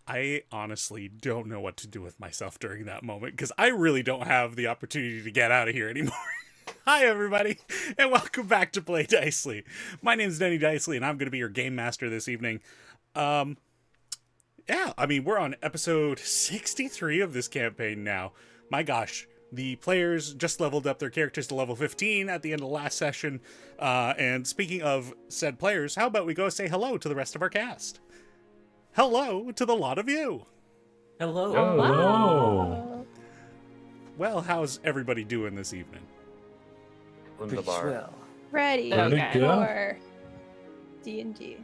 I honestly don't know what to do with myself during that moment because I really don't have the opportunity to get out of here anymore. Hi, everybody, and welcome back to Play Dicely. My name is Teni Dicely, and I'm going to be your game master this evening. We're on episode 63 of this campaign now. My gosh, the players just leveled up their characters to level 15 at the end of the last session. And speaking of said players, how about we go say hello to the rest of our cast? Hello to the lot of you. Hello. Hello. Well, how's everybody doing this evening? Pretty swell. Ready for D&D.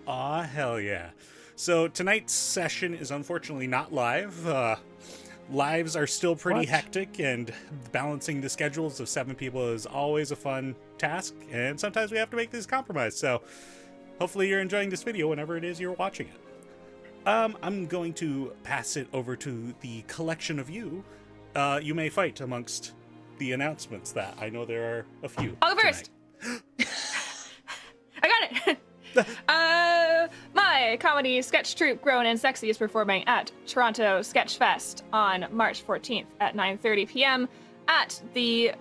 Aw, hell yeah. So tonight's session is unfortunately not live. Lives are still pretty hectic, and balancing the schedules of 7 people is always a fun task, and sometimes we have to make this compromise. So hopefully you're enjoying this video whenever it is you're watching it. I'm going to pass it over to the collection of you. You may fight amongst the announcements that I know there are a few. I'll go first. I got it. My comedy sketch troupe, Grown and Sexy, is performing at Toronto Sketch Fest on March 14th at 9:30 p.m. at the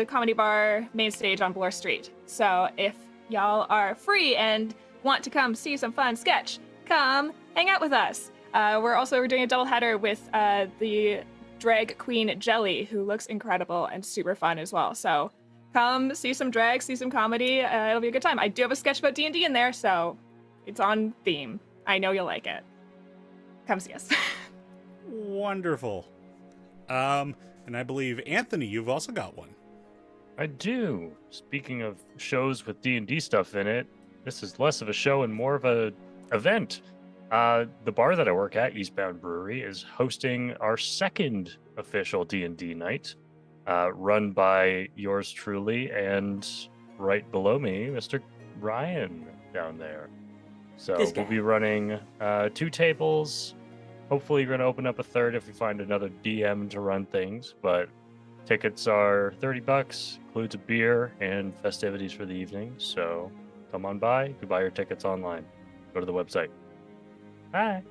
comedy bar main stage on Bloor Street. So if y'all are free and want to come see some fun sketch, come hang out with us. We're doing a doubleheader with the drag queen Jelly, who looks incredible and super fun as well. So come see some drag, see some comedy. It'll be a good time. I do have a sketch about D&D in there, so it's on theme. I know you'll like it. Come see us. Wonderful. And I believe, Anthony, you've also got one. I do. Speaking of shows with D&D stuff in it, this is less of a show and more of a event. The bar that I work at, Eastbound Brewery, is hosting our second official D&D night, run by yours truly, and right below me, Mr. Ryan down there. So we'll be running 2 tables. Hopefully we're going to open up a third if we find another DM to run things, but tickets are $30, includes a beer and festivities for the evening. So come on by. You can buy your tickets online. Go to the website. Hi.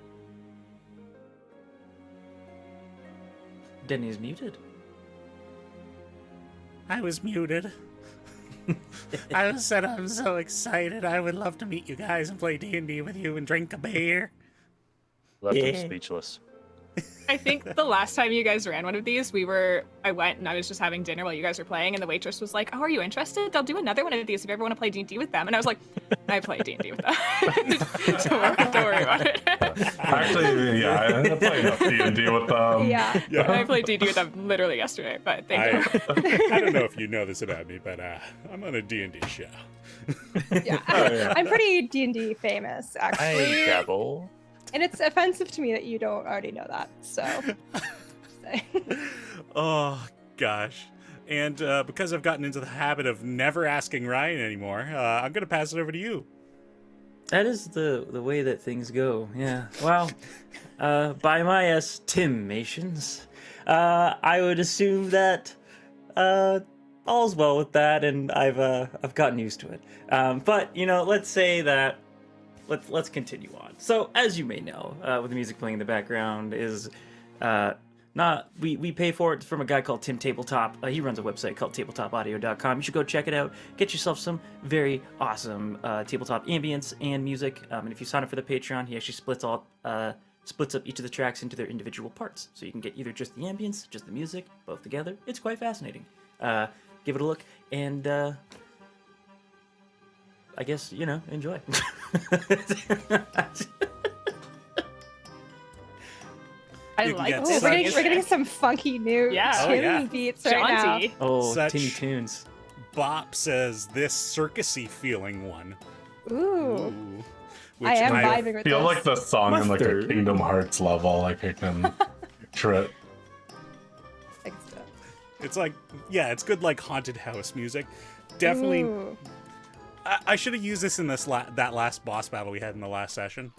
Denny's muted. I was muted. I said I'm so excited. I would love to meet you guys and play D&D with you and drink a beer. Left him speechless. I think the last time you guys ran one of these, I went and I was just having dinner while you guys were playing, and the waitress was like, "Oh, are you interested? They'll do another one of these if you ever want to play D&D with them." And I was like, "I play D&D with them." Don't worry about it. Actually, yeah, I played enough D&D with them. Yeah. I played D&D with them literally yesterday, but thank you. I don't know if you know this about me, but I'm on a D&D show. Yeah. Oh, yeah. I'm pretty D&D famous, actually. I dabble. And it's offensive to me that you don't already know that, so. Oh, gosh. And because I've gotten into the habit of never asking Ryan anymore, I'm going to pass it over to you. That is the way that things go, yeah. Well, by my estimations, I would assume that all's well with that, and I've gotten used to it. But, let's say that let's continue on. So, as you may know, with the music playing in the background is we pay for it from a guy called Tim Tabletop. He runs a website called tabletopaudio.com. You should go check it out. Get yourself some very awesome tabletop ambience and music. And if you sign up for the Patreon, he actually splits up each of the tracks into their individual parts. So you can get either just the ambience, just the music, both together. It's quite fascinating. Give it a look, and I guess, enjoy. I like get this. We're getting some funky new tune beats right Jaunty. now. Oh, Such Tiny Tunes. Bop says this circusy feeling one. Ooh. Which I am vibing with Feel this. like the song in like a Mustard. Kingdom Hearts level, like I can trip. It's like, yeah, it's good like haunted house music. Definitely. Ooh. I should have used this in that last boss battle we had in the last session.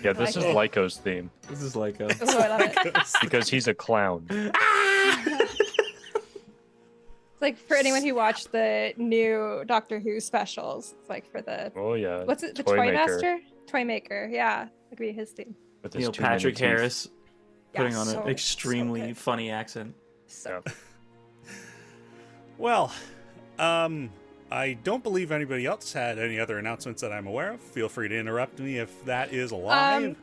Yeah, this is Lyco's theme. This is like a... Ooh, I love it. Because he's a clown. It's like for anyone who watched the new Doctor Who specials. It's like for the Oh yeah. what's it? The Toy Toy Maker. Master? Toy Maker. Yeah, that could be his theme. With his Neil too many Patrick teeth. Harris putting Yeah, on so an extremely good. funny accent. So Yeah. Well, I don't believe anybody else had any other announcements that I'm aware of. Feel free to interrupt me if that is live.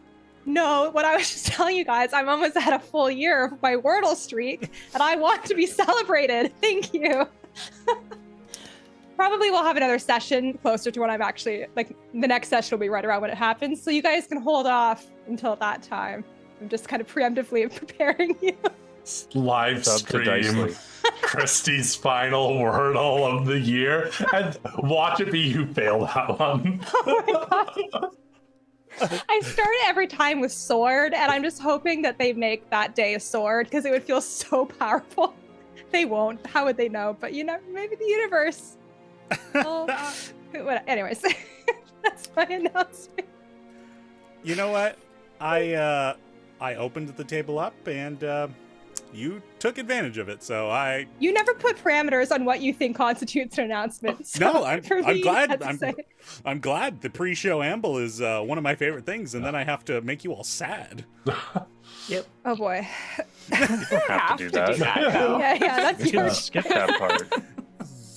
no, what I was just telling you guys, I'm almost at a full year of my Wordle streak, and I want to be celebrated. Thank you. Probably we'll have another session closer to when I'm actually, like, the next session will be right around when it happens, so you guys can hold off until that time. I'm just kind of preemptively preparing you. Live Sub to stream Dicely. Christie's final Wordle of the year, and watch it be you fail that one. Oh my God. I start it every time with sword, and I'm just hoping that they make that day a sword because it would feel so powerful. They won't. How would they know? But you know, maybe the universe. Well, anyways, that's my announcement. You know what? I opened the table up and you took advantage of it. So You never put parameters on what you think constitutes an announcement. So no, I'm for me, glad. that's I'm glad the pre-show amble is one of my favorite things, and then I have to make you all sad. Yep. Oh boy. You don't have to do that. though. Yeah, that's You can yours. skip that part.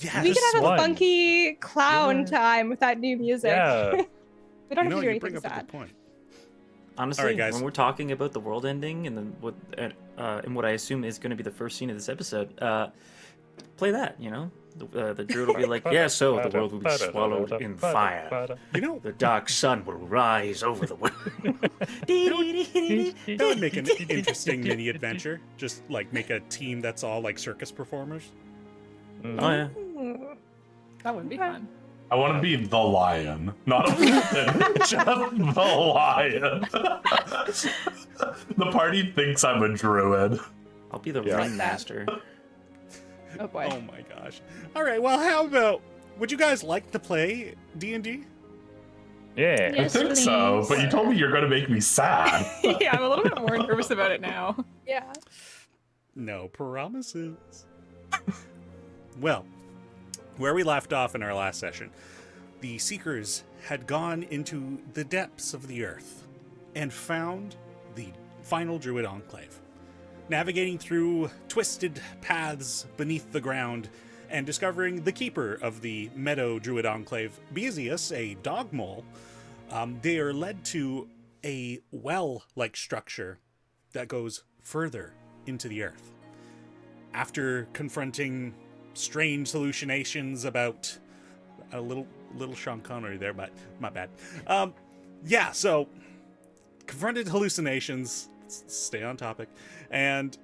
Yes. We could have one. a funky clown Yeah. time with that new music. Yeah. We don't You have know, to do you bring anything up a good sad. point. Honestly, All right, guys. when we're talking about the world ending and then what I assume is going to be the first scene of this episode, play that. You know, the druid will be like, "Yeah, so the world will be swallowed in fire. You know, The dark sun will rise over the world." that would make an interesting mini adventure. Just like make a team that's all like circus performers. Oh yeah. Ooh. That would be fun. I want to be the lion, not a villain, just the lion. The party thinks I'm a druid. I'll be the Yeah. ringmaster. Oh boy. Oh my gosh. All right. Well, how about? Would you guys like to play D&D? Yeah. Yes, I think so, but you told me you're going to make me sad. Yeah, I'm a little bit more nervous about it now. Yeah. No promises. Well, where we left off in our last session, the Seekers had gone into the depths of the earth and found the final Druid Enclave, navigating through twisted paths beneath the ground and discovering the keeper of the Meadow Druid Enclave, Bezius, a dog mole. They are led to a well-like structure that goes further into the earth. After confronting strange hallucinations about a little Sean Connery there, but my bad. Yeah, so confronted hallucinations, stay on topic, and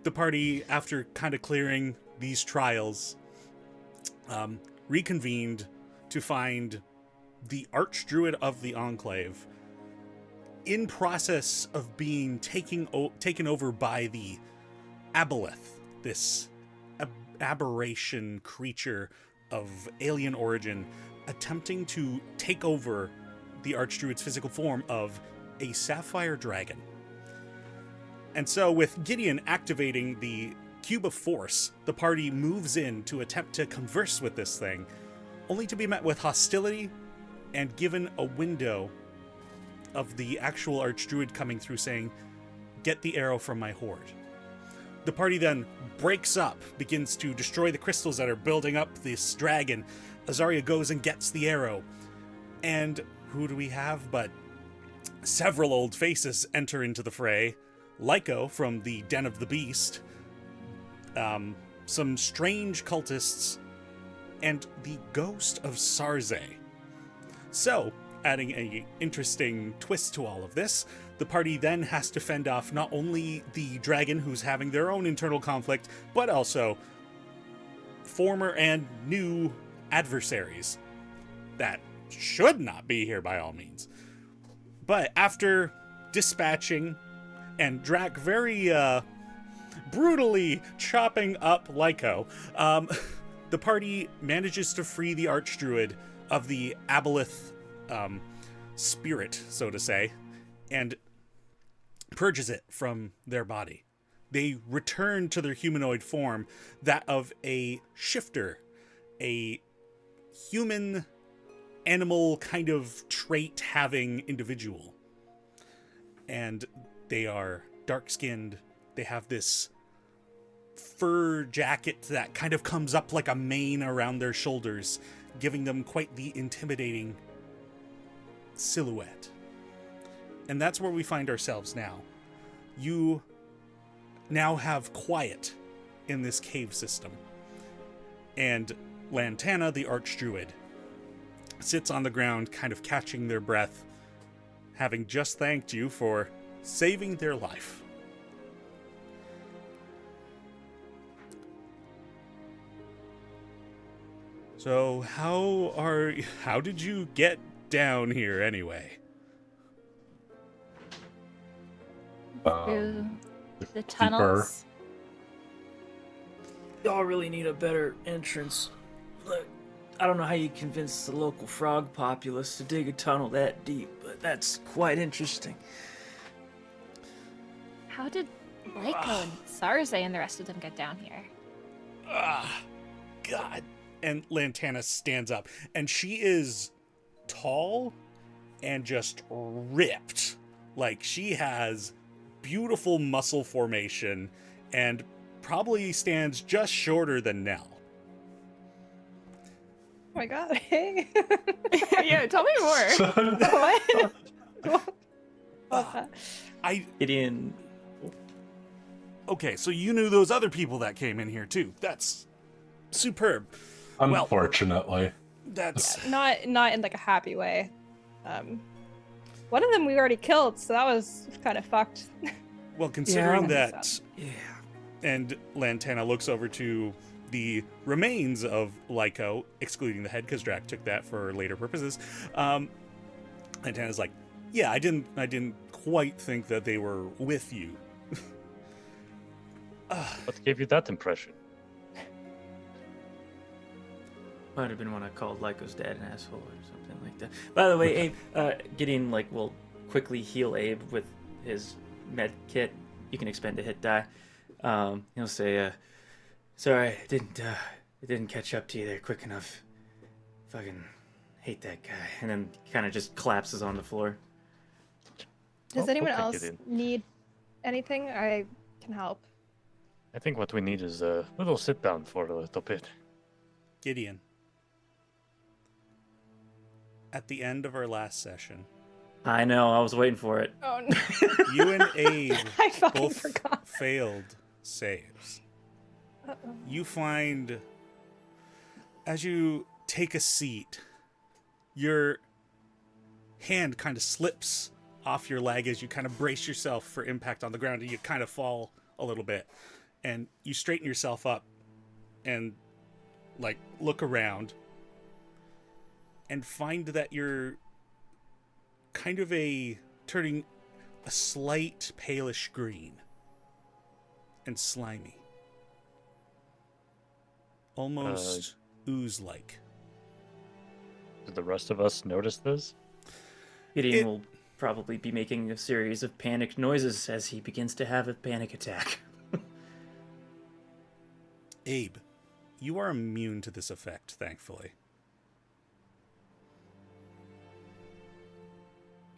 the party, after kind of clearing these trials, reconvened to find the Archdruid of the Enclave in process of being taken over by the Aboleth, this aberration creature of alien origin, attempting to take over the Archdruid's physical form of a sapphire dragon. And so, with Gideon activating the Cube of Force, the party moves in to attempt to converse with this thing, only to be met with hostility and given a window of the actual Archdruid coming through saying, "Get the arrow from my horde." The party then breaks up, begins to destroy the crystals that are building up this dragon. Azaria goes and gets the arrow. And who do we have but several old faces enter into the fray? Lyco from the Den of the Beast, some strange cultists, and the ghost of Sarze. So, adding an interesting twist to all of this, the party then has to fend off not only the dragon who's having their own internal conflict, but also former and new adversaries that should not be here by all means. But after dispatching and Drac very brutally chopping up Lyco, the party manages to free the Archdruid of the Aboleth spirit, so to say, and purges it from their body. they return to their humanoid form, that of a shifter, a human animal kind of trait having individual. And they are dark-skinned. They have this fur jacket that kind of comes up like a mane around their shoulders, giving them quite the intimidating silhouette. And that's where we find ourselves now. You now have quiet in this cave system. And Lantana, the Archdruid, sits on the ground, kind of catching their breath, having just thanked you for saving their life. So how did you get down here anyway? Through the tunnels. Y'all really need a better entrance. Look, I don't know how you convince the local frog populace to dig a tunnel that deep, but that's quite interesting. How did Lyko and Sarze and the rest of them get down here? God. And Lantana stands up, and she is tall and just ripped. Like, she has beautiful muscle formation and probably stands just shorter than Nell. Oh my god, hey. Yeah, tell me more. What? Gideon. Okay, so you knew those other people that came in here too. That's superb. Unfortunately. That's Not in like a happy way. One of them we already killed, so that was kind of fucked. well, considering Yeah. that. Yeah. And Lantana looks over to the remains of Lyko, excluding the head, because Drac took that for later purposes. Lantana's like, yeah, I didn't quite think that they were with you. What gave you that impression? Might have been when I called Lyko's dad an asshole or something like that. By the way, Abe, Gideon will quickly heal Abe with his med kit. You can expend a hit die. He'll say, sorry, it didn't catch up to you there quick enough. Fucking hate that guy. And then kind of just collapses on the floor. Does Oh, anyone okay, else Gideon. need anything? I can help. I think what we need is a little sit down for a little bit. Gideon. At the end of our last session, I know, I was waiting for it. Oh no. you and Abe I fucking both forgot. failed saves. Uh-oh. You find, as you take a seat, your hand kind of slips off your leg as you kind of brace yourself for impact on the ground, and you kind of fall a little bit. And you straighten yourself up and, look around and find that you're kind of turning a slight palish green and slimy. Almost ooze-like. Did the rest of us notice this? Gideon will probably be making a series of panicked noises as he begins to have a panic attack. Abe, you are immune to this effect, thankfully.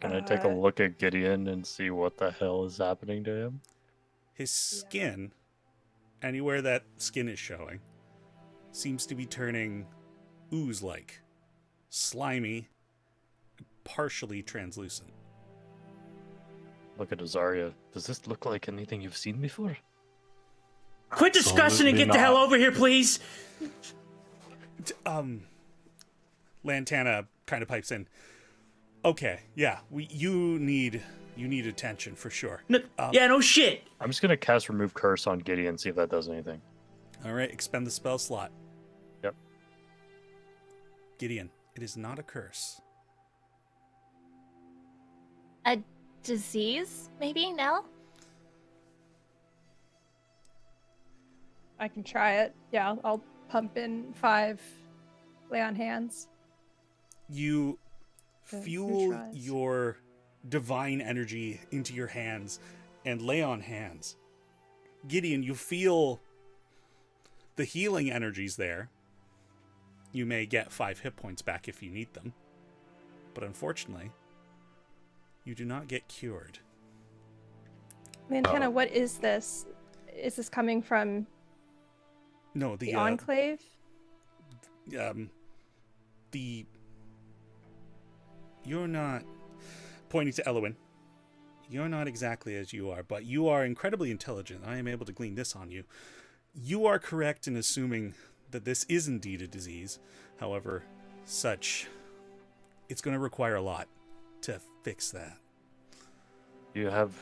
Can I take a look at Gideon and see what the hell is happening to him? His skin, anywhere that skin is showing, seems to be turning ooze-like, slimy, partially translucent. Look at Azaria. Does this look like anything you've seen before? Quit discussing and get the hell over here, please! Lantana kind of pipes in. Okay, yeah, you need attention for sure. No shit! I'm just gonna cast Remove Curse on Gideon, see if that does anything. All right, expend the spell slot. Yep. Gideon, it is not a curse. A disease, maybe? No? I can try it. Yeah, I'll pump in 5 lay on hands. You Good fuel tries. your divine energy into your hands and lay on hands. Gideon, you feel the healing energies there. You may get 5 hit points back if you need them. But unfortunately, you do not get cured. Lantana, what is this? Is this coming from No, the Enclave? You're not, pointing to Elowin, you're not exactly as you are, but you are incredibly intelligent. I am able to glean this on you. You are correct in assuming that this is indeed a disease. However, it's going to require a lot to fix that. You have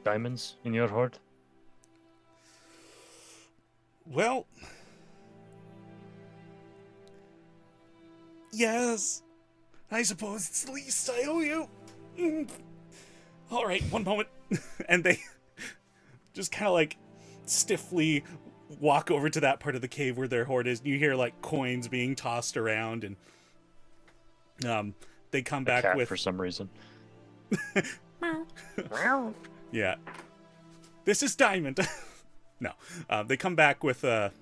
diamonds in your hoard? Well, yes, I suppose it's the least I owe you. All right, one moment. And they just kind of like stiffly walk over to that part of the cave where their hoard is. And you hear like coins being tossed around, and they come back cat with for some reason. Yeah, this is diamond. No, they come back with a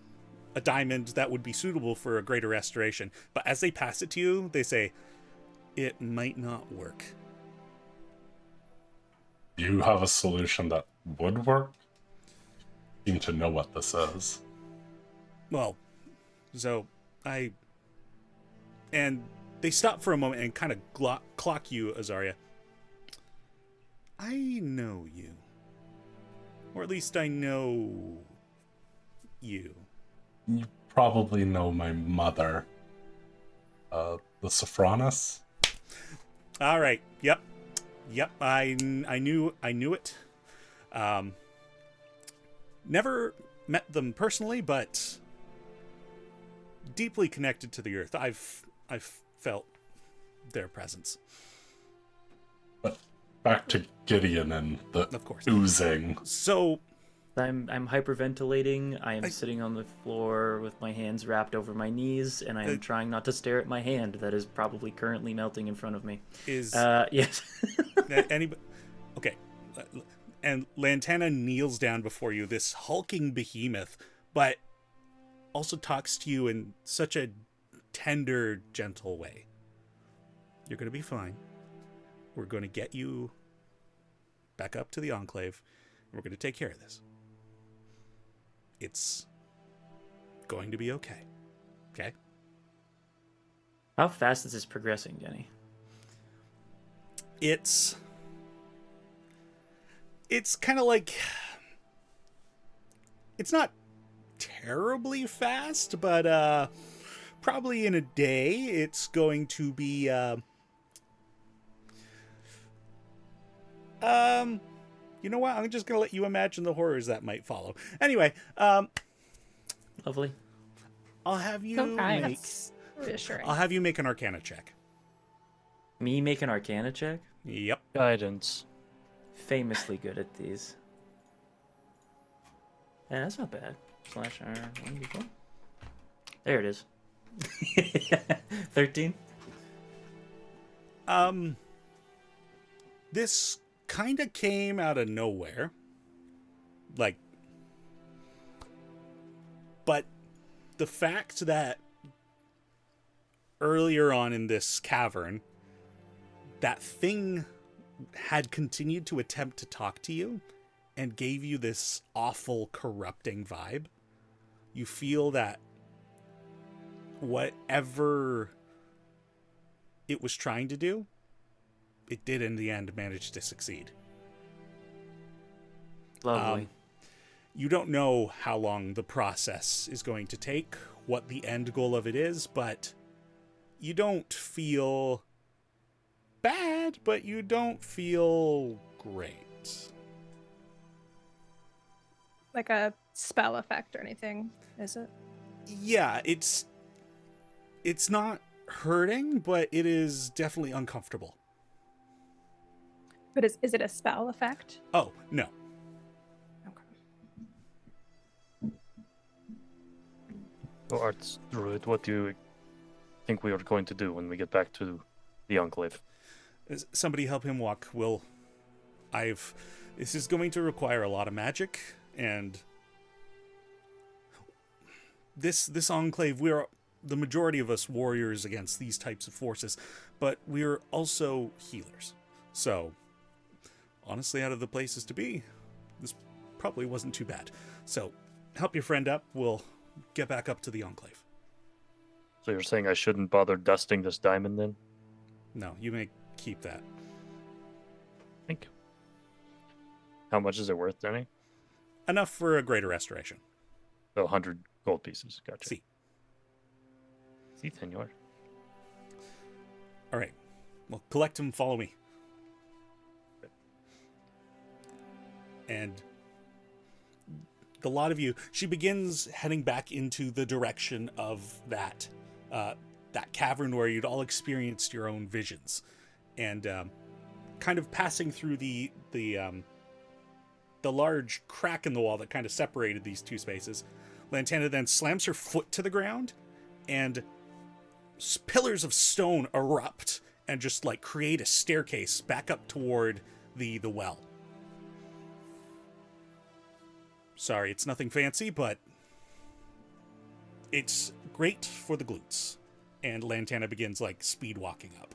diamond that would be suitable for a greater restoration. But as they pass it to you, they say, it might not work. You have a solution that would work? Seem to know what this is. Well, so and they stop for a moment and kind of clock you, Azaria. I know you. Or at least I know you. You probably know my mother. The Sophronis? All right. Yep. I knew it. Never met them personally, but deeply connected to the earth. I've felt their presence. But back to Gideon and the Of course. oozing. So I'm hyperventilating. I am sitting on the floor with my hands wrapped over my knees, and I am trying not to stare at my hand that is probably currently melting in front of me. Yes. Anybody? Okay. And Lantana kneels down before you, this hulking behemoth, but also talks to you in such a tender, gentle way. You're going to be fine. We're going to get you back up to the Enclave, and we're going to take care of this. It's going to be okay. Okay? How fast is this progressing, Jenny? It's kind of like, it's not terribly fast, but probably in a day it's going to be you know what, I'm just gonna let you imagine the horrors that might follow. Anyway, Lovely. I'll have you Okay, make that's reassuring. I'll have you make an Arcana check. Me make an Arcana check? Yep. Guidance. Famously good at these. Yeah, that's not bad. Slash R1d4. There it is. 13. This kind of came out of nowhere. Like, but the fact that earlier on in this cavern, that thing had continued to attempt to talk to you and gave you this awful, corrupting vibe. You feel that whatever it was trying to do, it did in the end manage to succeed. Lovely. You don't know how long the process is going to take, what the end goal of it is, but you don't feel bad, but you don't feel great. Like a spell effect or anything, is it? Yeah, it's not hurting, but it is definitely uncomfortable. But is it a spell effect? Oh, no. Okay. So, Archdruid, what do you think we are going to do when we get back to the Enclave? Somebody help him walk. This is going to require a lot of magic, and this enclave, we're the majority of us warriors against these types of forces, but we're also healers. So, honestly, out of the places to be, this probably wasn't too bad. So, help your friend up. We'll get back up to the enclave. So you're saying I shouldn't bother dusting this diamond then? No, you may keep that. Thank you. How much is it worth, Denny? Enough for a greater restoration. So 100 gold pieces. Gotcha. See. See, senor. All right. Well, collect them, follow me. And the lot of you, she begins heading back into the direction of that cavern where you'd all experienced your own visions, and kind of passing through the large crack in the wall that kind of separated these two spaces. Lantana then slams her foot to the ground, and pillars of stone erupt and just like create a staircase back up toward the well. Sorry, it's nothing fancy, but it's great for the glutes. And Lantana begins like speed walking up.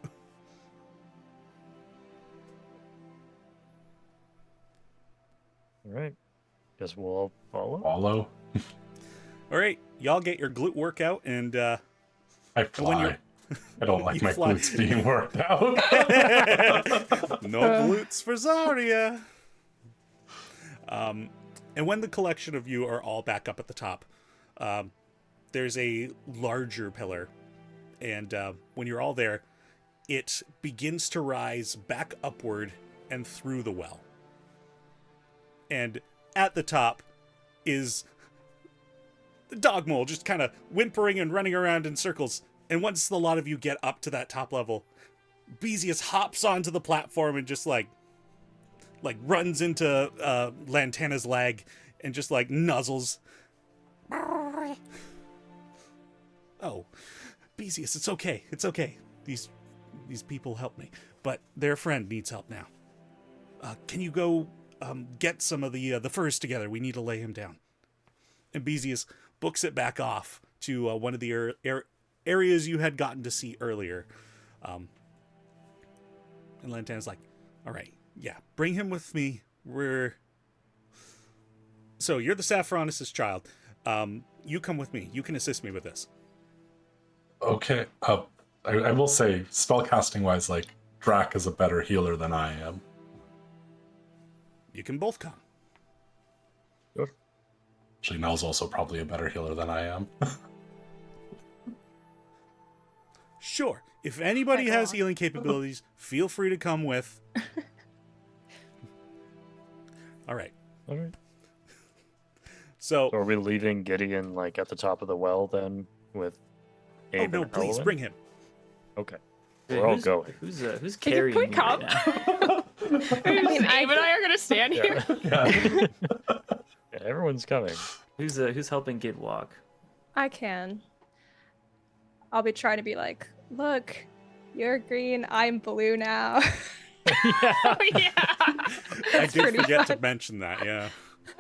All right. Guess we'll all follow. Follow. All right, y'all get your glute workout, and I when fly. you're- I don't like You my fly. glutes being worked out. no glutes for Zarya. And when the collection of you are all back up at the top, there's a larger pillar, and when you're all there, it begins to rise back upward and through the well. And at the top is the dog mole just kind of whimpering and running around in circles. And once the lot of you get up to that top level, Bezius hops onto the platform and just like runs into Lantana's leg and just like nuzzles. Oh, Bezius, it's okay. It's okay. These people help me, but their friend needs help now. Can you go get some of the furs together? We need to lay him down. And Bezius books it back off to one of the areas you had gotten to see earlier. And Lantana's like, all right, yeah, bring him with me. So you're the Saffronis' child. You come with me. You can assist me with this. Okay. I will say, spellcasting wise, like Drac is a better healer than I am. You can both come. Actually, Mel's also probably a better healer than I am. Sure. If anybody Go has on. healing capabilities, feel free to come with. All right. All right. So, So are we leaving Gideon like at the top of the well then with oh Abe no, and please Erwin? bring him. Okay. Dude, We're all going. Who's Can carrying we me come? right now? I mean, Abe and I are gonna stand here. Yeah. Yeah, everyone's coming. Who's helping Gid walk? I can. I'll be trying to be like, look, you're green, I'm blue now. Oh yeah. I did pretty forget to fun. mention that, yeah.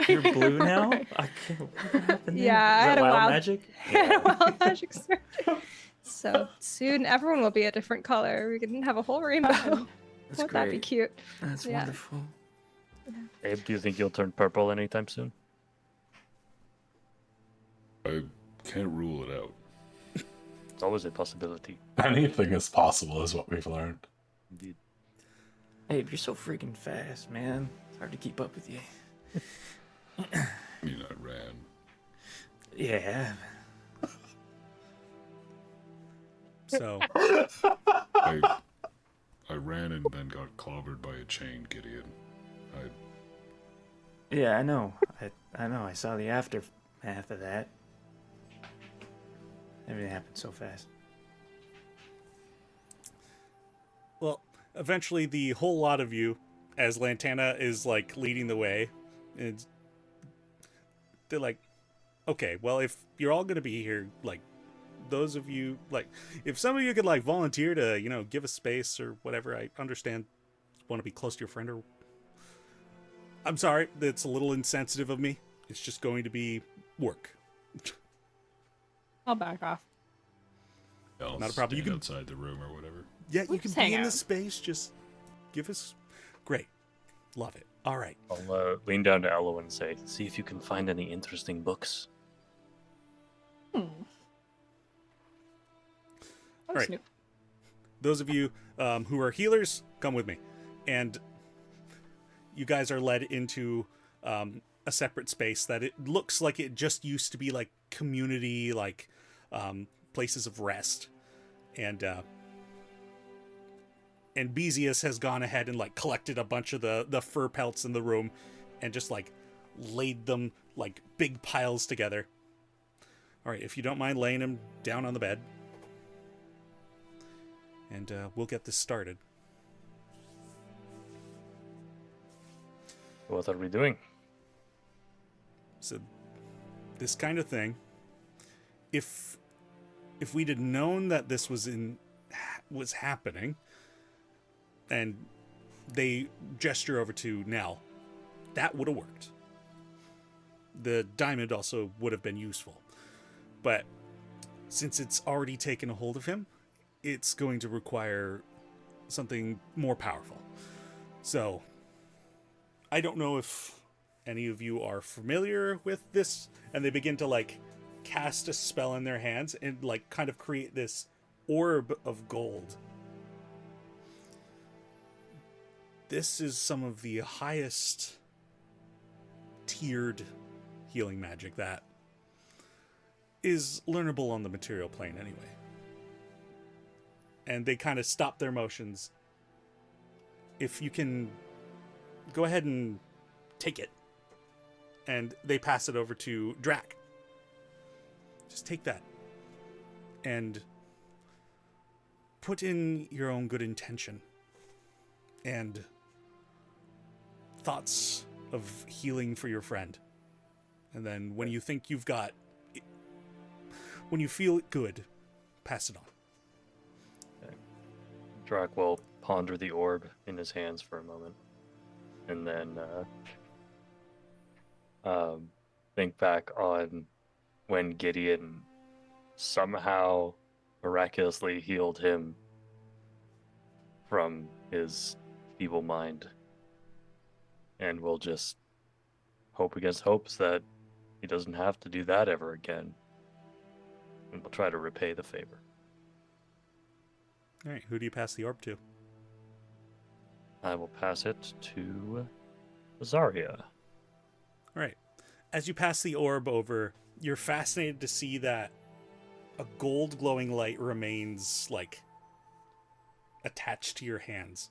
You're blue now? I can't, what happened there? Yeah, I Is had that a wild wild- magic? Wild magic sword. So soon everyone will be a different color. We can have a whole rainbow. That's Won't great. that be cute? That's Yeah. wonderful. Abe, do you think you'll turn purple anytime soon? I can't rule it out. It's always a possibility. Anything is possible, is what we've learned. Indeed. Hey, you're so freaking fast, man. It's hard to keep up with you. I mean, I ran. Yeah. So, I ran and then got clobbered by a chain, Gideon. Yeah, I know. I know. I saw the aftermath of that. Everything happened so fast. well, eventually the whole lot of you, as Lantana is like leading the way, and they're like, okay, well, if you're all gonna be here, like, those of you, like, if some of you could like volunteer to, give us space or whatever, I understand, want to be close to your friend, or I'm sorry, that's a little insensitive of me. It's just going to be work. I'll back off. I'll Not a problem. You stand can- outside the room or whatever. Yeah, We'll you can just be hang in the out. space. Just give us. Great. Love it. All right. I'll lean down to Elo and say, "See if you can find any interesting books." Oh, Right. Snoop. Those of you who are healers, come with me. And you guys are led into a separate space that it looks like it just used to be like community, like places of rest. And Bezius has gone ahead and like collected a bunch of the fur pelts in the room and just like laid them like big piles together. All right, if you don't mind laying them down on the bed. And we'll get this started. What are we doing? So, this kind of thing, if we'd had known that this was happening, and they gesture over to Nell, that would have worked. The diamond also would have been useful, but since it's already taken a hold of him, it's going to require something more powerful. So, I don't know if any of you are familiar with this, and they begin to like cast a spell in their hands and like kind of create this orb of gold. This is some of the highest tiered healing magic that is learnable on the material plane anyway. And they kind of stop their motions. If you can go ahead and take it. And they pass it over to Drac. Just take that. And put in your own good intention. And thoughts of healing for your friend. And then when you think you've got... when you feel good, pass it on. Drac will ponder the orb in his hands for a moment, and then think back on when Gideon somehow miraculously healed him from his feeble mind, and will just hope against hopes that he doesn't have to do that ever again, and will try to repay the favor. All right, who do you pass the orb to? I will pass it to Zarya. All right. As you pass the orb over, you're fascinated to see that a gold glowing light remains like attached to your hands.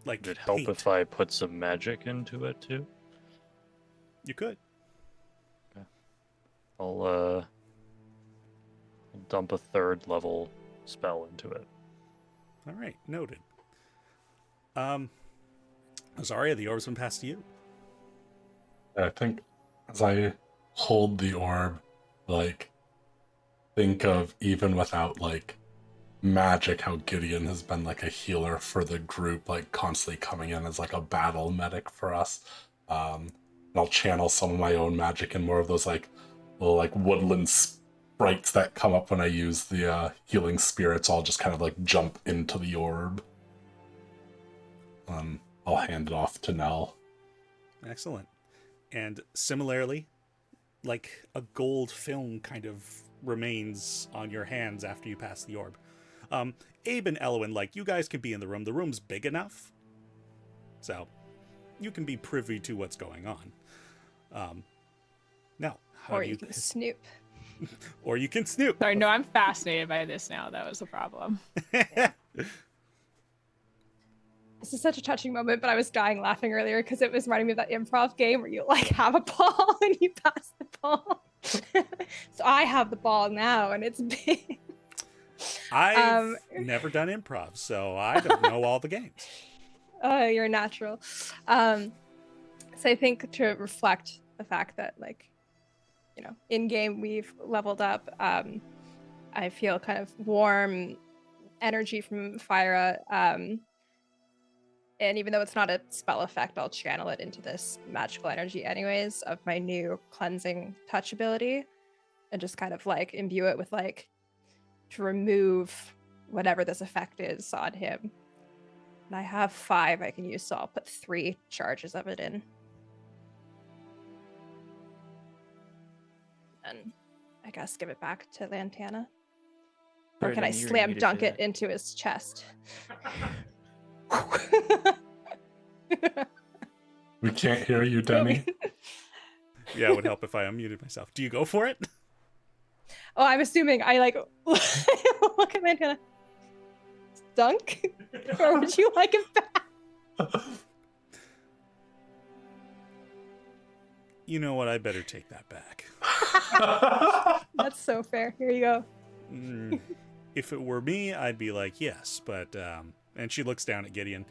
Like Would it help paint. if I put some magic into it too? You could. I'll dump a 3rd level spell into it. All right, noted. Zarya, the orb's been passed to you. I think as I hold the orb, like, think of even without, like, magic, how Gideon has been, like, a healer for the group, like, constantly coming in as, like, a battle medic for us. And I'll channel some of my own magic and more of those, like, little, like, woodland sprites that come up when I use the healing spirits. I'll just kind of, like, jump into the orb. I'll hand it off to Nell. Excellent. And similarly, like a gold film kind of remains on your hands after you pass the orb. Abe and Elwyn, like, you guys can be in the room. The room's big enough, so you can be privy to what's going on. Now, how Or do you can snoop. or you can snoop. Sorry, no, I'm fascinated by this now. That was the problem. This is such a touching moment, but I was dying laughing earlier because it was reminding me of that improv game where you like have a ball and you pass the ball. So I have the ball now and it's big. I've never done improv, so I don't know all the games. Oh, you're a natural. So I think to reflect the fact that, like, you know, in game we've leveled up. I feel kind of warm energy from Fyra. And even though it's not a spell effect, I'll channel it into this magical energy anyways of my new cleansing touch ability. and just kind of like imbue it with like to remove whatever this effect is on him. And I have 5 I can use, so I'll put 3 charges of it in. And I guess give it back to Lantana. Or Put it can I in your slam unit dunk for it that. into his chest? We can't hear you, Demi. Yeah, it would help if I unmuted myself. Do you go for it? Oh, I'm assuming I like look at Lantana. Dunk? Or would you like it back? You know what? I better take that back. That's so fair. Here you go. If it were me, I'd be like, yes, but and she looks down at Gideon.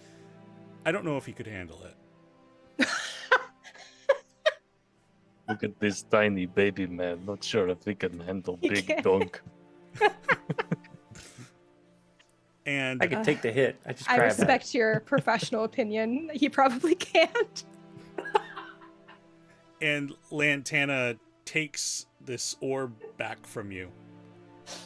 I don't know if he could handle it. Look at this tiny baby man. Not sure if he can handle He big can't. dunk. And I could take the hit. I just I grab that. respect your professional opinion. He probably can't. and Lantana takes this orb back from you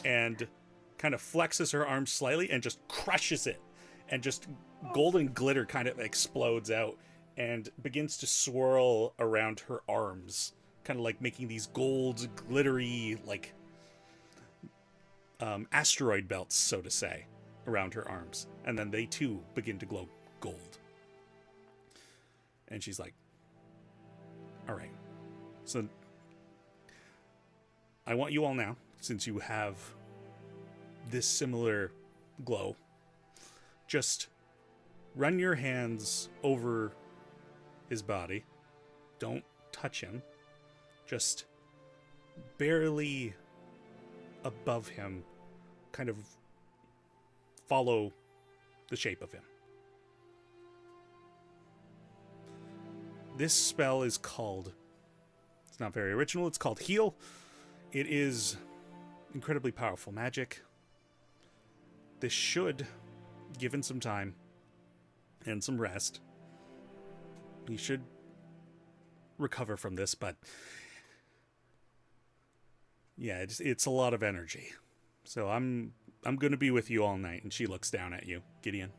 and kind of flexes her arm slightly and just crushes it, and just golden glitter kind of explodes out and begins to swirl around her arms, kind of like making these gold glittery like asteroid belts, so to say, around her arms. And then they too begin to glow gold. And she's like, all right, so I want you all now, since you have this similar glow, just run your hands over his body. Don't touch him. Just barely above him, kind of follow the shape of him. This spell is called, it's not very original, it's called Heal. It is incredibly powerful magic. This should, given some time and some rest, he should recover from this, but yeah, it's a lot of energy. So I'm going to be with you all night. And she looks down at you, Gideon.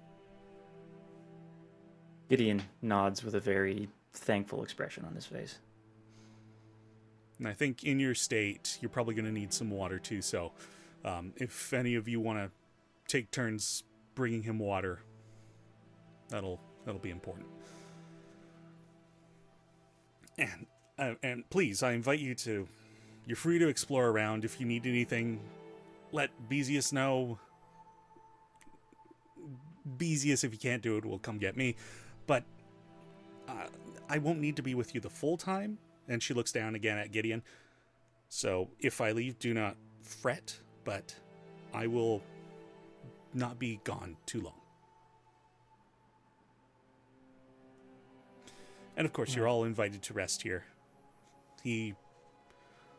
Gideon nods with a very thankful expression on his face. And I think in your state, you're probably going to need some water too. So if any of you want to take turns bringing him water, that'll be important. And please, I invite you to, you're free to explore around. If you need anything, let Bezius know. Bezius, if you can't do it, will come get me. But I won't need to be with you the full time. And she looks down again at Gideon. So if I leave, do not fret, but I will not be gone too long. And of course, you're all invited to rest here. He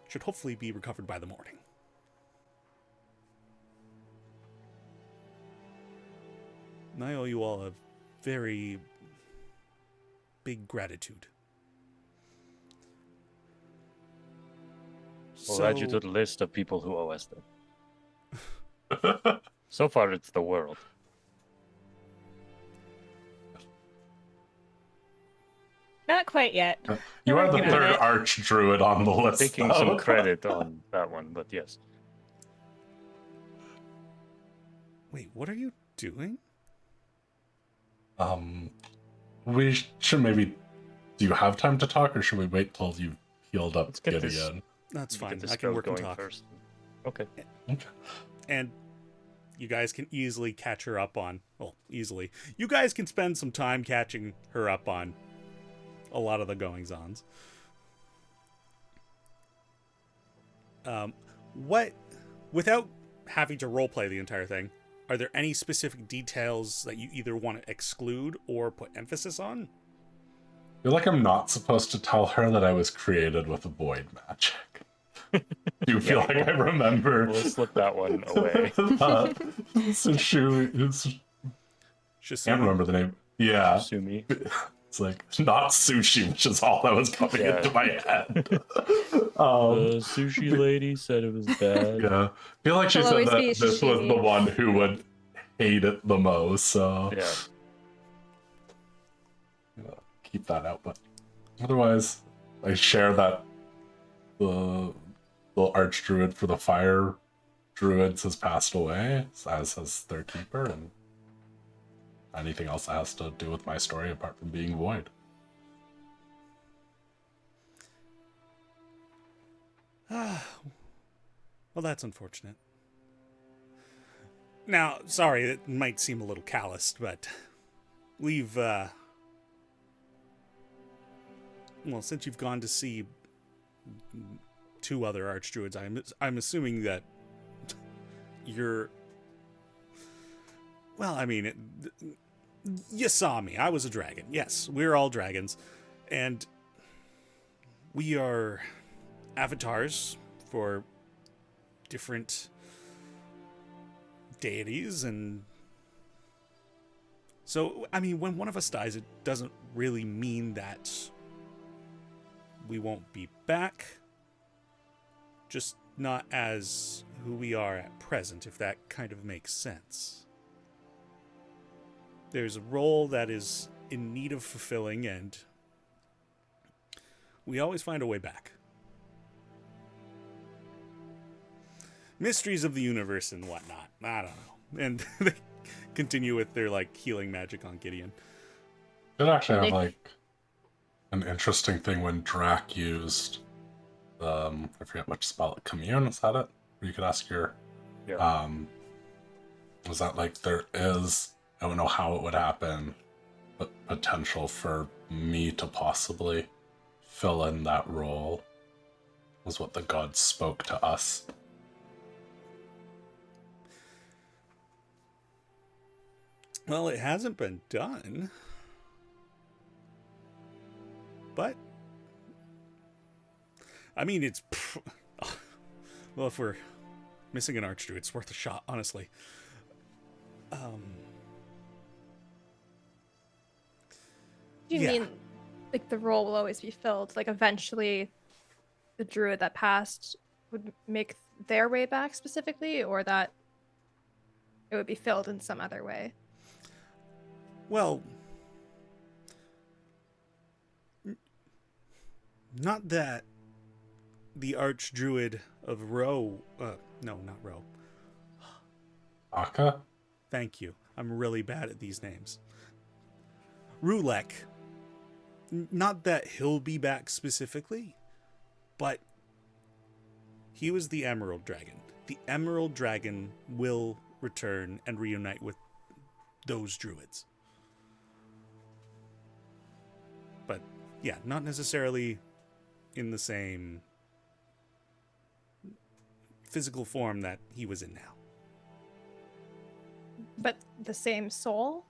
should hopefully be recovered by the morning. And I owe you all a very big gratitude. We'll add you to the list of people who owe us them. So far, it's the world. Not quite yet. You are the Working on third it. Archdruid on the list. Taking though. some credit on that one, but yes. Wait, what are you doing? We should maybe. Do you have time to talk, or should we wait till you've healed up Let's get Gideon? this- That's Get fine. this I can spell work and going talk. first. Okay. And you guys can easily catch her up on, well, easily. You guys can spend some time catching her up on a lot of the goings-ons. Without having to roleplay the entire thing, are there any specific details that you either want to exclude or put emphasis on? I feel like I'm not supposed to tell her that I was created with a void magic. Do you feel like I remember? We'll slip that one away. So she can't Shisumi? remember the name. Yeah. Sumi. It's like, not sushi, which is all that was coming Yeah. into my head. The sushi lady said it was bad. Yeah. I feel like she It'll said always that be this was the sashimi. one who would hate it the most, so Yeah. keep that out. But otherwise, I share that the Archdruid for the Fire Druids has passed away, as has their keeper, and anything else that has to do with my story apart from being void. Well, that's unfortunate. Now, sorry, it might seem a little calloused, but we've, well, since you've gone to see 2 other Archdruids, I'm assuming that you're, well, I mean, you saw me. I was a dragon. Yes, we're all dragons. And we are avatars for different deities, and so, I mean, when one of us dies, it doesn't really mean that we won't be back, just not as who we are at present, if that kind of makes sense. There's a role that is in need of fulfilling, and we always find a way back. Mysteries of the universe and whatnot. I don't know. And they continue with their, like, healing magic on Gideon. It actually have, They- like, an interesting thing when Drac used, I forget which spell, commune, is that it? Where you could ask your, Yeah. was that, like, there is, I don't know how it would happen, but potential for me to possibly fill in that role was what the gods spoke to us. Well, it hasn't been done. But, I mean, it's... well, if we're missing an Archdruid, it's worth a shot, honestly. Do you Yeah. mean like the role will always be filled? Like eventually the druid that passed would make their way back specifically, or that it would be filled in some other way? Well, not that the Archdruid of Ro... no, not Ro. Aka? Thank you. I'm really bad at these names. Rulek. Not that he'll be back specifically, but he was the Emerald Dragon. The Emerald Dragon will return and reunite with those druids. But, yeah, not necessarily in the same physical form that he was in now. But the same soul?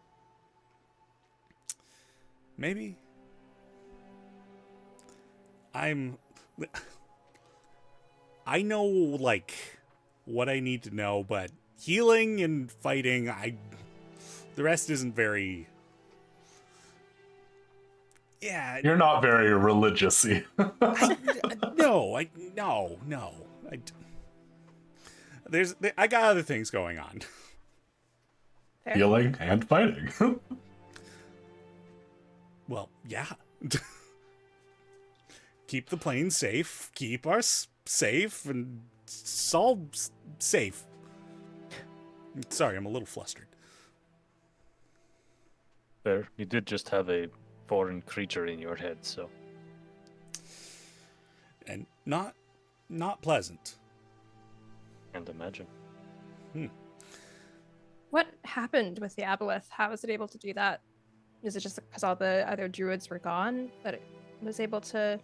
Maybe. I know, like, what I need to know, but healing and fighting, the rest isn't very... Yeah. You're not very religious-y. No. I got other things going on. Fair. Healing and fighting. Well, yeah. Keep the plane safe. Keep us safe, and it's all safe. Sorry, I'm a little flustered. There, you did just have a foreign creature in your head, so And not pleasant. can't imagine. What happened with the aboleth? How was it able to do that? Is it just because all the other druids were gone that it was able to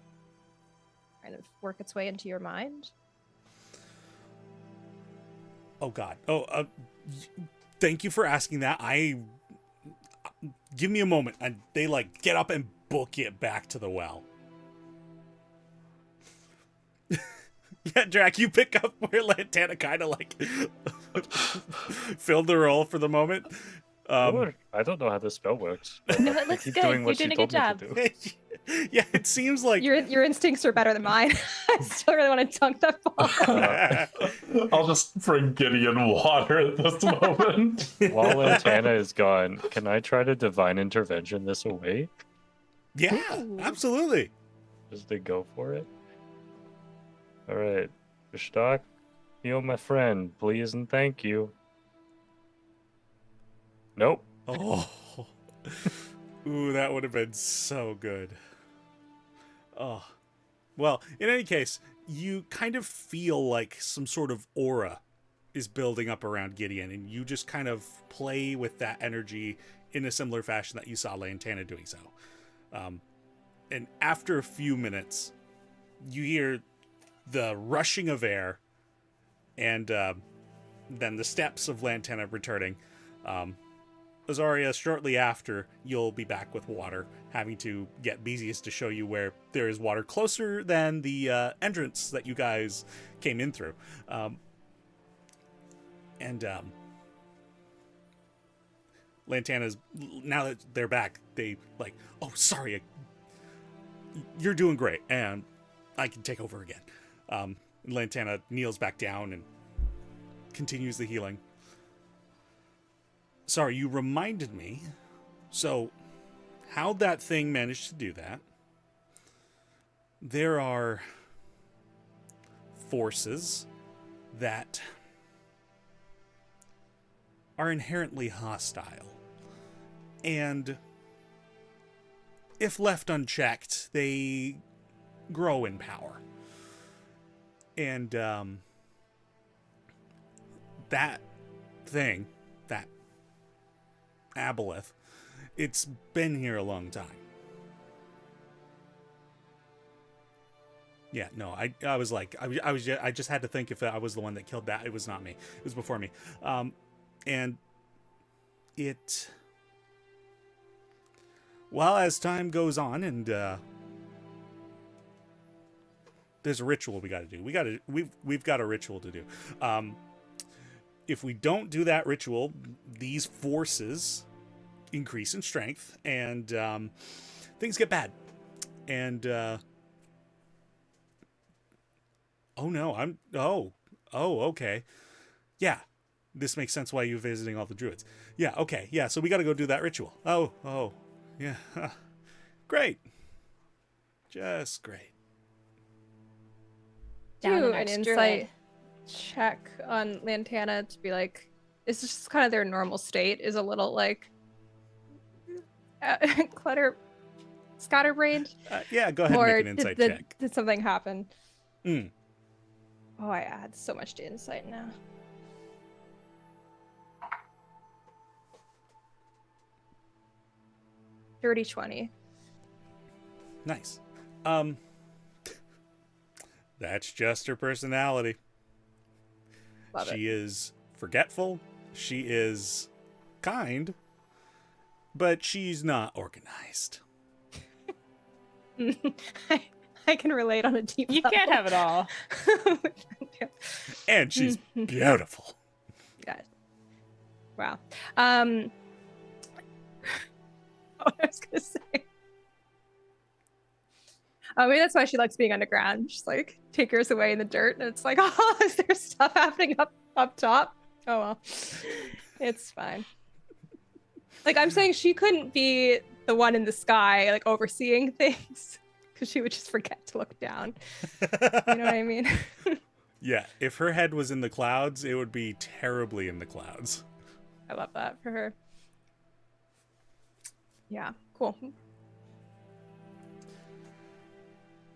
kind of work its way into your mind? Oh God. Thank you for asking that. Give me a moment. And they like get up and book it back to the well. Yeah, Drac, you pick up where Lantana kind of like filled the role for the moment. Sure. I don't know how this spell works. But No, I it looks keep good. doing You're what she doing a good told me to job. do. Yeah, it seems like Your instincts are better than mine. I still really want to dunk that ball. I'll just bring Gideon water at this moment. While Lantana is gone, can I try to divine intervention this away? yeah, Ooh. absolutely. Just to go for it? Alright. Stock, heal my friend, please and thank you. Nope. Oh, ooh, that would have been so good. Oh, well, in any case, you kind of feel like some sort of aura is building up around Gideon, and you just kind of play with that energy in a similar fashion that you saw Lantana doing so. And after a few minutes, you hear the rushing of air, and then the steps of Lantana returning. Azaria, shortly after, you'll be back with water, having to get Bezius to show you where there is water closer than the entrance that you guys came in through. Lantana's, now that they're back, they like, oh, sorry, you're doing great, and I can take over again. Lantana kneels back down and continues the healing. Sorry, you reminded me. So, how'd that thing manage to do that? There are forces that are inherently hostile. And if left unchecked, they grow in power. And that thing, that aboleth, it's been here a long time. Yeah, no, I was like, I just had to think if I was the one that killed that. It was not me. It was before me. And it, well, as time goes on, and there's a ritual we got to do. We've got a ritual to do. If we don't do that ritual, these forces increase in strength, and things get bad. And oh no, okay, yeah, this makes sense why you're visiting all the druids. Yeah, okay, yeah, so we got to go do that ritual. Oh, yeah, great, just great. Down Do an an Archdruid. insight check on Lantana to be like, is this just kind of their normal state? Is a little like scatterbrained? Yeah, go ahead and Or make an insight did, check. did something happen? Mm. Oh, I add so much to insight now. Dirty 20. Nice. That's just her personality. Love She is forgetful. She is kind, but she's not organized. it. I can relate on a deep You level. can't have it all. And she's beautiful. Guys. Wow. What I was gonna say. Maybe that's why she likes being underground. Just like take us away in the dirt, and it's like, oh, is there stuff happening up top? Oh well, it's fine. Like I'm saying, she couldn't be the one in the sky, like overseeing things, because she would just forget to look down. You know what I mean? Yeah, if her head was in the clouds, it would be terribly in the clouds. I love that for her. Yeah, cool.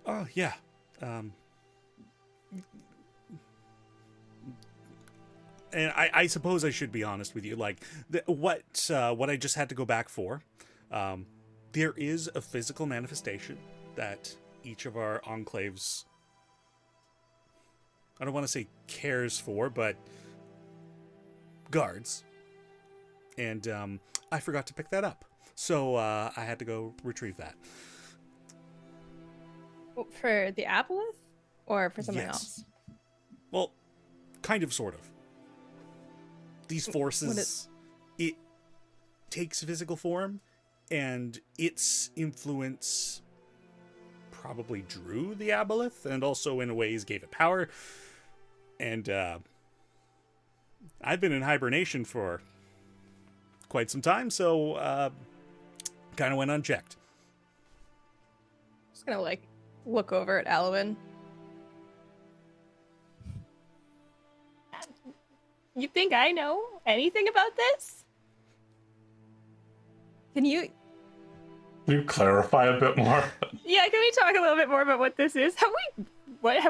Oh, yeah. And I suppose I should be honest with you. Like, what I just had to go back for, there is a physical manifestation that each of our enclaves, I don't want to say cares for, but guards. And I forgot to pick that up. So I had to go retrieve that. For the aboleth? Or for something Yes. else? Well, kind of, sort of. These forces, takes physical form, and its influence probably drew the aboleth, and also in ways gave it power. And I've been in hibernation for quite some time, so kind of went unchecked. Just gonna like look over at Elwyn. You think I know anything about this? Can you? Can you clarify a bit more? Yeah, can we talk a little bit more about what this is? Have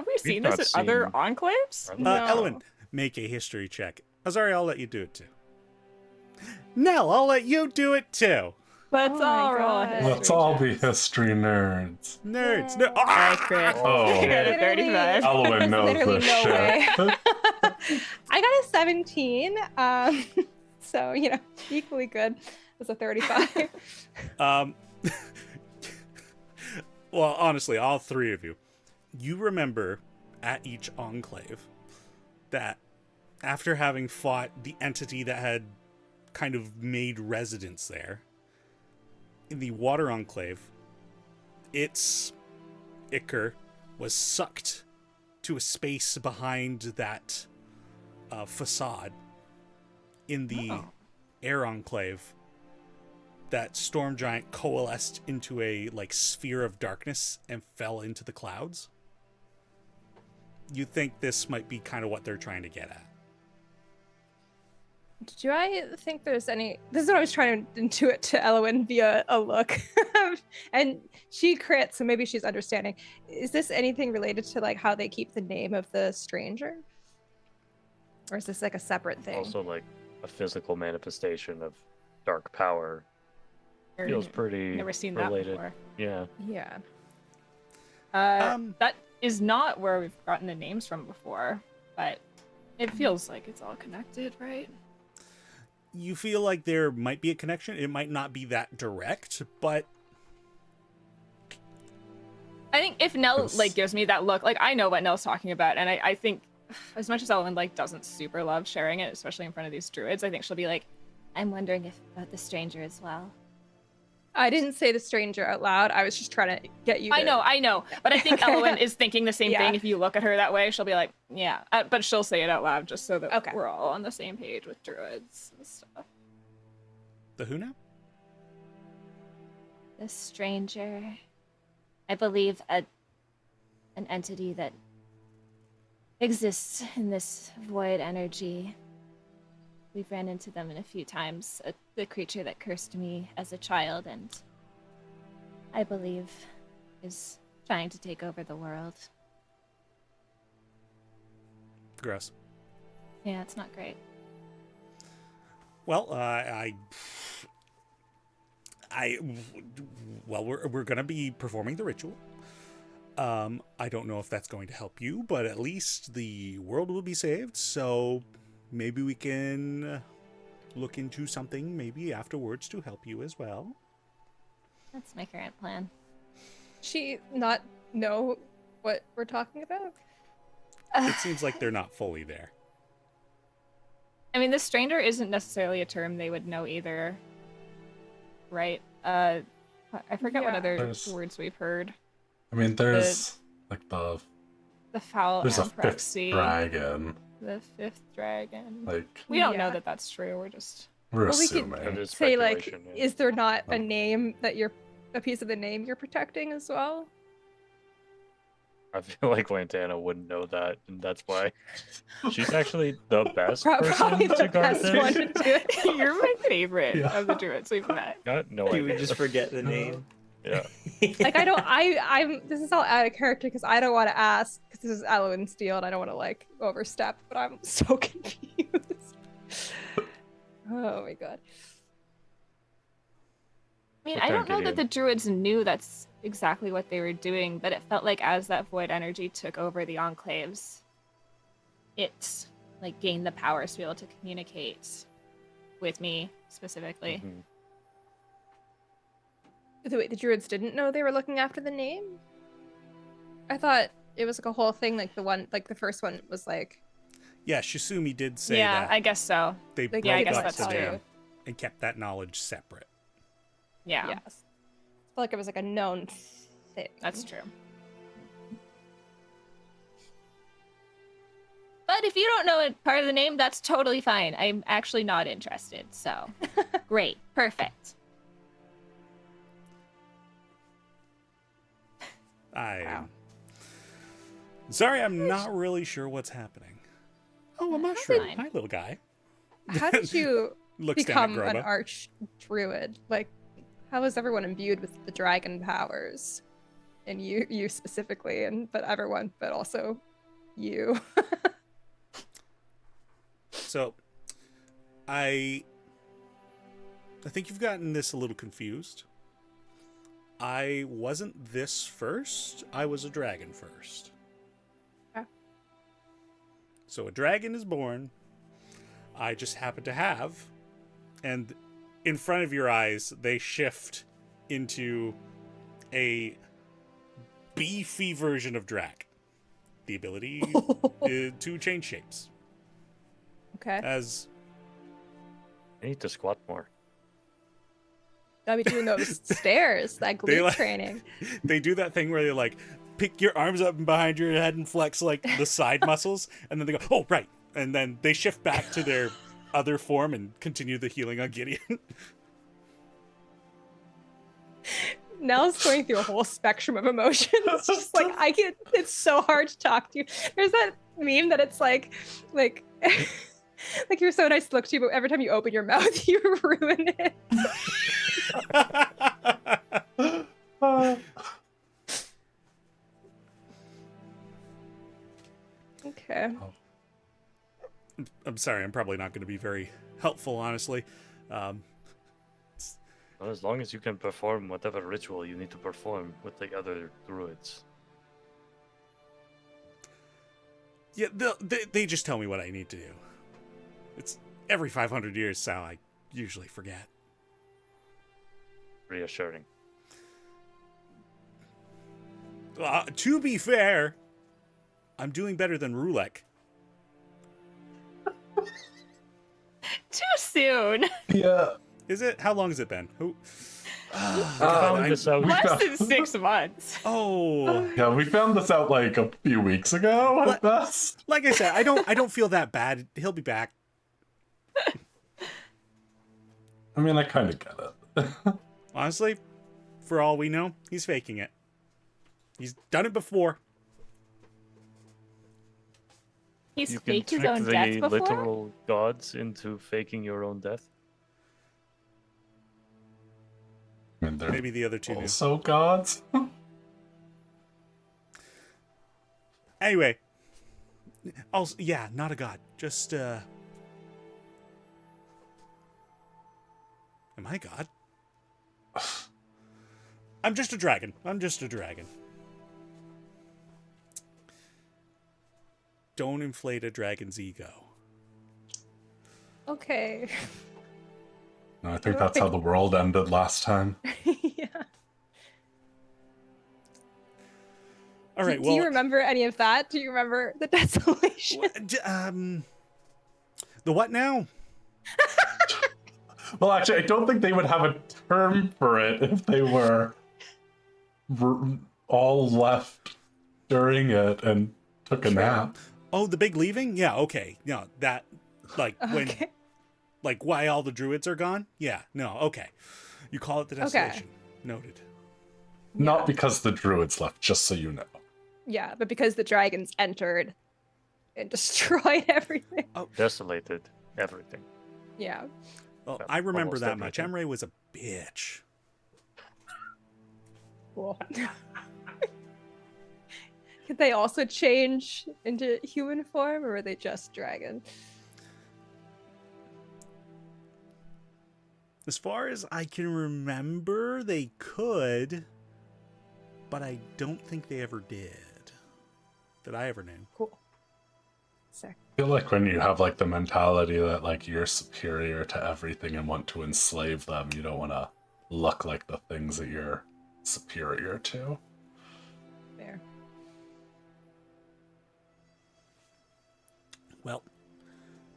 we seen not this at other seen- enclaves? No. Elwyn, make a history check. Azari, I'll let you do it too. Nell, I'll let you do it too. Let's Oh my all roll. a God. history Let's all be check. history nerds. Nerds. Yeah. No. Ah! Crit. Oh. I got a 35. Elwyn knows Literally this no shit. way. I got a 17. So you know, equally good as a 35. Well, honestly, all three of you, you remember at each enclave that after having fought the entity that had kind of made residence there, in the water enclave, its ichor was sucked to a space behind that facade. In the air enclave, that storm giant coalesced into a like sphere of darkness and fell into the clouds. You think this might be kind of what they're trying to get at. Do I think there's any? This is what I was trying to intuit to Elwyn via a look, and she crits, so maybe she's understanding. Is this anything related to like how they keep the name of the stranger, or is this like a separate thing? Also, like a physical manifestation of dark power. Feels pretty Never seen related. that before. Yeah. Yeah. That is not where we've gotten the names from before, but it feels like it's all connected, right? You feel like there might be a connection. It might not be that direct, but I think if Nell Yes. like gives me that look, like I know what Nell's talking about, and I think as much as Elwyn like doesn't super love sharing it, especially in front of these druids, I think she'll be like, I'm wondering if about the stranger as well. I didn't say the stranger out loud. I was just trying to get you. I know, but I think Okay. Elwyn is thinking the same Yeah. thing. If you look at her that way, she'll be like, yeah, but she'll say it out loud just so that Okay. we're all on the same page with druids and stuff. the who now? The stranger, I believe, an entity that exists in this void energy. We've ran into them in a few times. The creature that cursed me as a child, and I believe is trying to take over the world. Gross. Yeah, it's not great. Well, well, we're gonna be performing the ritual. I don't know if that's going to help you, but at least the world will be saved. So maybe we can look into something maybe afterwards to help you as well. That's my current plan. She not know what we're talking about? It seems like they're not fully there. I mean, the stranger isn't necessarily a term they would know either, right? I forget what Yeah. other There's- words we've heard. I mean, there's like The foul there's a fifth ampraxy, dragon. the fifth dragon. Like We don't know Yeah. that that's true. We're just we're Well, we could assuming. That is say like, speculation, yeah. is there not Oh. a name that you're a piece of the name you're protecting as well? I feel like Lantana wouldn't know that, and that's why she's actually the best Probably person the to guard best one this. to do it. You're my favorite Yeah. of the druids we've met. Got no He idea. would just forget the name. Yeah. Like I'm this is all out of character because I don't want to ask because this is Elwyn Steele and I don't want to like overstep, but I'm so confused. Oh my god. I mean, Put I down don't know that Gideon. the druids knew that's exactly what they were doing, but it felt like as that void energy took over the enclaves, it like gained the powers to be able to communicate with me specifically. Mhm. Wait, the druids didn't know they were looking after the name? I thought it was like a whole thing, like the first one was like Yeah, Shisumi did say Yeah, that I guess so. they Like, broke I guess up that's the true. dam. and kept that knowledge separate. Yeah, Yes. I feel like it was like a known thing. that's true. But if you don't know it, part of the name, that's totally fine. I'm actually not interested. So, great, perfect. Sorry, I'm not really sure what's happening. Oh, a mushroom. fine. Hi, little guy. How did you Looks down become at an Groba. Archdruid? Like, how is everyone imbued with the dragon powers? And you specifically, but everyone, but also you. So, I think you've gotten this a little confused. I wasn't this first. I was a dragon first. Okay. So a dragon is born. I just happen to have, and in front of your eyes, they shift into a beefy version of Drac. The ability to change shapes. Okay. As I need to squat more. Gotta be doing those stairs, that They glute like- training. they do that thing where they like pick your arms up and behind your head and flex like the side muscles, and then they go, oh, right. And then they shift back to their other form and continue the healing on Gideon. Nell's going through a whole spectrum of emotions. Just like it's so hard to talk to you. There's that meme that it's like like you're so nice to look to, but every time you open your mouth, you ruin it. Okay. I'm sorry, I'm probably not going to be very helpful, honestly. Well, as long as you can perform whatever ritual you need to perform with the other druids. Yeah, they just tell me what I need to do. It's every 500 years, Sal. I usually forget. Reassuring. To be fair, I'm doing better than Rulek. Too soon. Yeah. Is it? How long has it been? Who? Found this out. Less than 6 months. Oh, Yeah, we found this out like a few weeks ago at What? best. like I said, I don't feel that bad. He'll be back. I mean, I kind of get it. Honestly, for all we know, he's faking it. He's done it before. He's You can faked his trick own the death before? literal gods into faking your own death. I mean, they're Maybe the other two knew. also gods. Anyway, also, yeah, not a god. Just, am I a god? I'm just a dragon. I'm just a dragon. Don't inflate a dragon's ego. Okay. No, I think that's how the world ended last time. Yeah. All right, Do you remember any of that? Do you remember the desolation? The what now? Well, actually, I don't think they would have a term for it if they were all left during it and took a nap. Oh, the big leaving? Yeah, okay. No, that, like, when, Okay. like, why all the druids are gone? Yeah, no, okay. You call it the desolation. Noted. Not because the druids left, just so you know. Yeah, but because the dragons entered and destroyed everything. Desolated everything. Yeah. Well, Yeah, I remember almost that much. everything. Emre was a bitch. Cool. Could they also change into human form, or were they just dragon? As far as I can remember, they could, but I don't think they ever did. That I ever knew. Cool. Sick. I feel like when you have like the mentality that like you're superior to everything and want to enslave them, you don't want to look like the things that you're superior to. Fair. Well,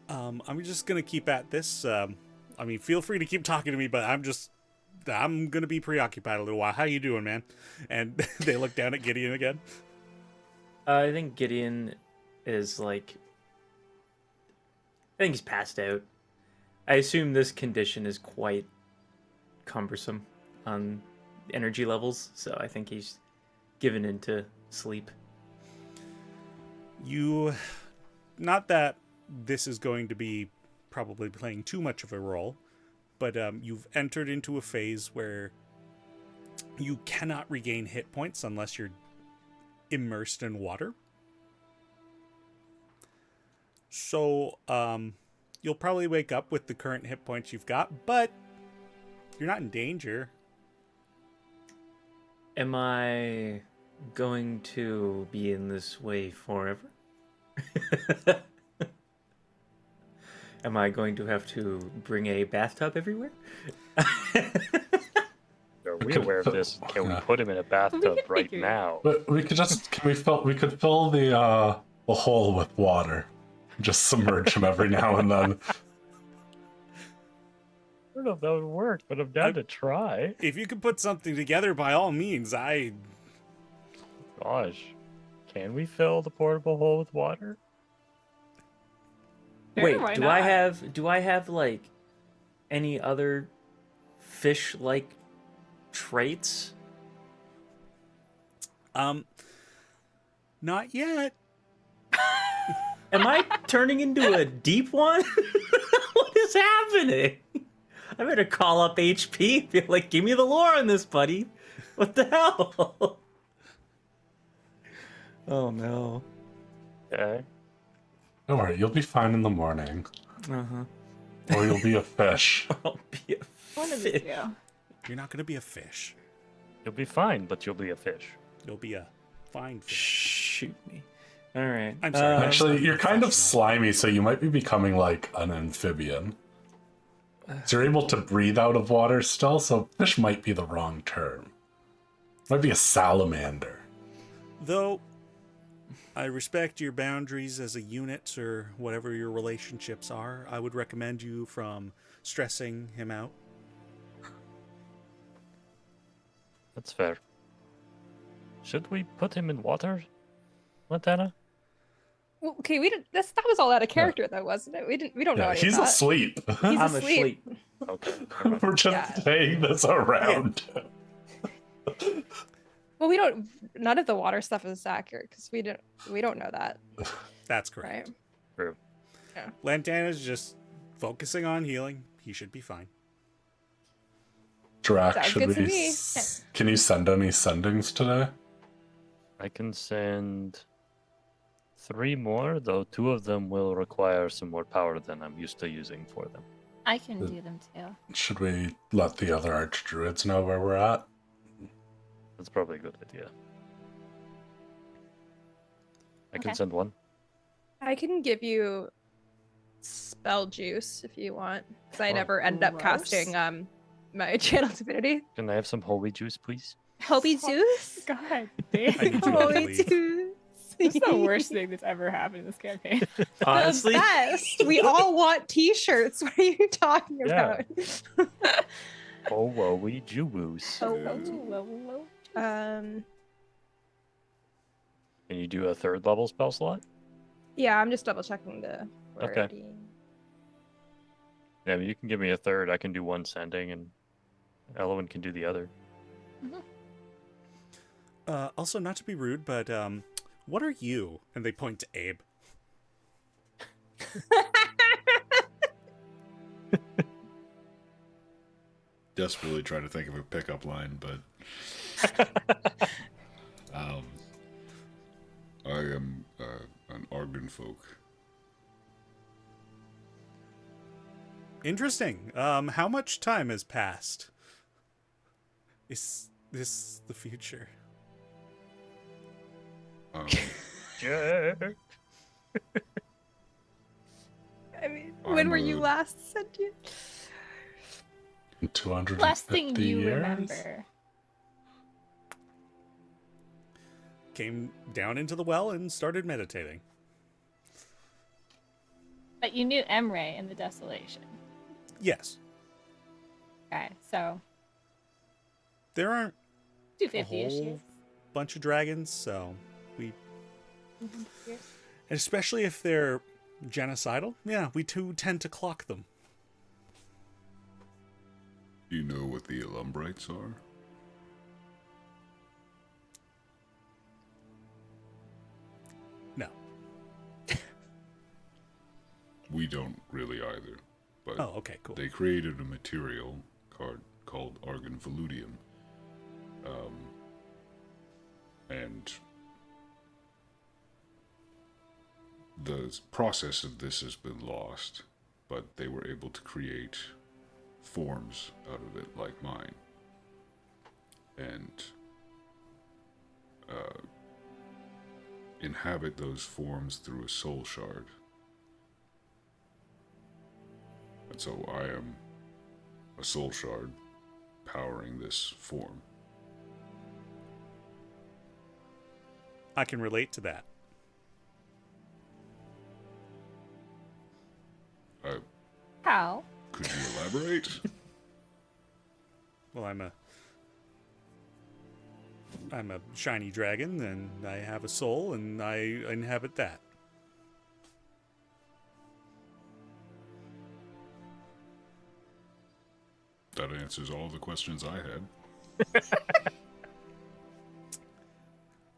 I'm just gonna keep at this. I mean, feel free to keep talking to me, but I'm gonna be preoccupied a little while. How you doing, man? And they look down at Gideon again. I think Gideon is like... I think he's passed out. I assume this condition is quite cumbersome on energy levels, so I think he's given into sleep. Not that this is going to be probably playing too much of a role, but you've entered into a phase where you cannot regain hit points unless you're immersed in water. So you'll probably wake up with the current hit points you've got, but you're not in danger. Am I going to be in this way forever? Am I going to have to bring a bathtub everywhere? Are we aware of this? Can we put him in a bathtub right now? But we could fill the hole with water. Just submerge him every now and then. I don't know if that would work, but I'm down to try. If you could put something together, by all means. Gosh, can we fill the portable hole with water? Sure, Wait, why do not? I have like any other fish-like traits? Not yet. Am I turning into a deep one? What is happening? I better call up HP and be like, give me the lore on this, buddy. What the hell? Oh no. Okay. Don't worry, you'll be fine in the morning. Uh-huh. Or you'll be a fish. I'll be a One of the fish. two. You're not going to be a fish. You'll be fine, but you'll be a fish. You'll be a fine fish. Shoot me. All right. I'm sorry. Actually, you're kind of Professional. slimy, so you might be becoming like an amphibian. So you're able to breathe out of water still, so fish might be the wrong term. Might be a salamander. Though, I respect your boundaries as a unit or whatever your relationships are. I would recommend you from stressing him out. That's fair. Should we put him in water, Lantana? Well, okay, we didn't. That was all out of character, though, wasn't it? We don't know Yeah, any he's of that. asleep. He's I'm asleep. asleep. Okay. We're just Yeah. saying this around. Well, we don't. None of the water stuff is accurate because we don't know that, That's correct. right? True. Lantana's just focusing on healing. He should be fine. Drac, Sounds should good to we? me. Can you send any sendings today? I can send 3 more, though 2 of them will require some more power than I'm used to using for them. I can do them too. Should we let the other Archdruids know where we're at? That's probably a good idea. I can Okay. send 1. I can give you spell juice if you want, because I never ended up Gross. casting my channel divinity. Can I have some holy juice, please? Holy juice. God I damn. need you to Holy leave. juice. That's the worst thing that's ever happened in this campaign. Honestly, The best. We all want T-shirts. What are you talking Yeah. about? Oh, wowie juice. Oh, Whoa. Um. Can you do a 3rd level spell slot? Yeah, I'm just double checking the Okay. wording. Yeah, you can give me a 3rd. I can do 1 sending, and Elowen can do the other. Also, not to be rude, but what are you? And they point to Abe. Desperately trying to think of a pickup line, but I am an Ogden folk. Interesting. How much time has passed? Is this the future? Yeah. I mean, when were you I'm, last sentient? 250 Last thing you years? remember. Came down into the well and started meditating. But you knew Emre in the Desolation. Yes. Okay, so There aren't a 250 whole issues. bunch of dragons, so we, Mm-hmm. especially if they're genocidal, yeah, we too tend to clock them. Do you know what the Alumbrites are? No. We don't really either. But Oh, okay, cool. they created a material called argon-veludium. And the process of this has been lost, but they were able to create forms out of it like mine. And inhabit those forms through a soul shard. And so I am a soul shard powering this form. I can relate to that. How? Could you elaborate? Well, I'm a shiny dragon, and I have a soul, and I inhabit that. That answers all the questions I had.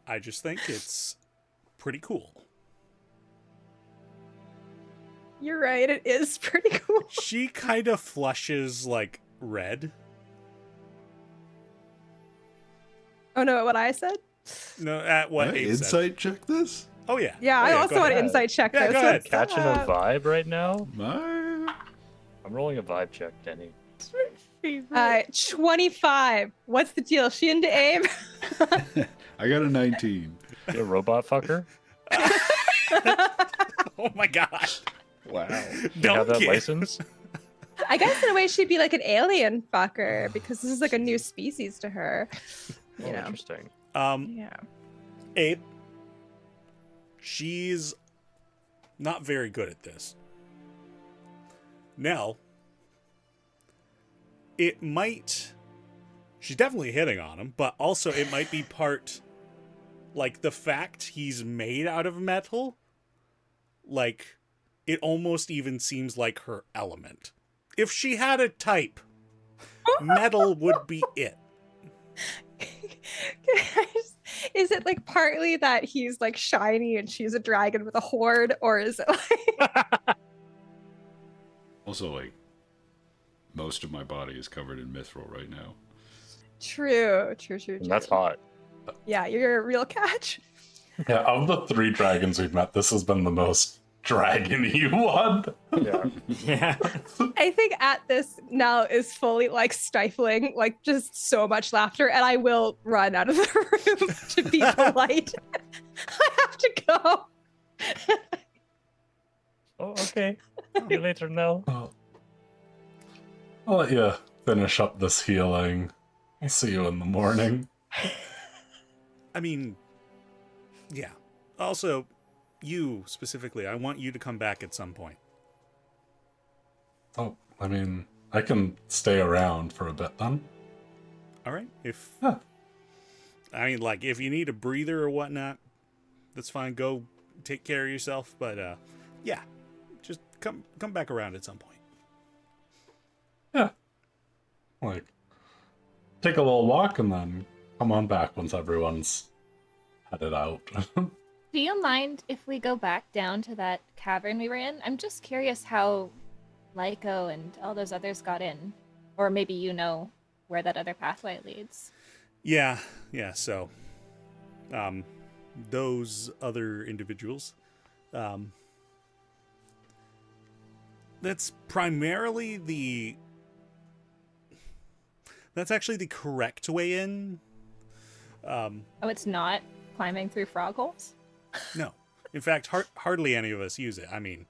I just think it's pretty cool. You're right, it is pretty cool. She kind of flushes like red. Oh no, what I said? No, at what Can I Abe said. insight check this? Oh yeah. Yeah, Oh, I go also want to ahead. insight check Yeah, this. go ahead. What's Catching a up? vibe right now? My... I'm rolling a vibe check, Teni. 25. What's the deal? She into Abe? I got a 19. You a robot fucker? Oh my god. Wow. You Don't have that kid. license? I guess in a way she'd be like an alien fucker because this is like a new species to her. Oh, You know. interesting. Yeah. Abe, she's not very good at this. Now, it might... She's definitely hitting on him, but also it might be part... Like, the fact he's made out of metal, like, it almost even seems like her element. If she had a type, metal would be it. Is it like partly that he's like shiny and she's a dragon with a horde, or is it like Also, like, most of my body is covered in mithril right now. true? And that's hot. Yeah, you're a real catch. Yeah, of the 3 dragons we've met, this has been the most dragon-y one. Yeah. Yeah. I think at this now is fully like stifling, like just so much laughter, and I will run out of the room to be polite. I have to go. Oh, okay. See you later, Nell. I'll let you finish up this healing. I'll see you in the morning. I mean, yeah. Also, you specifically, I want you to come back at some point. Oh, I mean, I can stay around for a bit then. All right? If Yeah. I mean, like, if you need a breather or whatnot, that's fine. Go take care of yourself. But yeah, just come back around at some point. Yeah. Like, take a little walk and then come on back once everyone's headed out. Do you mind if we go back down to that cavern we were in? I'm just curious how Lyco and all those others got in. Or maybe you know where that other pathway leads. Yeah. So, those other individuals, that's primarily that's actually the correct way in. Oh, it's not climbing through frog holes? No. In fact, hardly any of us use it. I mean,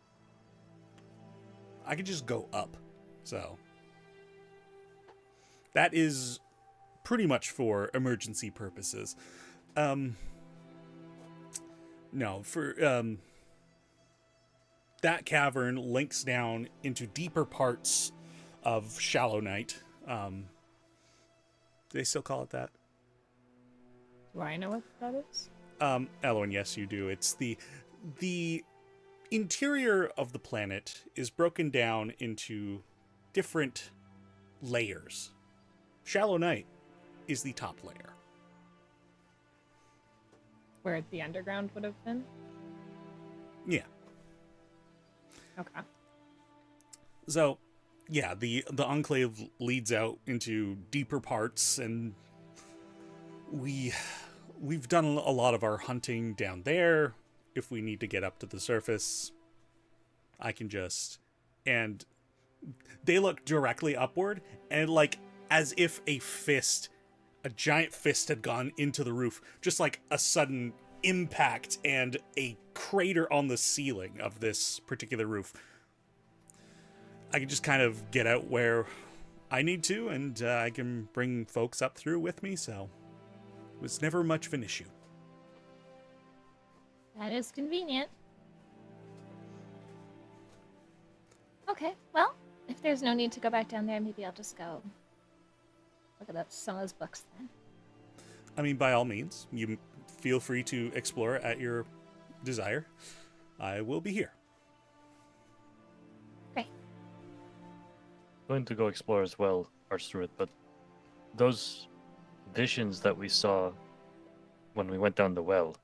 I could just go up. So, that is pretty much for emergency purposes. No, for that cavern links down into deeper parts of Shallow Night, Do they still call it that? Do I know what that is? Elwin, yes, you do. It's the interior of the planet is broken down into different layers. Shallow Night is the top layer. Where the underground would have been? Yeah. Okay. So, yeah, the enclave leads out into deeper parts, and we've done a lot of our hunting down there. If we need to get up to the surface, I can just... And they look directly upward, and like as if a giant fist had gone into the roof. Just like a sudden impact and a crater on the ceiling of this particular roof. I can just kind of get out where I need to, and I can bring folks up through with me, so it was never much of an issue. That is convenient. Okay, well, if there's no need to go back down there, maybe I'll just go look at some of those books then. I mean, by all means, you feel free to explore at your desire. I will be here. Great. Going to go explore as well, Archdruid, but those visions that we saw when we went down the well,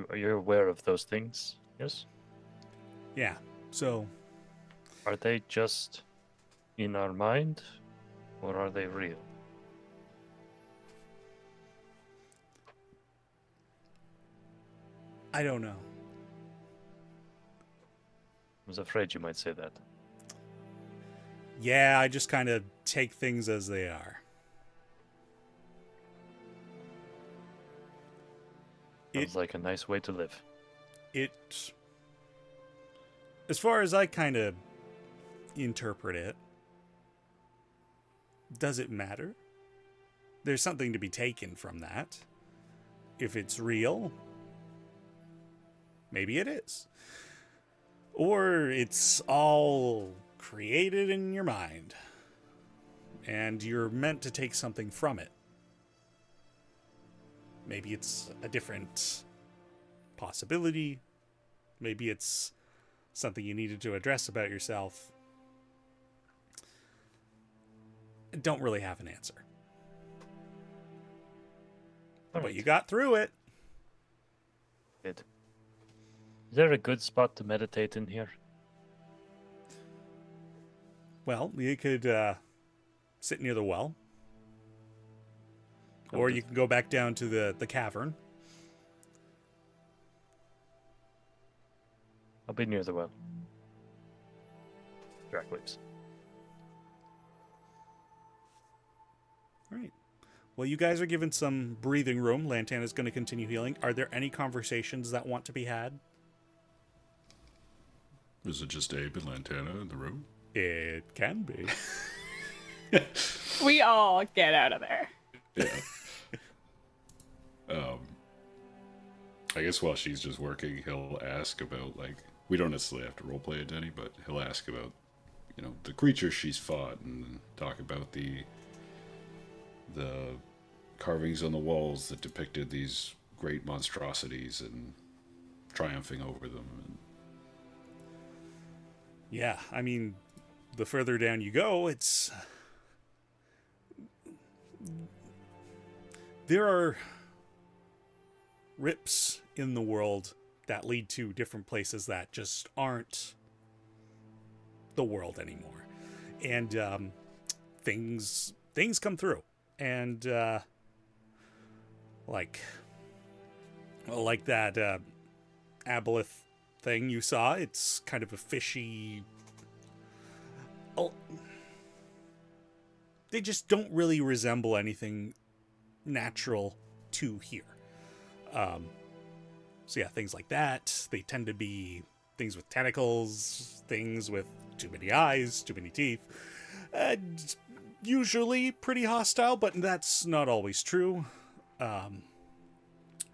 are you aware of those things? Yes? Yeah, so... Are they just in our mind, or are they real? I don't know. I was afraid you might say that. Yeah, I just kind of take things as they are. Sounds like a nice way to live. As far as I kind of interpret it, does it matter? There's something to be taken from that. If it's real, maybe it is. Or it's all created in your mind, and you're meant to take something from it. Maybe it's a different possibility. Maybe it's something you needed to address about yourself. I don't really have an answer. All But right. you got through it. Good. Is there a good spot to meditate in here? Well, you could sit near the well. Or Noted. you can go back down to the cavern. I'll be near the well. Drac lives. All right. Well, you guys are given some breathing room. Lantana's going to continue healing. Are there any conversations that want to be had? Is it just Abe and Lantana in the room? It can be. We all get out of there. Yeah. I guess while she's just working, he'll ask about, like, we don't necessarily have to roleplay it, Denny, but he'll ask about, you know, the creatures she's fought and talk about the carvings on the walls that depicted these great monstrosities and triumphing over them. And Yeah, I mean, the further down you go, there are rips in the world that lead to different places that just aren't the world anymore. And things come through. And like that aboleth thing you saw, it's kind of a fishy... Oh, they just don't really resemble anything natural to here. So yeah, things like that. They tend to be things with tentacles, things with too many eyes, too many teeth. Usually pretty hostile, but that's not always true.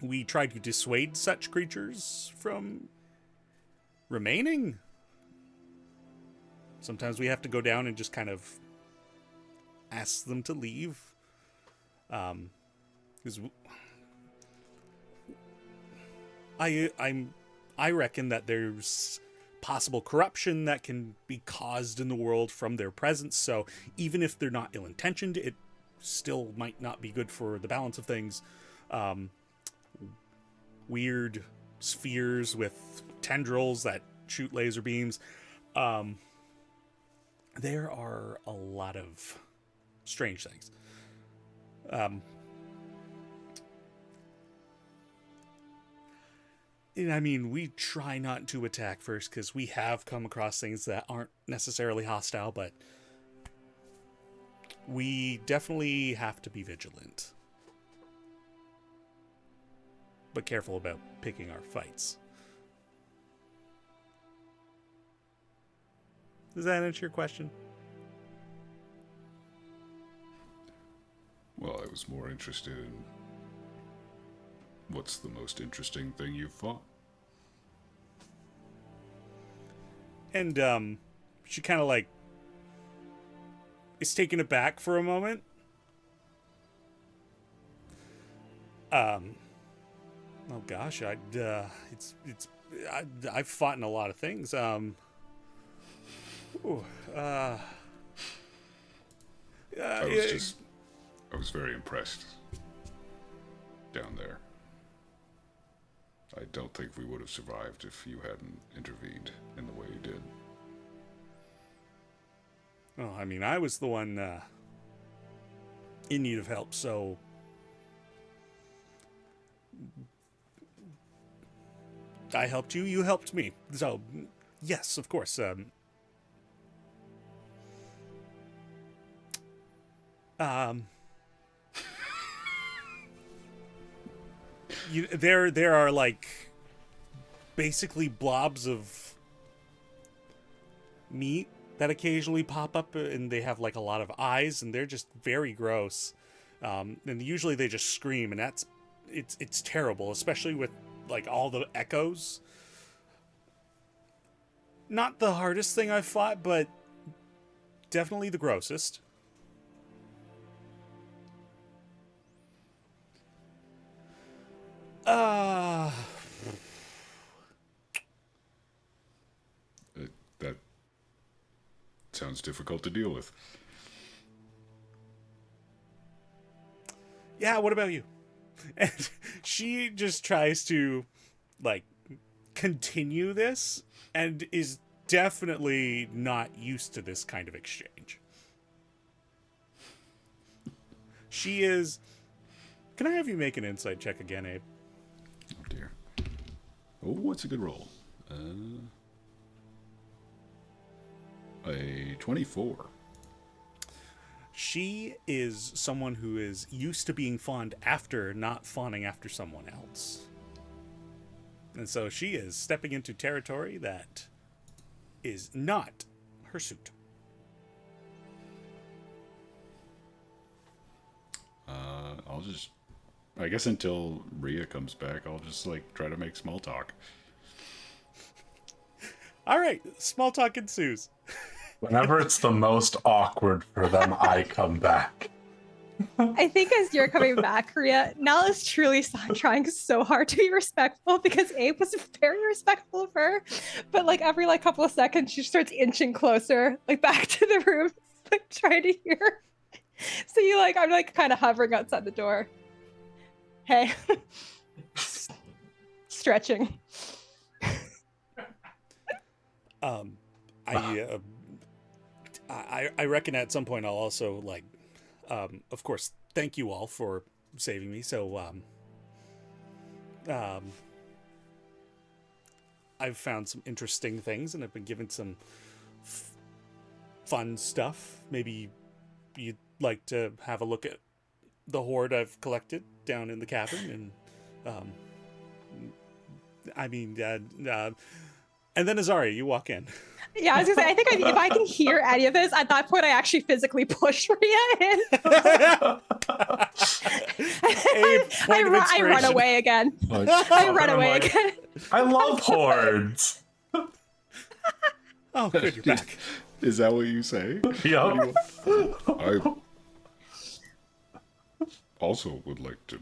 We try to dissuade such creatures from remaining. Sometimes we have to go down and just kind of asks them to leave. 'Cause I reckon that there's possible corruption that can be caused in the world from their presence. So even if they're not ill-intentioned, it still might not be good for the balance of things. Weird spheres with tendrils that shoot laser beams. There are a lot of strange things. And I mean, we try not to attack first because we have come across things that aren't necessarily hostile, but we definitely have to be vigilant. But careful about picking our fights. Does that answer your question? Well, I was more interested in what's the most interesting thing you've fought? And she kind of like is taken aback for a moment. Oh gosh, I've fought in a lot of things. I was very impressed down there. I don't think we would have survived if you hadn't intervened in the way you did. Well, I mean, I was the one in need of help, so I helped you, you helped me. So, yes, of course. There are like basically blobs of meat that occasionally pop up, and they have like a lot of eyes, and they're just very gross. And usually they just scream, and it's terrible, especially with like all the echoes. Not the hardest thing I've fought, but definitely the grossest. That sounds difficult to deal with. Yeah, what about you? And she just tries to, like, continue this and is definitely not used to this kind of exchange. She is... Can I have you make an insight check again, Abe? Oh, dear. Oh, what's a good roll? A 24. She is someone who is used to being fawned after, not fawning after someone else. And so she is stepping into territory that is not her suit. I'll just... I guess until Rhea comes back, I'll just, like, try to make small talk. All right, small talk ensues. Whenever it's the most awkward for them, I come back. I think as you're coming back, Rhea, Nell is truly trying so hard to be respectful because Abe was very respectful of her. But like every like couple of seconds, she starts inching closer, like back to the room, like trying to hear. So you like, I'm like kind of hovering outside the door. Hey, stretching. I reckon at some point I'll also like, of course, thank you all for saving me. So, I've found some interesting things, and I've been given some fun stuff. Maybe you'd like to have a look at the hoard I've collected down in the cavern, and and then Azaria, you walk in. Yeah, I was gonna say, I think if I can hear any of this, at that point I actually physically push Rhea in. I run away again. I run away again. I love hordes. Oh, good, you're back. Is that what you say? Yep. also would like to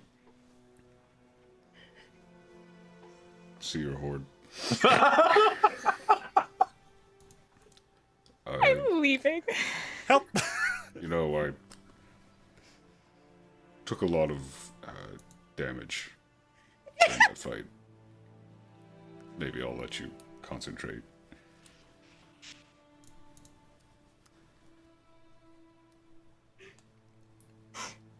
see your horde. I'm leaving. Help! You know, I took a lot of damage in that fight. Maybe I'll let you concentrate.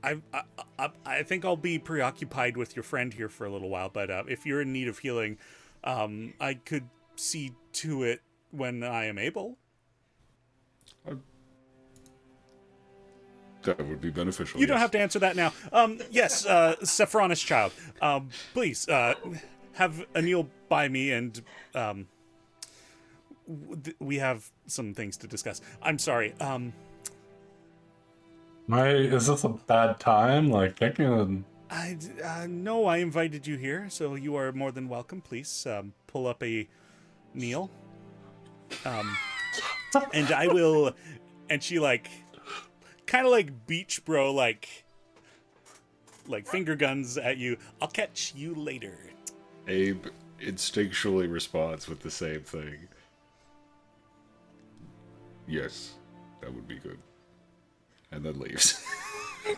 I think I'll be preoccupied with your friend here for a little while, but if you're in need of healing, I could see to it when I am able. That would be beneficial. You don't have to answer that now. Yes, Sephironis child. Please, have Anil by me, and we have some things to discuss. I'm sorry. Is this a bad time? Like, I can... No, I invited you here, so you are more than welcome. Please, pull up a kneel. And I will... And she, like... Kind of like Beach Bro, like finger guns at you. I'll catch you later. Abe instinctually responds with the same thing. Yes, that would be good. And then leaves. Oh my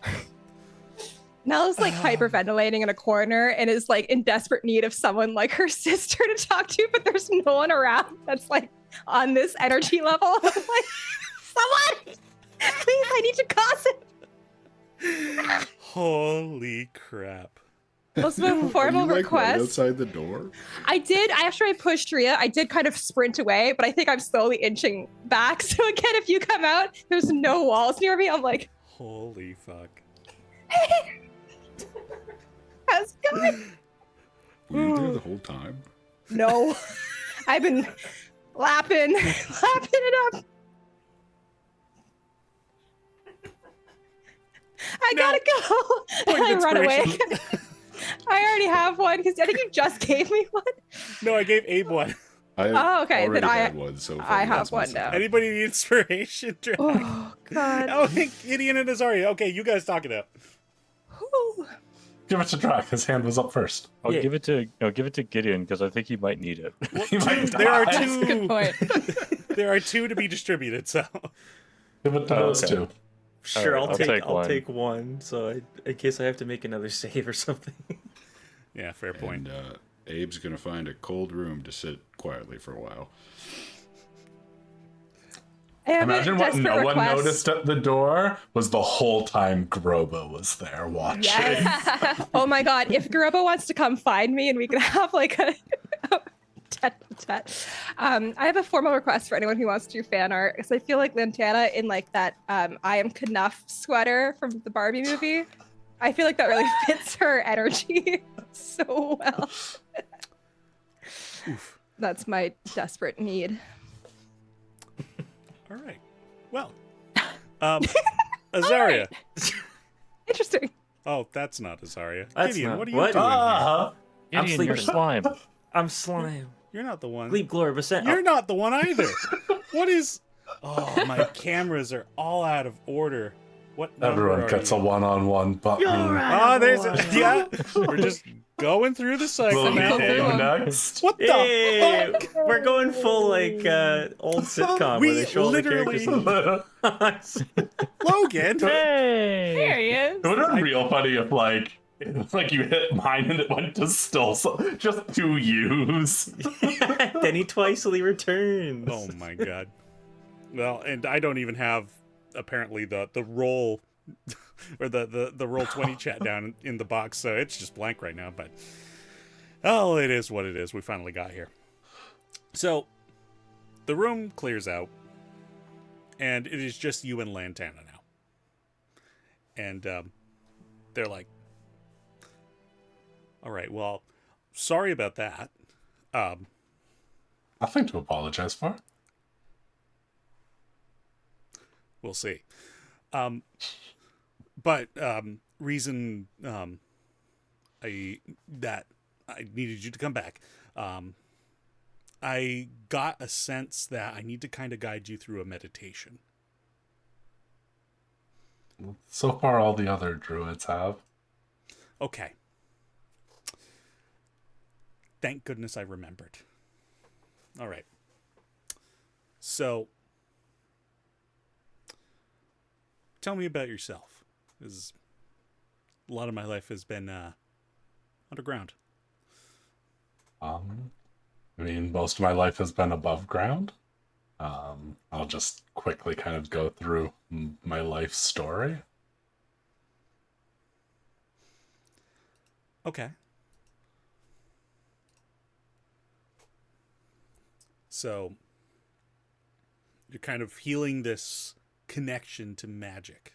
god. Nell's like hyperventilating in a corner and is like in desperate need of someone like her sister to talk to, but there's no one around that's like on this energy level. I'm like, someone! Please, I need to gossip. Holy crap. Also, a Are formal you, like, right request. outside the door? I did, after I pushed Ria, I did kind of sprint away, but I think I'm slowly inching back. So again, if you come out, there's no walls near me. I'm like, Holy fuck. hey, how's it going? Were you there the whole time? No, I've been lapping it up. I gotta go. Point of I run away. inspiration. I already have one because I think you just gave me one. No, I gave Abe one. I Oh, okay, then already I- had one, so I have that's one myself. now. Anybody need inspiration? Oh god. Oh, Gideon and Azaria. Okay, you guys talk it out. Whew. Give it to Drac. His hand was up first. I'll Yeah. give it to Gideon because I think he might need it. He might There are die. That's a good two. point. There are two to be distributed. So Give it to those Okay. two. Sure, Alright, I'll I'll take take one. one. So in case I have to make another save or something. yeah, fair point. And Abe's gonna find a cold room to sit quietly for a while. I have Imagine a what desperate no one request. noticed at the door was the whole time Groba was there watching. Yes. Oh my god, if Garoba wants to come find me and we can have like a tete-a-tete. I have a formal request for anyone who wants to do fan art because I feel like Lantana in like that I am Knuff sweater from the Barbie movie. I feel like that really fits her energy so well. That's my desperate need. All right. Well, Azaria. Interesting. Oh, that's not Azaria. That's Gideon, not- what are you what? doing? Here? Ah, I'm Gideon, you're sleeping. slime. I'm slime. You're not the one. Glebe Gloribus. You're not the one either. What is? Oh, my cameras are all out of order. What? number everyone are gets you? a one-on-one but me. Oh, there's a, yeah. We're just going through the cycle Will now. be Abe next. What the Hey, fuck? we're going full like old sitcom We where they show all the literally- characters. Logan. Hey! There he is. It would have been real funny if like you hit mine and it went to still just 2 U's. Then he twicely returns. Oh my god. Well, and I don't even have apparently the roll or the roll 20 chat down in the box, so it's just blank right now, but oh, it is what it is. We finally got here. So the room clears out and it is just you and Lantana now. And they're like, all right, well, sorry about that. Nothing to apologize for. We'll see. But reason I needed you to come back. I got a sense that I need to kind of guide you through a meditation. So far, all the other druids have. Okay. Thank goodness I remembered. All right. So, tell me about yourself. 'Cause a lot of my life has been underground. I mean, most of my life has been above ground. I'll just quickly kind of go through my life story. Okay. So, you're kind of healing this connection to magic.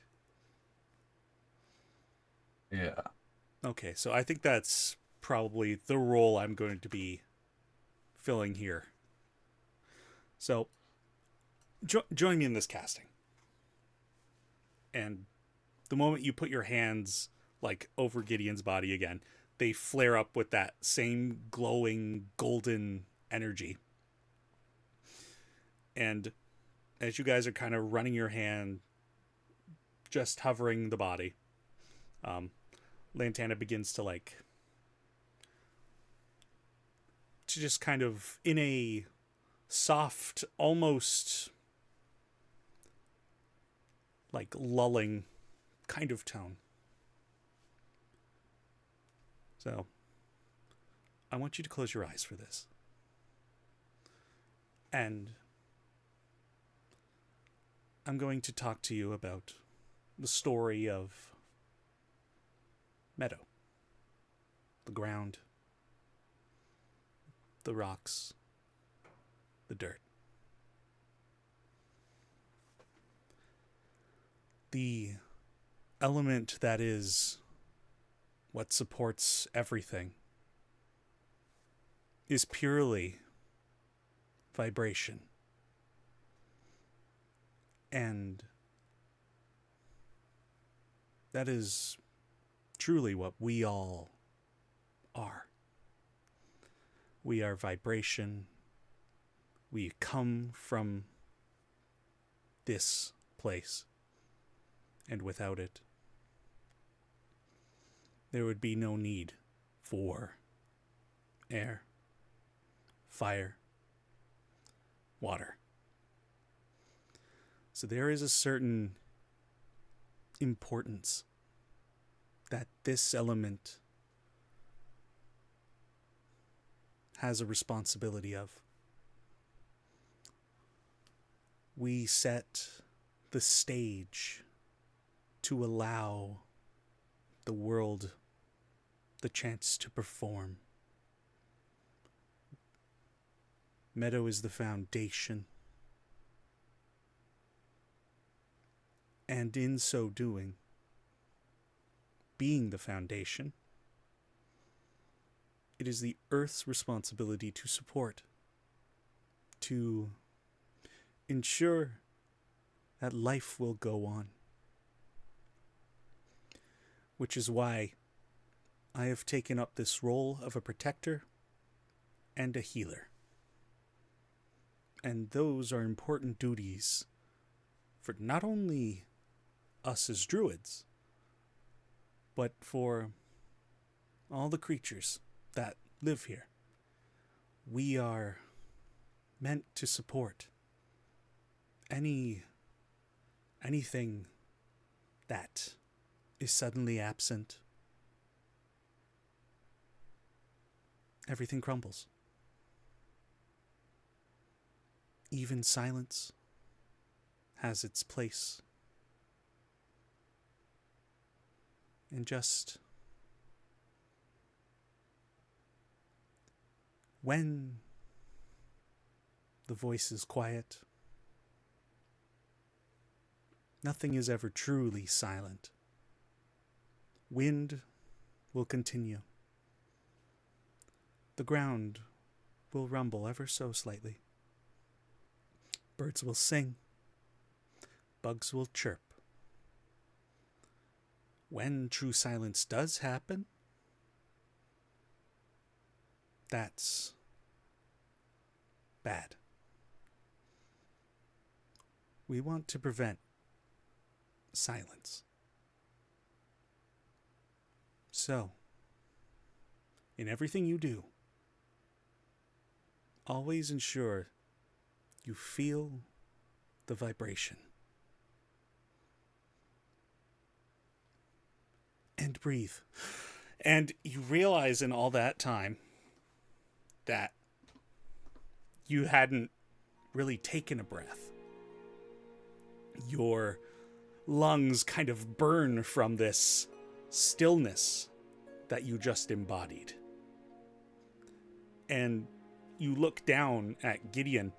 Yeah. Okay, so I think that's probably the role I'm going to be filling here. So, join me in this casting. And the moment you put your hands like over Gideon's body again, they flare up with that same glowing golden energy. And as you guys are kind of running your hand, just hovering the body, Lantana begins to just kind of in a soft, almost like lulling kind of tone. So, I want you to close your eyes for this. And I'm going to talk to you about the story of Meadow, the ground, the rocks, the dirt. The element that is what supports everything is purely vibration. And that is truly what we all are. We are vibration. We come from this place. And without it, there would be no need for air, fire, water. So there is a certain importance that this element has a responsibility of. We set the stage to allow the world the chance to perform. Meadow is the foundation. And in so doing, being the foundation, it is the Earth's responsibility to support, to ensure that life will go on. Which is why I have taken up this role of a protector and a healer. And those are important duties for not only us as druids, but for all the creatures that live here. We are meant to support anything that is suddenly absent. Everything crumbles. Even silence has its place. And just when the voice is quiet, nothing is ever truly silent. Wind will continue. The ground will rumble ever so slightly. Birds will sing. Bugs will chirp. When true silence does happen, that's bad. We want to prevent silence. So, in everything you do, always ensure you feel the vibration. And breathe. And you realize in all that time that you hadn't really taken a breath. Your lungs kind of burn from this stillness that you just embodied. And you look down at Gideon,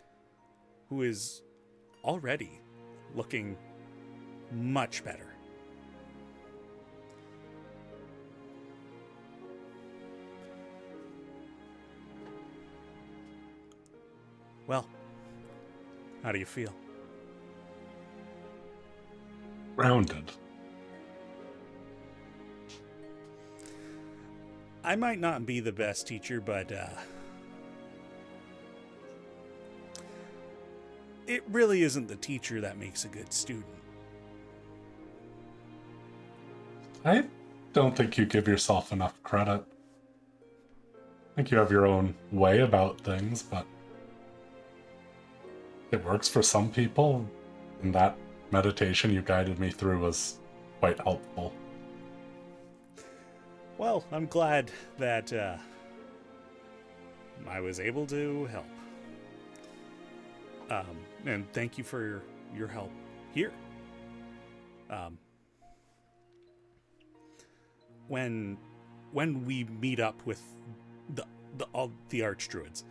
who is already looking much better. Well, how do you feel? Grounded. I might not be the best teacher, but it really isn't the teacher that makes a good student. I don't think you give yourself enough credit. I think you have your own way about things, but it works for some people, and that meditation you guided me through was quite helpful. Well, I'm glad that I was able to help. And thank you for your help here. When we meet up with all the Archdruids,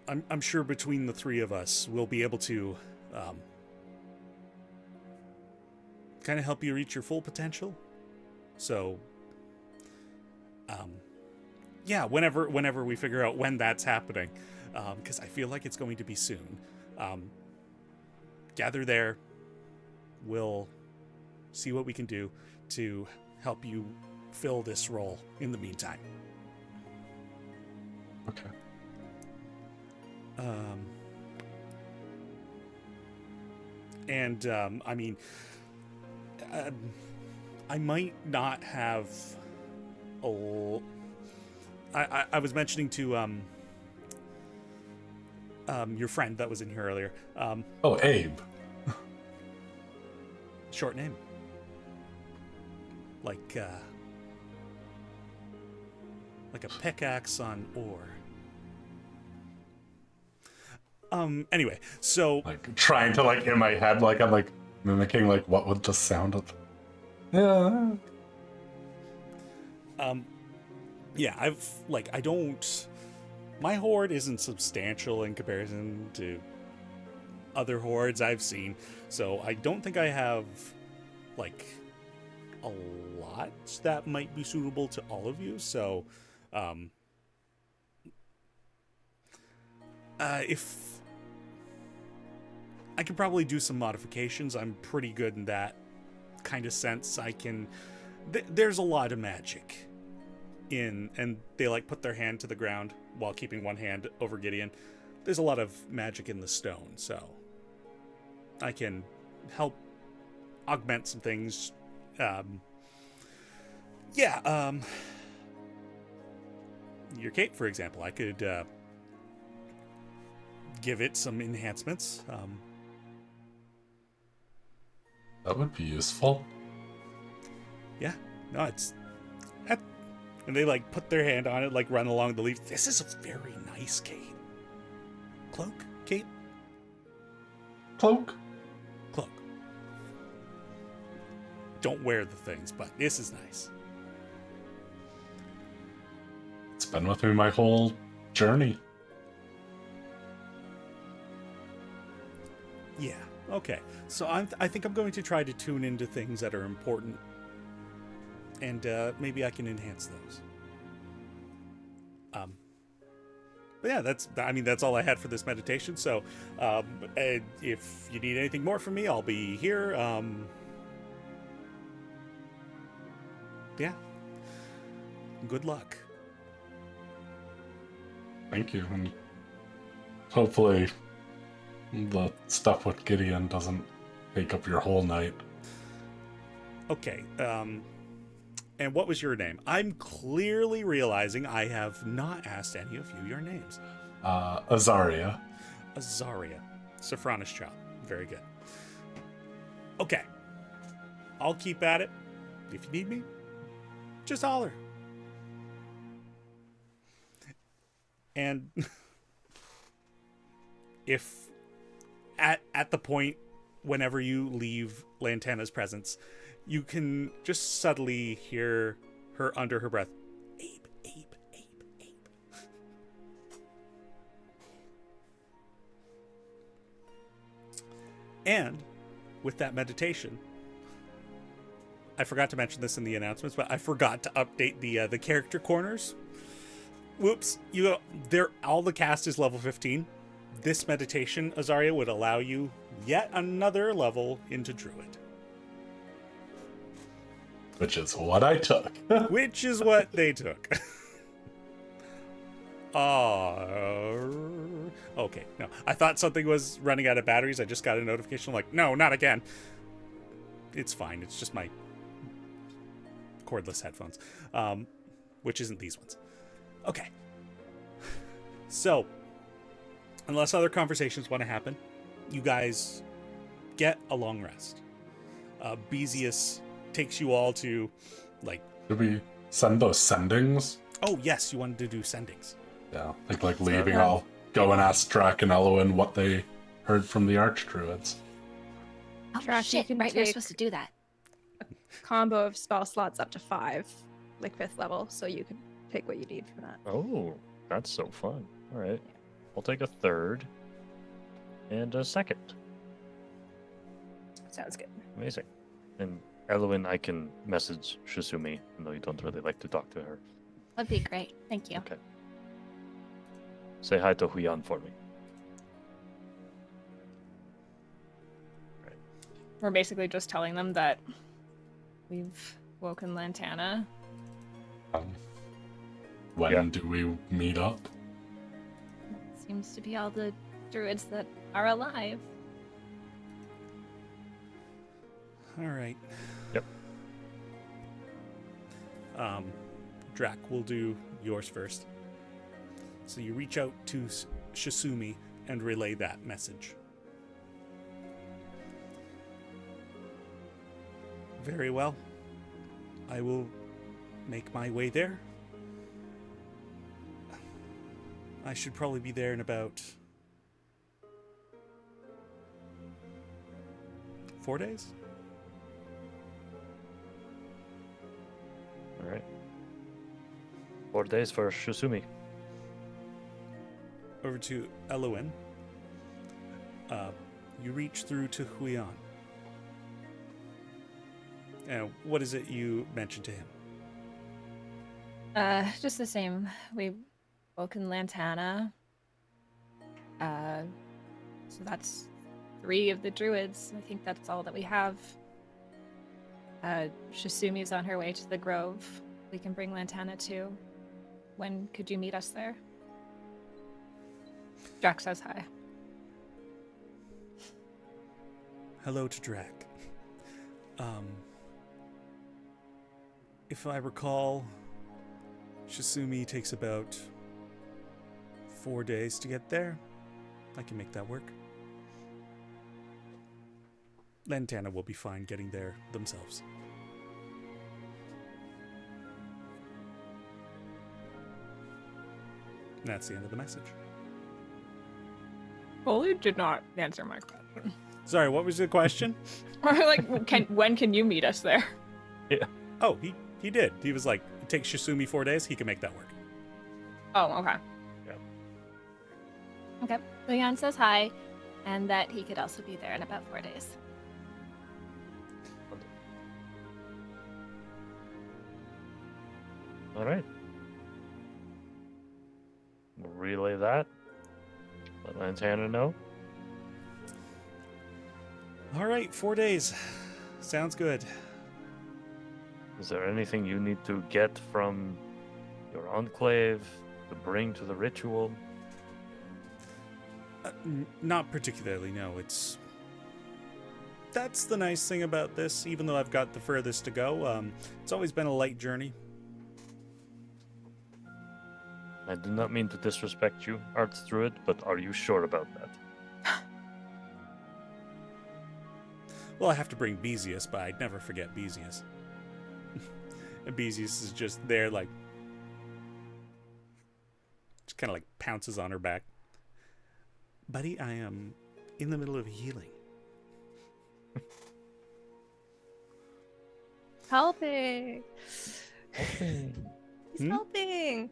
I'm sure between the three of us, we'll be able to kind of help you reach your full potential. So, yeah, whenever we figure out when that's happening, because I feel like it's going to be soon, gather there. We'll see what we can do to help you fill this role in the meantime. Okay. I mean, I might not have. I was mentioning to your friend that was in here earlier. Oh, Abe. Short name. Like a pickaxe on ore. Anyway, so Like trying to like in my head, like I'm like mimicking like what would just sound of. Yeah. Yeah, I don't. My horde isn't substantial in comparison to other hordes I've seen, so I don't think I have like a lot that might be suitable to all of you. So, if I could probably do some modifications, I'm pretty good in that kind of sense. I can. There's a lot of magic and they like put their hand to the ground while keeping one hand over Gideon. There's a lot of magic in the stone, so I can help augment some things. Your cape, for example, I could give it some enhancements. That would be useful. Yeah, no, and they like put their hand on it, like run along the leaf. This is a very nice cape. Cloak? Cape? Cloak. Cloak. Don't wear the things, but this is nice. It's been with me my whole journey. Yeah, okay. So I think I'm going to try to tune into things that are important. And maybe I can enhance those. But yeah, that's all I had for this meditation. So if you need anything more from me, I'll be here. Yeah. Good luck. Thank you, and hopefully the stuff with Gideon doesn't take up your whole night. Okay. And what was your name? I'm clearly realizing I have not asked any of you your names. Azaria. Azaria. Sophronish child. Very good. Okay. I'll keep at it. If you need me, just holler. And if at the point whenever you leave Lantana's presence, you can just subtly hear her under her breath, Abe, Abe, Abe, Abe. And with that meditation, I forgot to mention this in the announcements, but I forgot to update the character corners. Whoops! All the cast is level 15. This meditation, Azaria, would allow you yet another level into Druid. Which is what I took. Which is what they took. Okay, no. I thought something was running out of batteries. I just got a notification. I'm like, no, not again. It's fine. It's just my cordless headphones, which isn't these ones. Okay. So, unless other conversations want to happen, you guys get a long rest. Bezius takes you all to, like... Did we send those sendings? Oh, yes, you wanted to do sendings. Yeah, like leaving, I'll go and ask Drac and Elwyn what they heard from the Archdruids. Oh, Trash, you shit, can right, we're take- supposed to do that. Combo of spell slots up to 5, like 5th level, so you can pick what you need from that. Oh, that's so fun. All right. I'll take a third and a second. Sounds good. Amazing. And Elwyn, I can message Shizumi, even though you don't really like to talk to her. That'd be great. Thank you. Okay. Say hi to Huyan for me. We're basically just telling them that we've woken Lantana. When do we meet up? Seems to be all the druids that are alive. All right. Yep. Drac, we'll do yours first. So you reach out to Shizumi and relay that message. Very well. I will make my way there. I should probably be there in about 4 days. All right. 4 days for Shizumi. Over to Elwyn. You reach through to Huion. What is it you mentioned to him? Just the same. We've woken Lantana. So that's 3 of the druids. I think that's all that we have. Shisumi's on her way to the grove. We can bring Lantana to. When could you meet us there? Drac says hi. Hello to Drac. If I recall, Shizumi takes about 4 days to get there. I can make that work. Lantana will be fine getting there themselves. And that's the end of the message. Foley did not answer my question. Sorry, what was the question? Like, when can you meet us there? Oh, he did. He was like, it takes Shizumi 4 days. He can make that work. Oh, okay. Okay. Leon says hi, and that he could also be there in about 4 days. All right. We'll relay that. Let Lantana know. All right, 4 days. Sounds good. Is there anything you need to get from your enclave to bring to the ritual? Not particularly, no. that's the nice thing about this. Even though I've got the furthest to go, it's always been a light journey. I do not mean to disrespect you, Archdruid, but are you sure about that? Well, I have to bring Bezius, but I'd never forget Bezius. And Bezius is just there, like, just kind of like pounces on her back. Buddy, I am in the middle of healing. Helping. He's helping.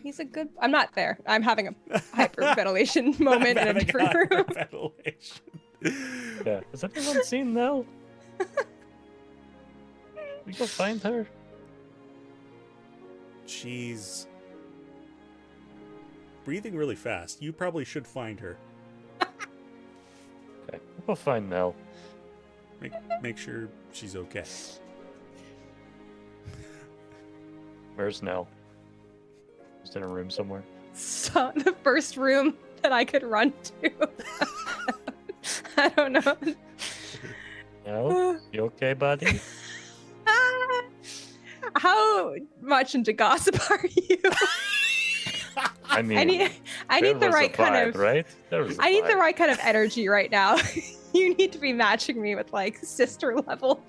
He's a good. I'm not there. I'm having a hyperventilation moment in a different room. Hyperventilation. Yeah. Has anyone seen Nell? We go find her. She's breathing really fast. You probably should find her. Okay, we'll go find Nell. Make sure she's okay. Where's Nell? Just in a room somewhere. So the first room that I could run to. I don't know. Nell, you okay, buddy? How much into gossip are you? I mean, I there need the was right a kind vibe, of right? There was a I need the vibe. right kind of energy right now. You need to be matching me with like sister level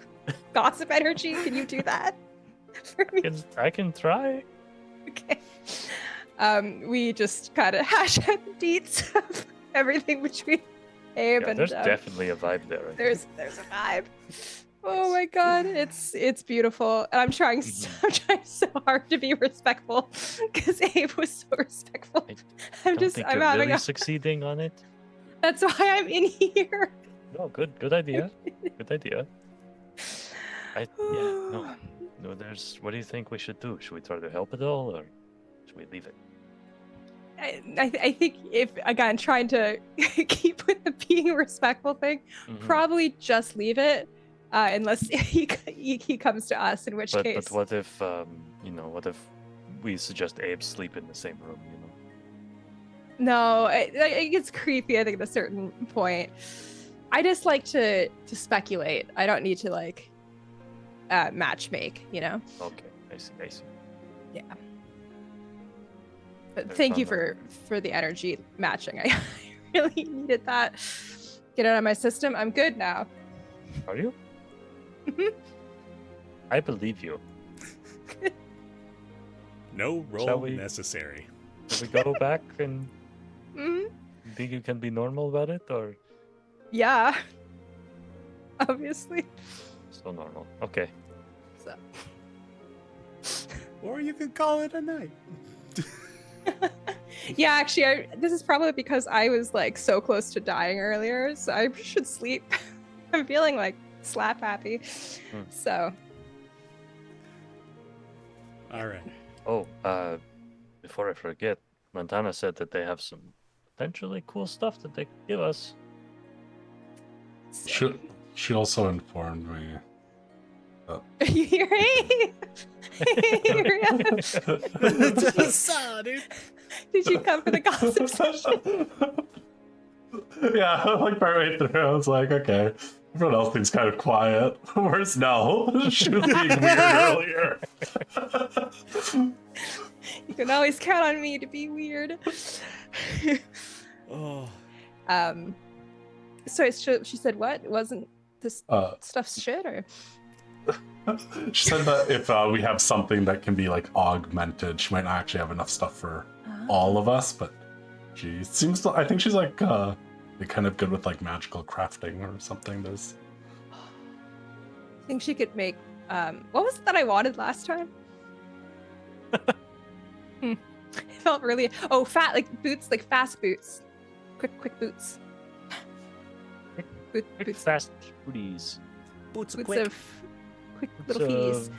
gossip energy. Can you do that for me? I can try. Okay. We just kind of hash out the deets of everything between Abe Yeah, and there's definitely a vibe there. I there's a vibe. Oh my god, it's beautiful, and I'm trying so hard to be respectful because Abe was so respectful. don't think I'm you're having really a. succeeding on it. That's why I'm in here. No, good idea. Good idea. No. There's. What do you think we should do? Should we try to help at all, or should we leave it? I think if again trying to keep with the being respectful thing, probably just leave it. Unless he comes to us, in which case. But what if what if we suggest Abe sleep in the same room? No, it gets creepy. I think at a certain point. I just like to speculate. I don't need to like match make. Okay, I see. Yeah. But There's thank you fun, for the energy matching. I really needed that. Get it out of my system. I'm good now. Are you? I believe you. No Shall roll we- necessary. Should we go back and Mhm. think you can be normal about it, or Yeah. Obviously. still normal? Okay. So. Or you could call it a night. Yeah, actually, this is probably because I was like so close to dying earlier, so I should sleep. I'm feeling like slap happy. So. All right. Oh, before I forget, Lantana said that they have some potentially cool stuff that they could give us. She also informed me. You hear me? Just saw, dude. Did you come for the gossip session? Yeah, like partway through, I was like, okay, everyone else seems kind of quiet. Where's Nell? She was being weird earlier. You can always count on me to be weird. Oh. So she said what? Wasn't this stuff shit or? She said that if we have something that can be like augmented, she might not actually have enough stuff for all of us, but she seems to, I think she's like kind of good with like magical crafting or something. There's I think she could make what was it that I wanted last time? It felt really fat, like boots, like fast boots. Quick boots. Quick Boots fast booties. Boots boots quick. of quick little feeties.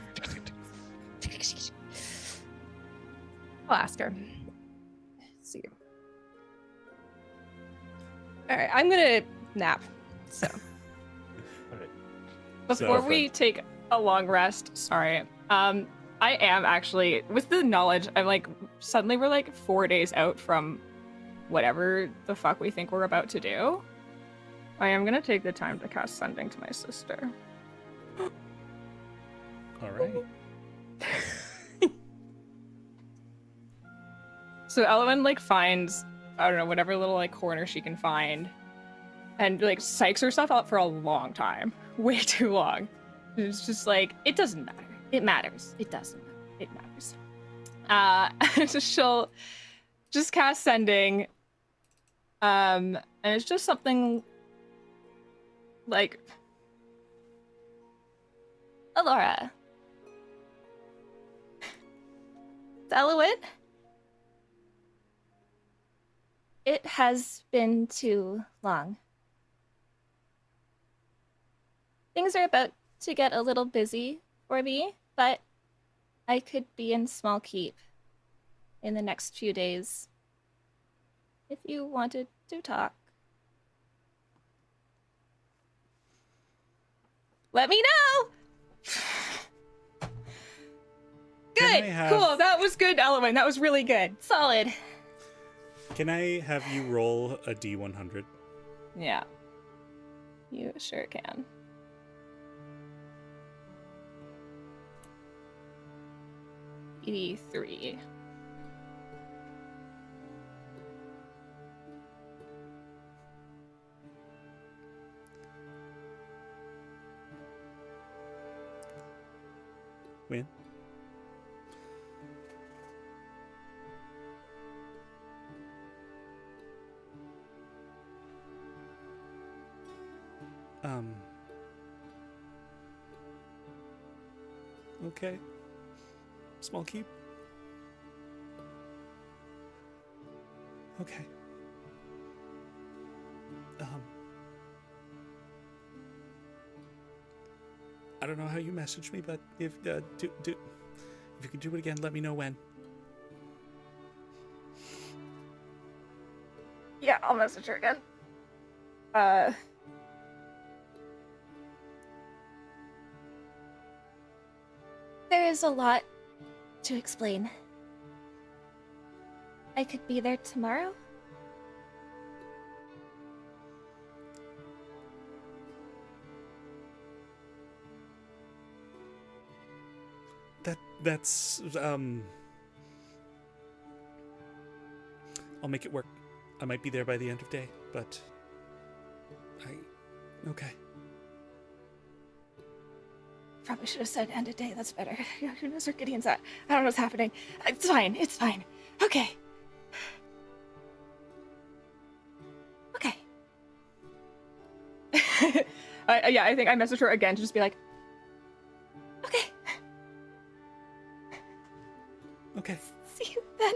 I'll ask her. Let's see. Alright, I'm gonna nap. So Before So- we take a long rest, sorry. I am actually with the knowledge. I'm like suddenly we're like 4 days out from whatever the fuck we think we're about to do. I am gonna take the time to cast Sending to my sister. All right. So Elowen like finds, I don't know, whatever little like corner she can find, and like psychs herself out for a long time, way too long. It's just like, it doesn't matter. It matters. It doesn't matter. It matters. So she'll just cast Sending, and it's just something like, Alora. Elowen? It has been too long. Things are about to get a little busy for me, but I could be in Small Keep in the next few days if you wanted to talk. Let me know! good, cool, that was good, Elowen, that was really good. Solid. Can I have you roll a D100? Yeah. You sure can. E3. Win. Okay. Small Keep. Okay. I don't know how you messaged me, but if if you could do it again, let me know when. Yeah, I'll message her again. There is a lot to explain. I could be there tomorrow? That's I'll make it work. I might be there by the end of day, but okay. Probably should have said end of day, that's better. Who knows where Gideon's at? I don't know what's happening. It's fine, it's fine. Okay. Okay. Yeah, I think I messaged her again to just be like, okay. Okay. See you then.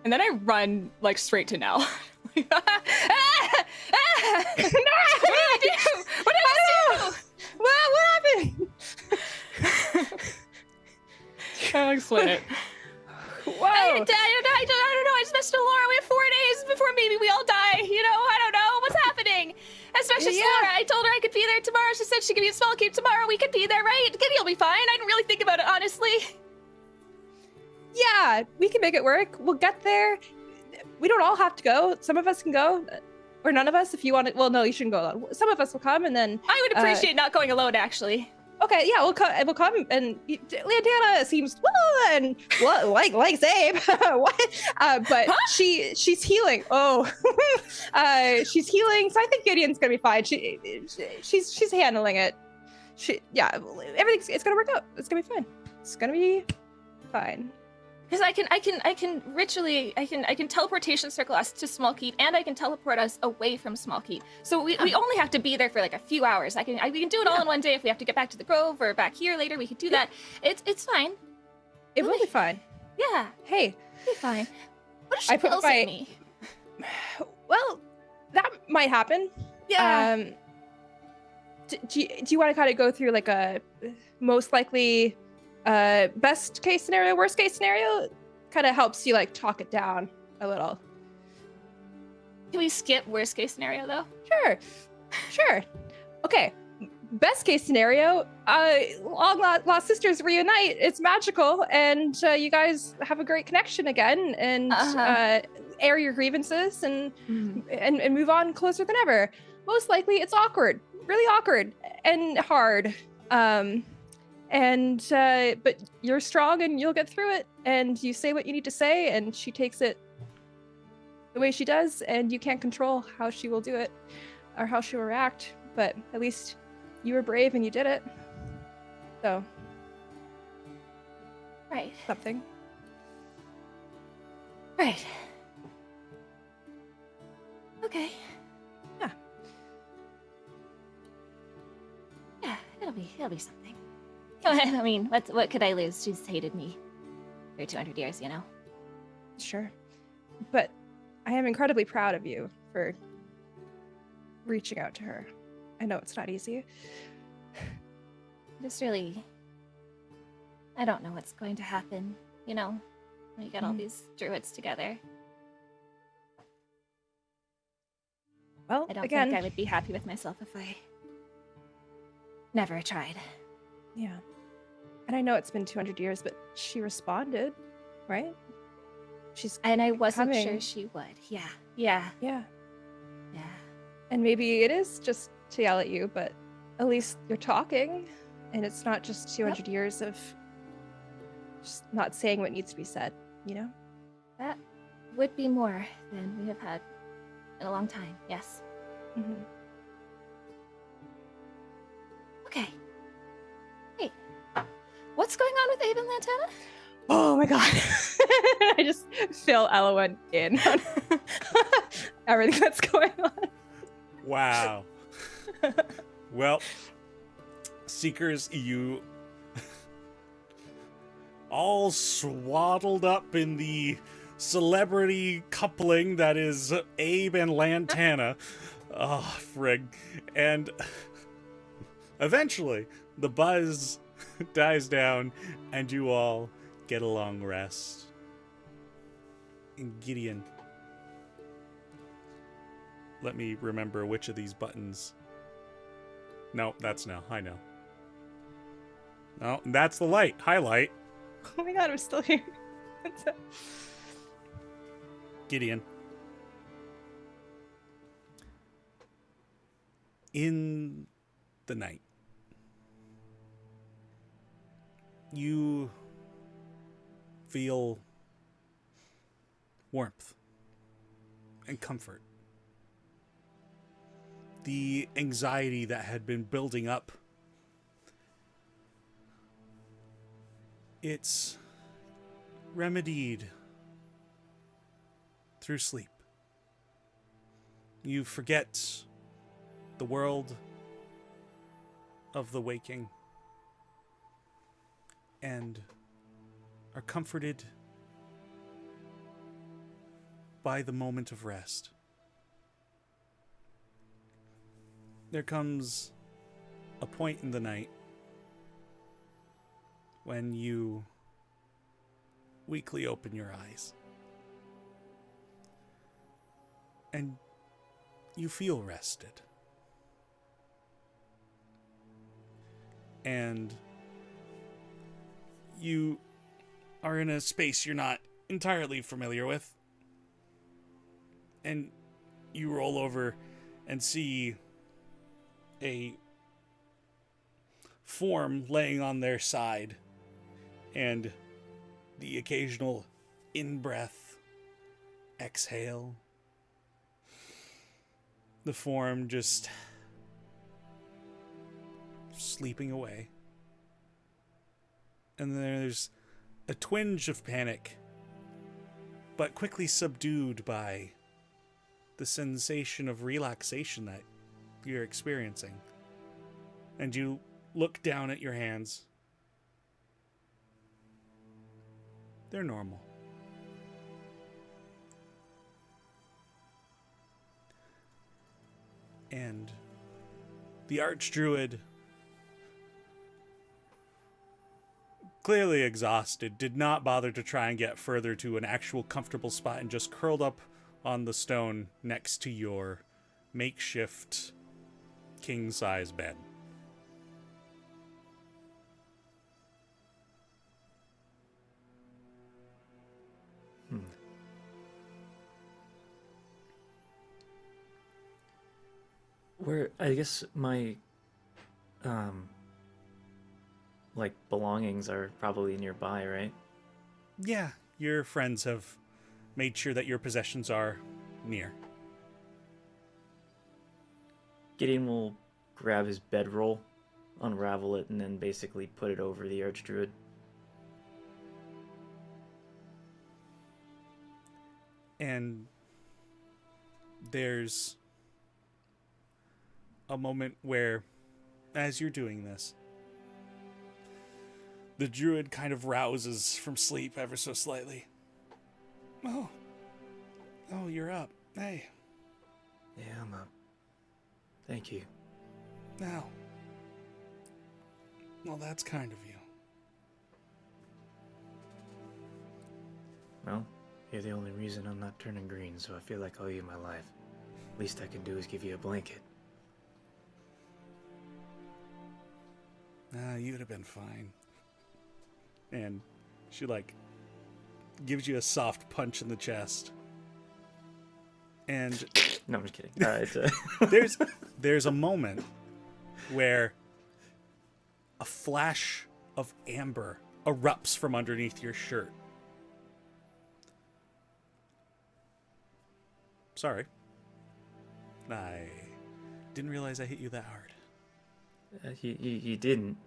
And then I run like straight to Nell. What did I do? What did I do? What happened? I explain it. Whoa. I don't know. I just messaged Laura. We have 4 days before maybe we all die. You know, I don't know what's happening. Especially Laura. I told her I could be there tomorrow. She said she could be at Small Keep tomorrow. We could be there, right? Gideon'll be fine. I didn't really think about it, honestly. Yeah, we can make it work. We'll get there. We don't all have to go. Some of us can go, or none of us. If you want to, well, no, you shouldn't go alone. Some of us will come, and then I would appreciate not going alone, actually. Okay, yeah, we'll come, and Lantana seems and like Zabe. What? But she's healing. Oh, she's healing. So I think Gideon's gonna be fine. She's handling it. It's gonna work out. It's gonna be fine. It's gonna be fine. Because I can teleportation circle us to Small Keep, and I can teleport us away from Small Keep. So we only have to be there for like a few hours. We can do it all in one day. If we have to get back to the Grove or back here later, we could do that. It's fine. It will be fine. Yeah. Hey, it'll be fine. What if she yells at me? Well, that might happen. Yeah. Do you want to kind of go through like a most likely best case scenario, worst case scenario? Kind of helps you like talk it down a little. Can we skip worst case scenario though? Sure. Okay. Best case scenario, long lost sisters reunite. It's magical, and you guys have a great connection again. And air your grievances and move on closer than ever. Most likely it's awkward, really awkward and hard. But you're strong and you'll get through it, and you say what you need to say, and she takes it the way she does, and you can't control how she will do it or how she will react, but at least you were brave and you did it. So. Right. Something. Right. Okay. Yeah. Yeah, it'll be something. I mean, what could I lose? She's hated me for 200 years, you know? Sure. But I am incredibly proud of you for reaching out to her. I know it's not easy. Just really, I don't know what's going to happen, you know, when you get all these druids together. Well, I don't again, think I would be happy with myself if I never tried. Yeah. And I know it's been 200 years, but she responded, right? And I wasn't coming. sure she would. Yeah. And maybe it is just to yell at you, but at least you're talking, and it's not just 200 years of just not saying what needs to be said, you know? That would be more than we have had in a long time, yes. Mm-hmm. Okay. Hey, what's going on with Abe and Lantana? Oh my god. I just fill Elowen in on everything that's going on. Wow. Well, Seekers, you all swaddled up in the celebrity coupling that is Abe and Lantana. Oh, frig. And eventually, the buzz dies down, and you all get a long rest. And Gideon, let me remember which of these buttons. No, that's no. I know. No, that's the light. Highlight. Oh my god, I'm still here. Gideon. In the night, you feel warmth and comfort. The anxiety that had been building up, it's remedied through sleep. You forget the world of the waking and are comforted by the moment of rest. There comes a point in the night when you weakly open your eyes and you feel rested. And you are in a space you're not entirely familiar with. And you roll over and see a form laying on their side, and the occasional in-breath, exhale. The form just sleeping away. And there's a twinge of panic, but quickly subdued by the sensation of relaxation that you're experiencing. And you look down at your hands. They're normal. And the Archdruid, clearly exhausted, did not bother to try and get further to an actual comfortable spot and just curled up on the stone next to your makeshift king-size bed. Where I guess my like belongings are probably nearby, right? Yeah, your friends have made sure that your possessions are near. Gideon will grab his bedroll, unravel it, and then basically put it over the Archdruid. And there's a moment where, as you're doing this, the druid kind of rouses from sleep ever so slightly. Oh, you're up. Hey, Yeah, I'm up. Thank you. now. Well, that's kind of you. Well, you're the only reason I'm not turning green, so I feel like I'll owe you my life. Least I can do is give you a blanket. You'd have been fine. And she, gives you a soft punch in the chest. And No, I'm just kidding. It's there's a moment where a flash of amber erupts from underneath your shirt. Sorry. I didn't realize I hit you that hard. You didn't.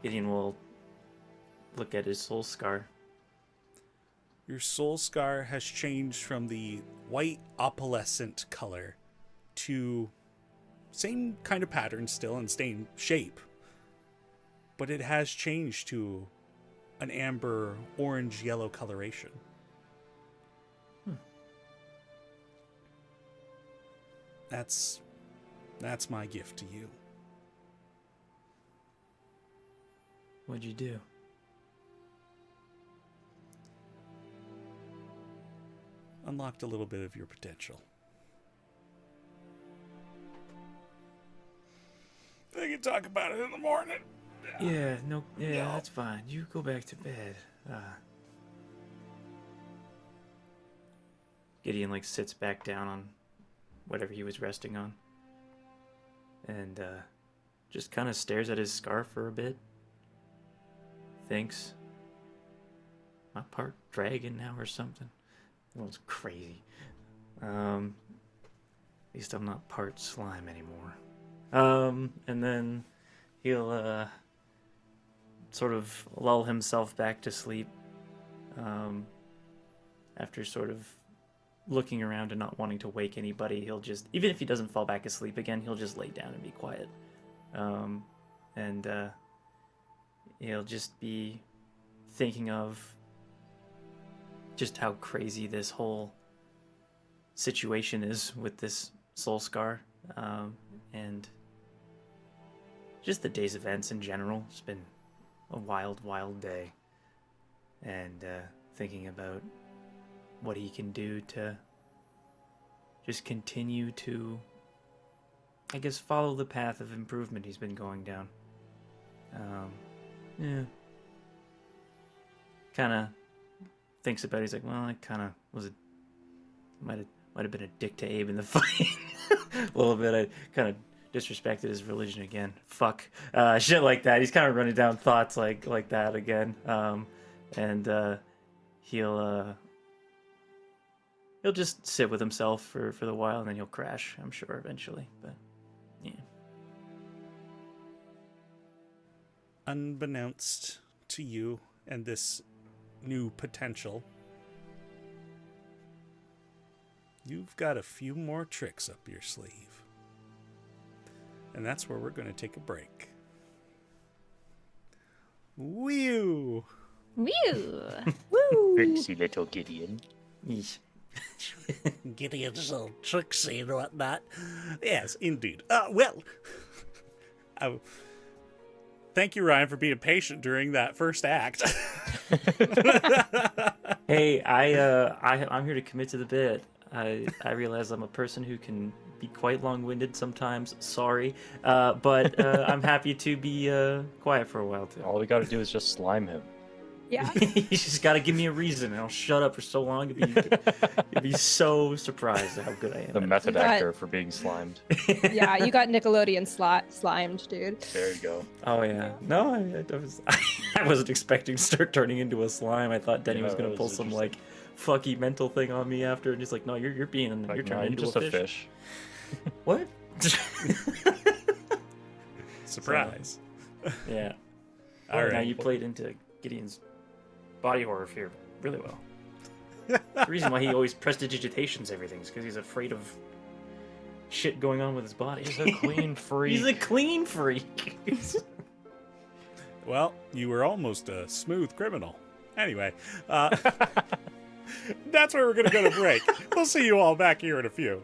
Gideon will look at his soul scar. Your soul scar has changed from the white opalescent color to same kind of pattern still and same shape, but it has changed to an amber orange yellow coloration. That's my gift to you. What'd you do? Unlocked a little bit of your potential. I can talk about it in the morning. Yeah, no, No. that's fine. You go back to bed. Gideon sits back down on whatever he was resting on, and just kind of stares at his scarf for a bit. Thinks, am I part dragon now or something? That was crazy. At least I'm not part slime anymore. And then he'll sort of lull himself back to sleep. After sort of looking around and not wanting to wake anybody, he'll just, even if he doesn't fall back asleep again, he'll just lay down and be quiet. And he'll just be thinking of just how crazy this whole situation is with this soul scar, and just the day's events in general. It's been a wild, wild day, and thinking about what he can do to just continue to, I guess, follow the path of improvement he's been going down. Yeah. Kind of thinks about it. He's like, well, I kind of was might have been a dick to Abe in the fight. A little bit. I kind of disrespected his religion again. Fuck. Shit like that. He's kind of running down thoughts like that again. And he'll just sit with himself for the while, and then he'll crash, I'm sure, eventually. But yeah. Unbeknownst to you and this new potential, you've got a few more tricks up your sleeve. And that's where we're going to take a break. Whew! Woo! Tricksy little Gideon. Yeesh. Gideon's little tricksy and whatnot. Yes, indeed. Thank you, Ryan, for being patient during that first act. Hey, I'm here to commit to the bit. I realize I'm a person who can be quite long-winded sometimes. Sorry, but I'm happy to be quiet for a while too. All we gotta do is just slime him. Yeah. You just got to give me a reason, and I'll shut up for so long. You'd be so surprised at how good I am. The at it. method But- actor for being slimed. Yeah, you got Nickelodeon slimed, dude. There you go. Oh yeah. No, I wasn't expecting to start turning into a slime. I thought Denny Yeah, was that gonna was pull some interesting. like fucky mental thing on me after, and he's like, "No, you're being Like, you're nah, turning you're into just a fish." What? Surprise. Yeah. All Now right. you played into Gideon's body horror fear really well. The reason why he always prestidigitations everything is because he's afraid of shit going on with his body. He's a clean freak. He's a clean freak. Well, you were almost a smooth criminal. Anyway, that's where we're going to go to break. We'll see you all back here in a few.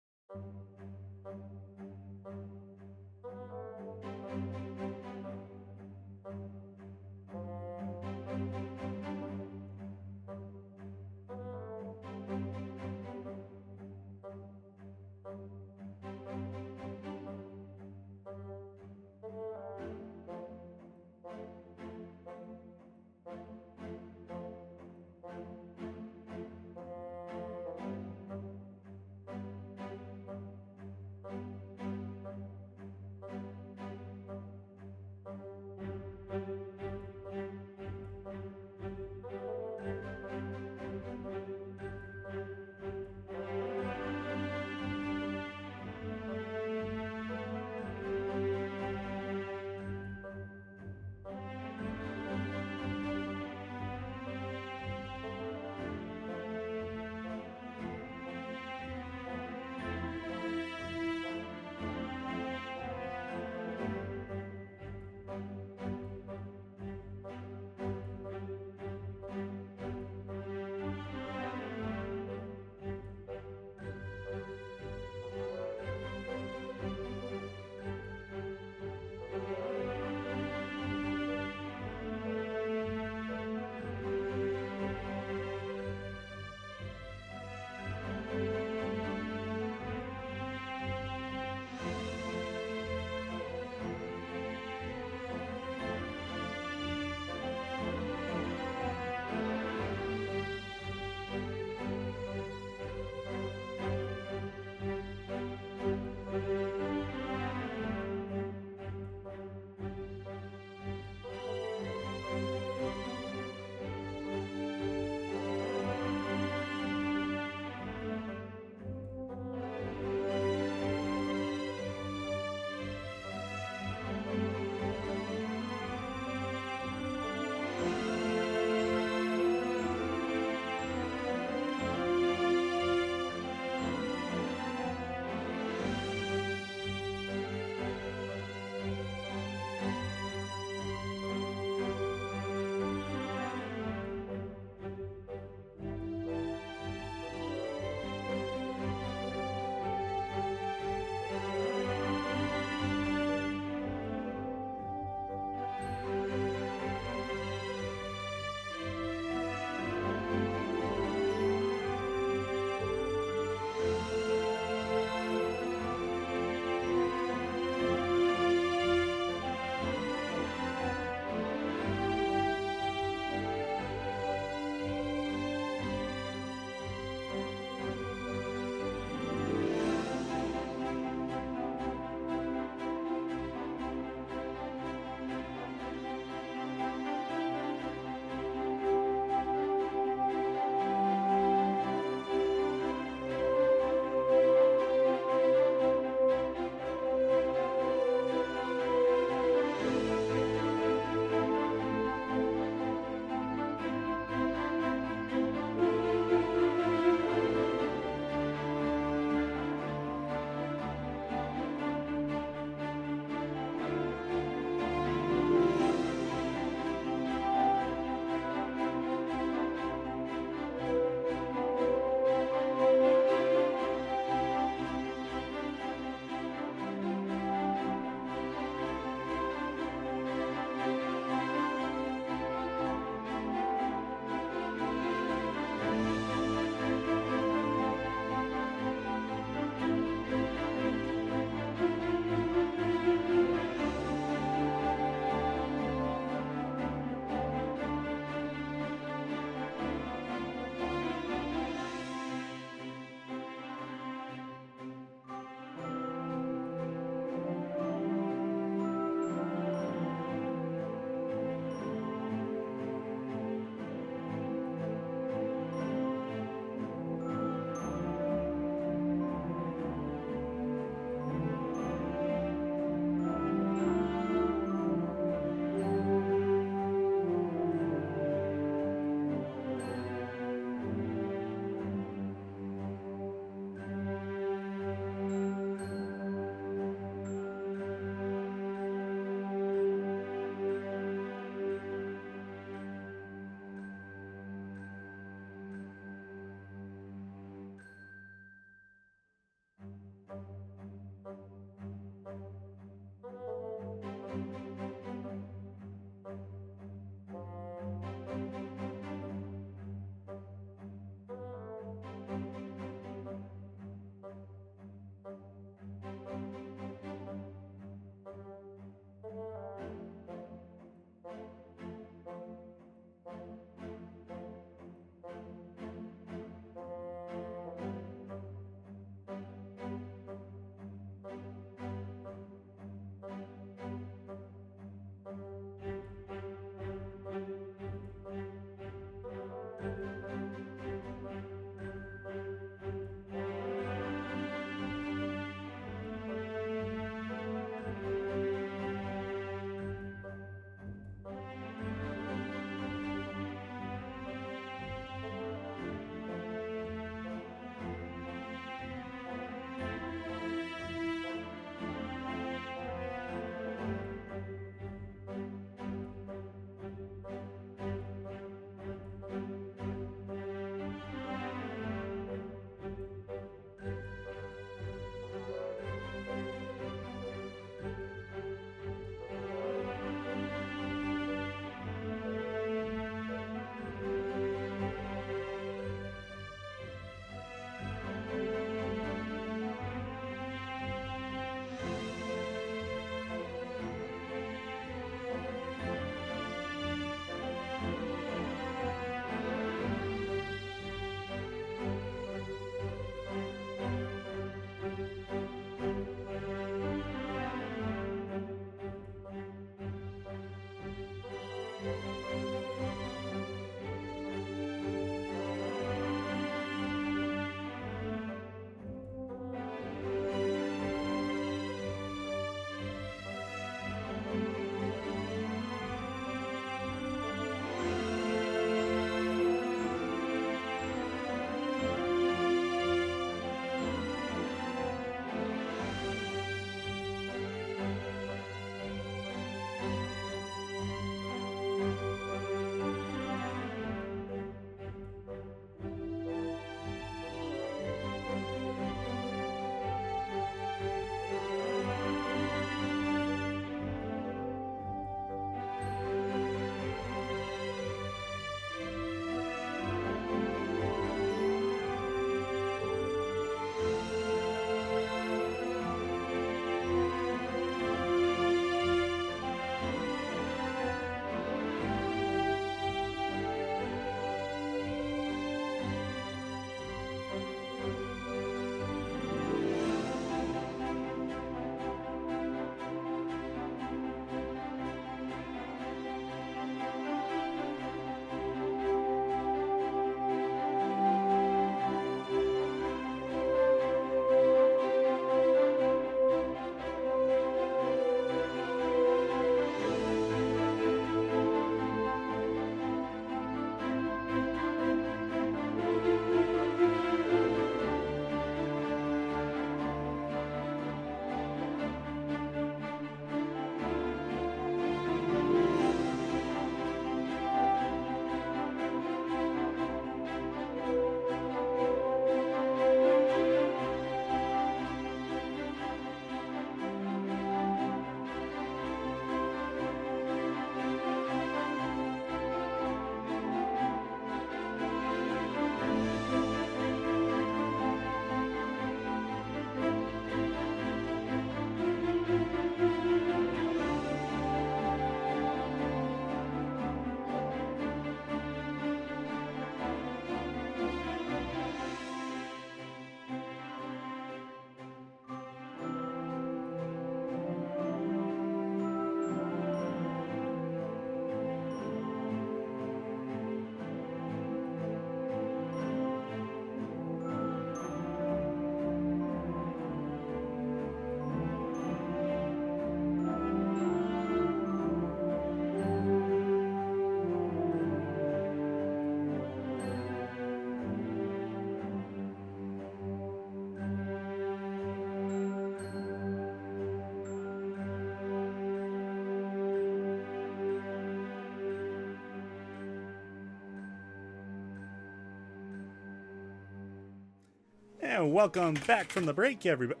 And welcome back from the break, everybody.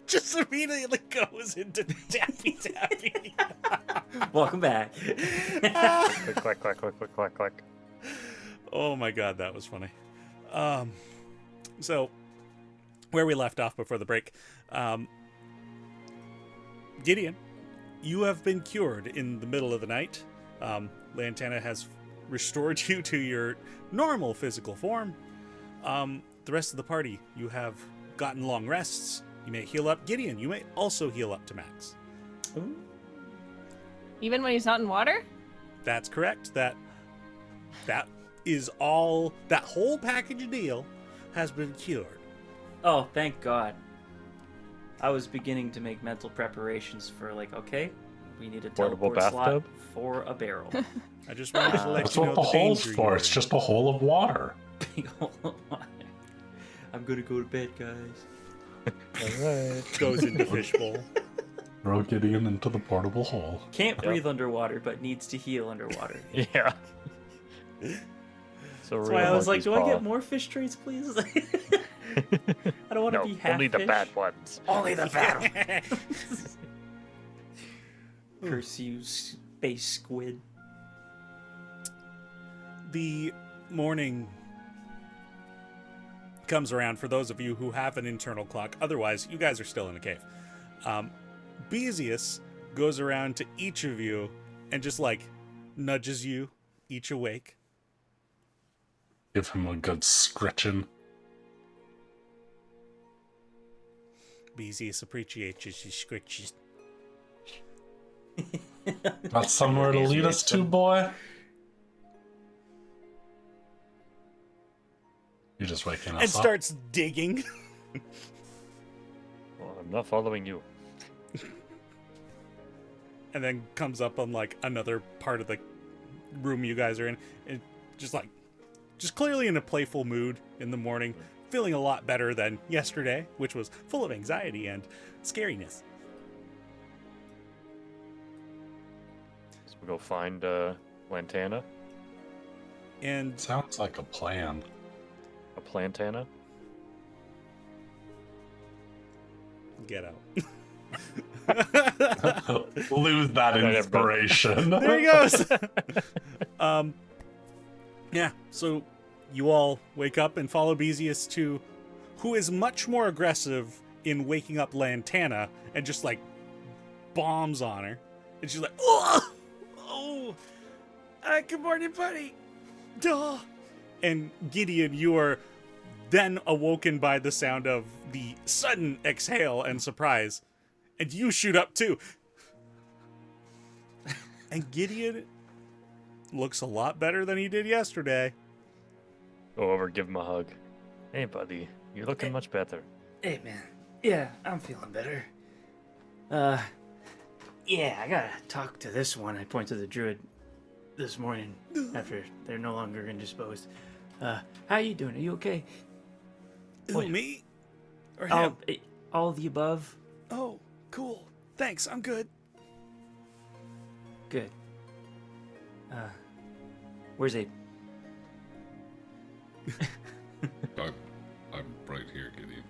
Just immediately goes into Tappy Tappy. Welcome back. Click, click, click, click, click, click, click. Oh my god, that was funny. So, where we left off before the break, Gideon, you have been cured in the middle of the night. Lantana has restored you to your normal physical form. The rest of the party, you have gotten long rests. You may heal up. Gideon, you may also heal up to max. Ooh. Even when he's not in water? That's correct. That is all. That whole package deal has been cured. Oh, thank God. I was beginning to make mental preparations for okay, we need a Portable teleport slot bathtub? for a barrel. I just wanted to let That's you know what the the hole's danger for. you're It's in. just a hole of water. Big hole of water. I'm gonna go to bed, guys. All right. Goes into fishbowl. Throw Gideon into the portable hole. Can't breathe underwater, but needs to heal underwater. Yeah. So That's why I was like, do I get more fish traits, please? I don't want to No, be half only the fish. bad ones. Only the bad ones. Curse you, space squid. The morning comes around for those of you who have an internal clock. Otherwise, you guys are still in the cave. Bezius goes around to each of you and just nudges you each awake. Give him a good scritching. Bezius appreciates your scritches. Got somewhere to lead us to, boy? You're just waking us And up. starts digging. Well, I'm not following you. And then comes up on another part of the room you guys are in, and just clearly in a playful mood in the morning, feeling a lot better than yesterday, which was full of anxiety and scariness. So we go find Lantana, And Sounds like a plan. a Plantana. get out. Lose that inspiration. There he goes. Yeah, so you all wake up and follow Bezius to who is much more aggressive in waking up Lantana and just bombs on her. And she's like, oh, good morning, buddy. Duh. And Gideon, you are then awoken by the sound of the sudden exhale and surprise. And you shoot up too. And Gideon looks a lot better than he did yesterday. Go over, give him a hug. Hey, buddy, you're looking much better. Hey, man. Yeah, I'm feeling better. Yeah, I gotta talk to this one. I point to the druid this morning after they're no longer indisposed. How you doing? Are you okay? Who, me? Or him? All of the above? Oh, cool. Thanks, I'm good. Good. Where's Abe? I'm right here, Gideon.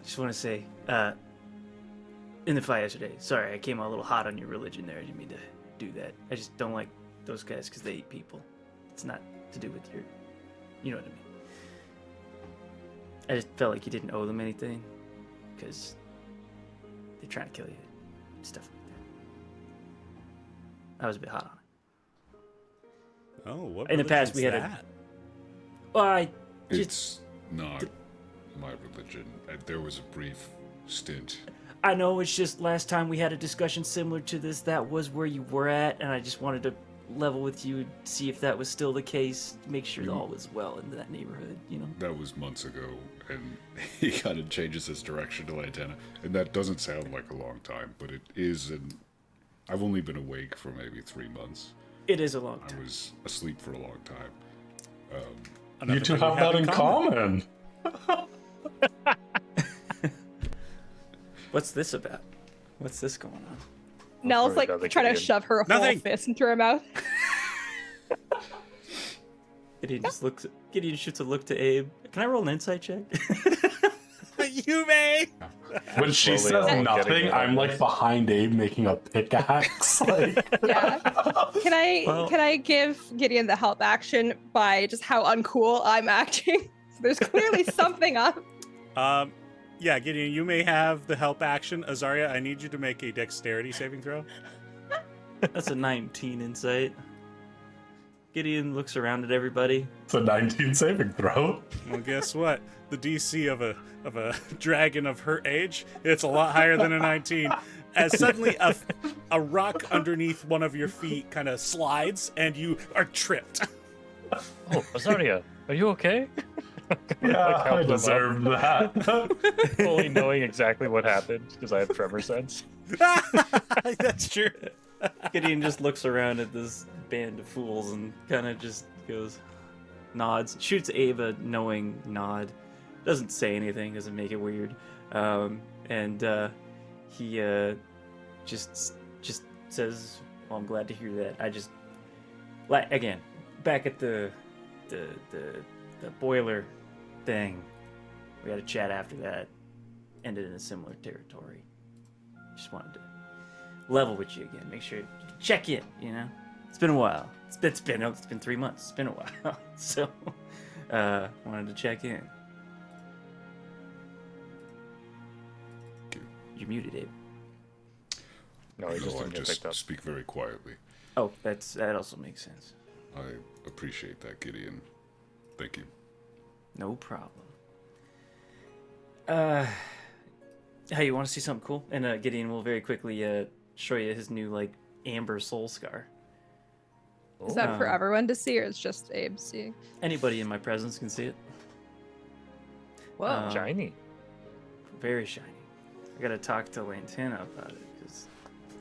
Just want to say, in the fight yesterday, sorry, I came out a little hot on your religion there. I didn't mean to do that. I just don't like those guys because they eat people. It's not to do with your, you know what I mean. I just felt like you didn't owe them anything because they're trying to kill you, stuff like that. I was a bit hot on it. Oh, what In the past, religion's we had that? Well, I just, It's not my religion. There was a brief stint. I know it's just last time we had a discussion similar to this, that was where you were at, and I just wanted to level with you, see if that was still the case, make sure all was well in that neighborhood, you know? That was months ago, and he kind of changes his direction to Lantana. And that doesn't sound like a long time, but it is. And I've only been awake for maybe 3 months. It is a long I time. was asleep for a long time. Another You two thing we have that in common. What's this about? What's this going on? Nell's probably like another trying to Gideon. shove her whole Nothing. fist into her mouth. Gideon shoots a look to Abe. Can I roll an insight check? You may. When she Slowly says getting nothing, it I'm on like this. behind Abe making a pickaxe. Like, Yeah. Well- Can I give Gideon the help action by just how uncool I'm acting? There's clearly something up. Yeah, Gideon, you may have the help action. Azaria, I need you to make a dexterity saving throw. That's a 19 insight. Gideon looks around at everybody. it's a 19 saving throw. Well, guess what? The DC of a dragon of her age, it's a lot higher than a 19. As suddenly a rock underneath one of your feet kind of slides and you are tripped. Oh, Azaria, are you okay? Yeah, Like, help I them up. deserve that. Fully knowing exactly what happened because I have tremor sense. That's true. Gideon just looks around at this band of fools and kind of just goes, nods, shoots Abe a knowing nod, doesn't say anything, doesn't make it weird, and he just says, "Well, I'm glad to hear that. I just again back at the boiler thing. We had a chat after that. Ended in a similar territory. Just wanted to level with you again. Make sure you check in. You know, it's been a while. It's been 3 months. It's been a while. So, wanted to check in. You're muted, Abe. No, he just No, I didn't get picked up. just speak very quietly. Oh, that also makes sense. I appreciate that, Gideon. Thank you. No problem. Hey, you want to see something cool? And Gideon will very quickly show you his new like amber soul scar. Is that for Um, everyone to see, or it's just Abe seeing? Anybody in my presence can see it. Whoa. Um, Shiny. Very shiny. I gotta talk to Lantana about it because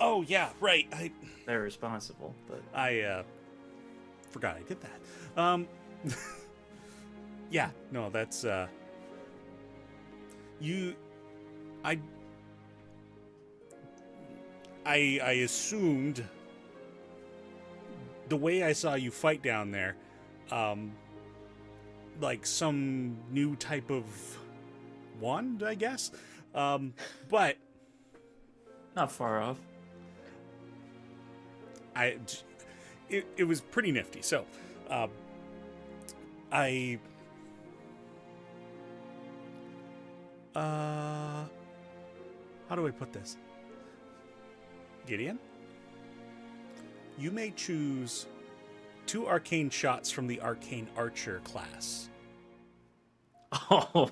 Oh yeah, right. they're responsible. But I forgot I did that. Yeah, no, that's I assumed the way I saw you fight down there, like some new type of wand, I guess. But not far off. it was pretty nifty. So, how do I put this? Gideon, you may choose 2 arcane shots from the arcane archer class. Oh,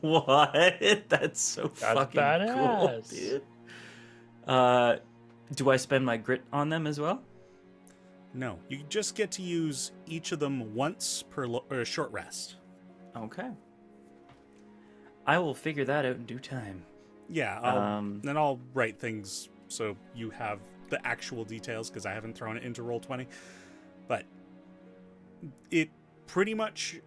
what? That's so fucking cool, badass. dude. Do I spend my grit on them as well? No, you just get to use each of them once per short rest. Okay. I will figure that out in due time. Yeah, then I'll write things so you have the actual details because I haven't thrown it into Roll20. But it pretty much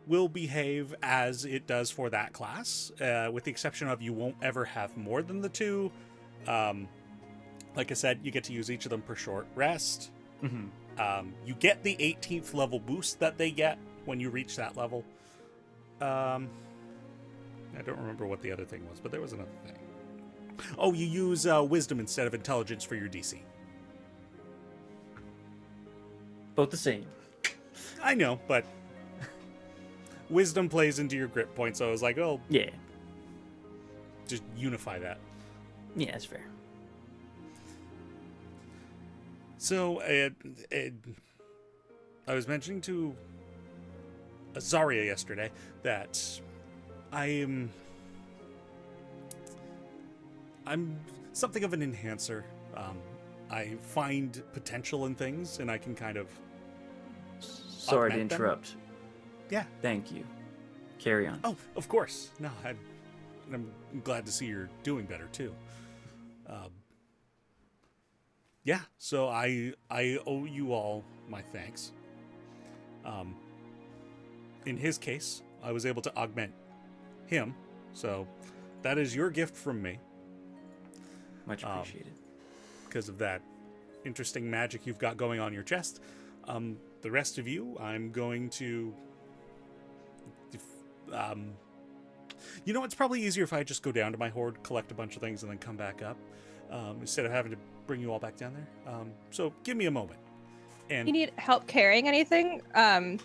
will behave as it does for that class, with the exception of you won't ever have more than the 2. Like I said, you get to use each of them per short rest. Mm-hmm. You get the 18th level boost that they get when you reach that level. I don't remember what the other thing was, but there was another thing. Oh, you use wisdom instead of intelligence for your DC. Both the same. I know, but wisdom plays into your grit point, so I was like, oh, Yeah. just unify that. Yeah, that's fair. So, I was mentioning to Azaria yesterday that I'm something of an enhancer. I find potential in things, and I can kind of Sorry to augment them. interrupt. Yeah. Thank you. Carry on. Oh, of course. No, I'm glad to see you're doing better too. Yeah, so I owe you all my thanks. In his case, I was able to augment him, so that is your gift from me Much appreciated. because of that interesting magic you've got going on your chest. the rest of you, I'm going to... you know, it's probably easier if I just go down to my horde, collect a bunch of things, and then come back up, instead of having to bring you all back down there. So give me a moment. And You need help carrying anything? I'm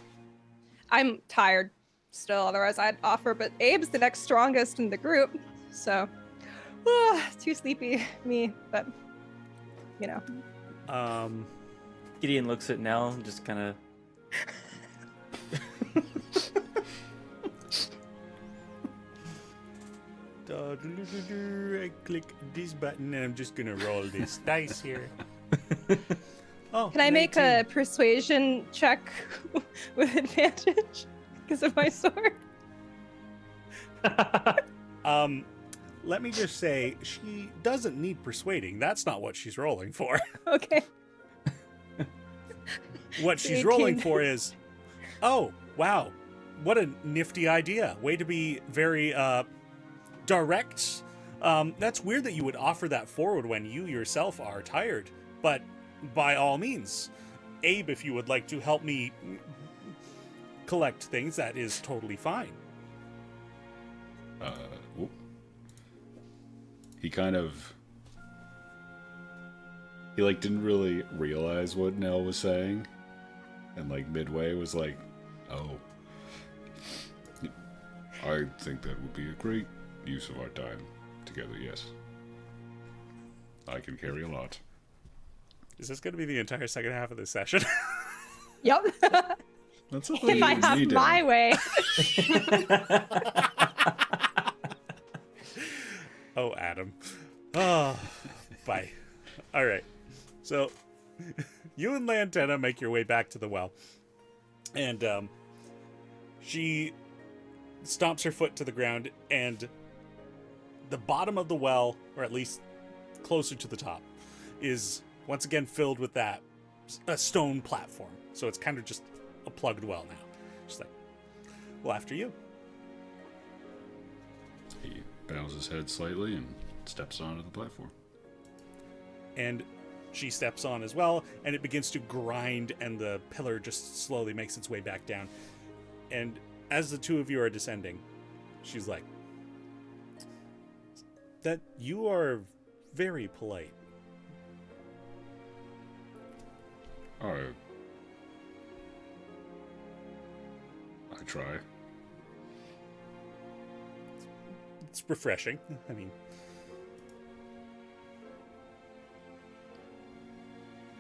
tired still, otherwise I'd offer, but Abe's the next strongest in the group, so too sleepy me, but you know. Gideon looks at Nell and just kind of. I click this button and I'm just gonna roll this dice here. Oh, Can I make 19. a persuasion check with advantage because of my sword? Let me just say, she doesn't need persuading. That's not what she's rolling for. Okay. What she's 18. rolling for is, oh, wow, what a nifty idea. Way to be very direct. That's weird that you would offer that forward when you yourself are tired, but by all means, Abe, if you would like to help me collect things, that is totally fine. Whoop. He kind of... He, like, didn't really realize what Nell was saying. And, like, midway was like, oh. I think that would be a great use of our time together, yes. I can carry a lot. Is this going to be the entire second half of this session? Yep. That's a If I have my way. Oh, Adam. Oh, bye. All right. So, you and Lantana make your way back to the well. And she stomps her foot to the ground, and the bottom of the well, or at least closer to the top, is once again filled with a stone platform. So it's kind of just a plugged well now. Just like, well, after you. He bows his head slightly and steps onto the platform. And she steps on as well, and it begins to grind, and the pillar just slowly makes its way back down. And as the two of you are descending, she's like, that you are very polite. I try. It's refreshing. I mean,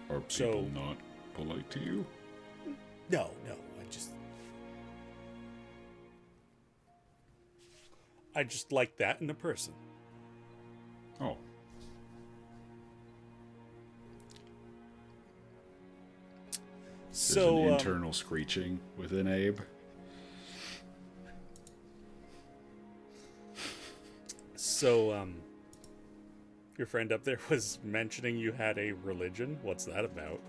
Are people not polite to you? no, I just like that in a person. Oh. There's So an internal screeching within Abe. So, your friend up there was mentioning you had a religion. What's that about?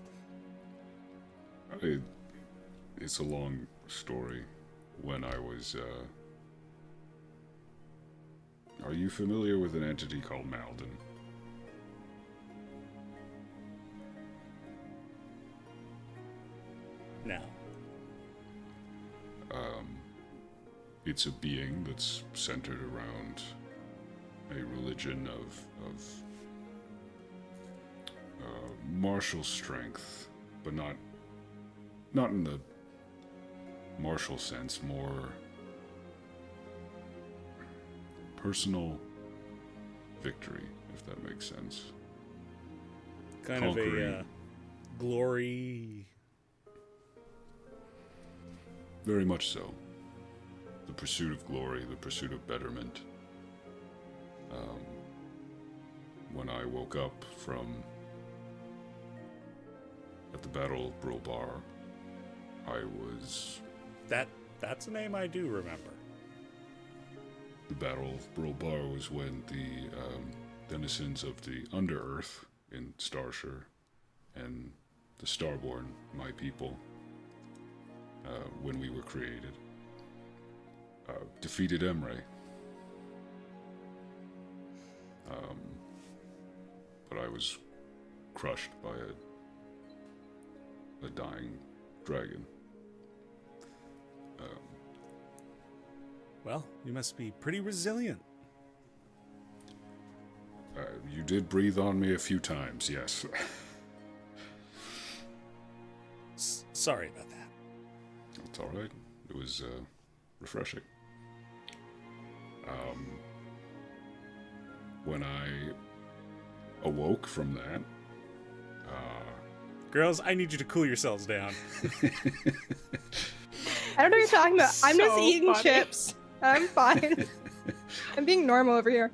It's a long story. When I was, Are you familiar with an entity called Malden? No. It's a being that's centered around a religion of martial strength, but not in the martial sense, more personal victory, if that makes sense. Kind of a Conquering. glory. Very much so. The pursuit of glory, the pursuit of betterment. When I woke up at the Battle of Brilbar, I was... That's a name I do remember. The Battle of Brilbar was when the denizens of the Underearth in Starshire and the Starborn, my people, when we were created, defeated Emre. But I was crushed by a dying dragon. Well, you must be pretty resilient. You did breathe on me a few times, yes. Sorry about that. It's all right. It was refreshing. When I awoke from that, Girls, I need you to cool yourselves down. I don't know what you're talking about. I'm just So eating funny. chips. I'm fine. I'm being normal over here.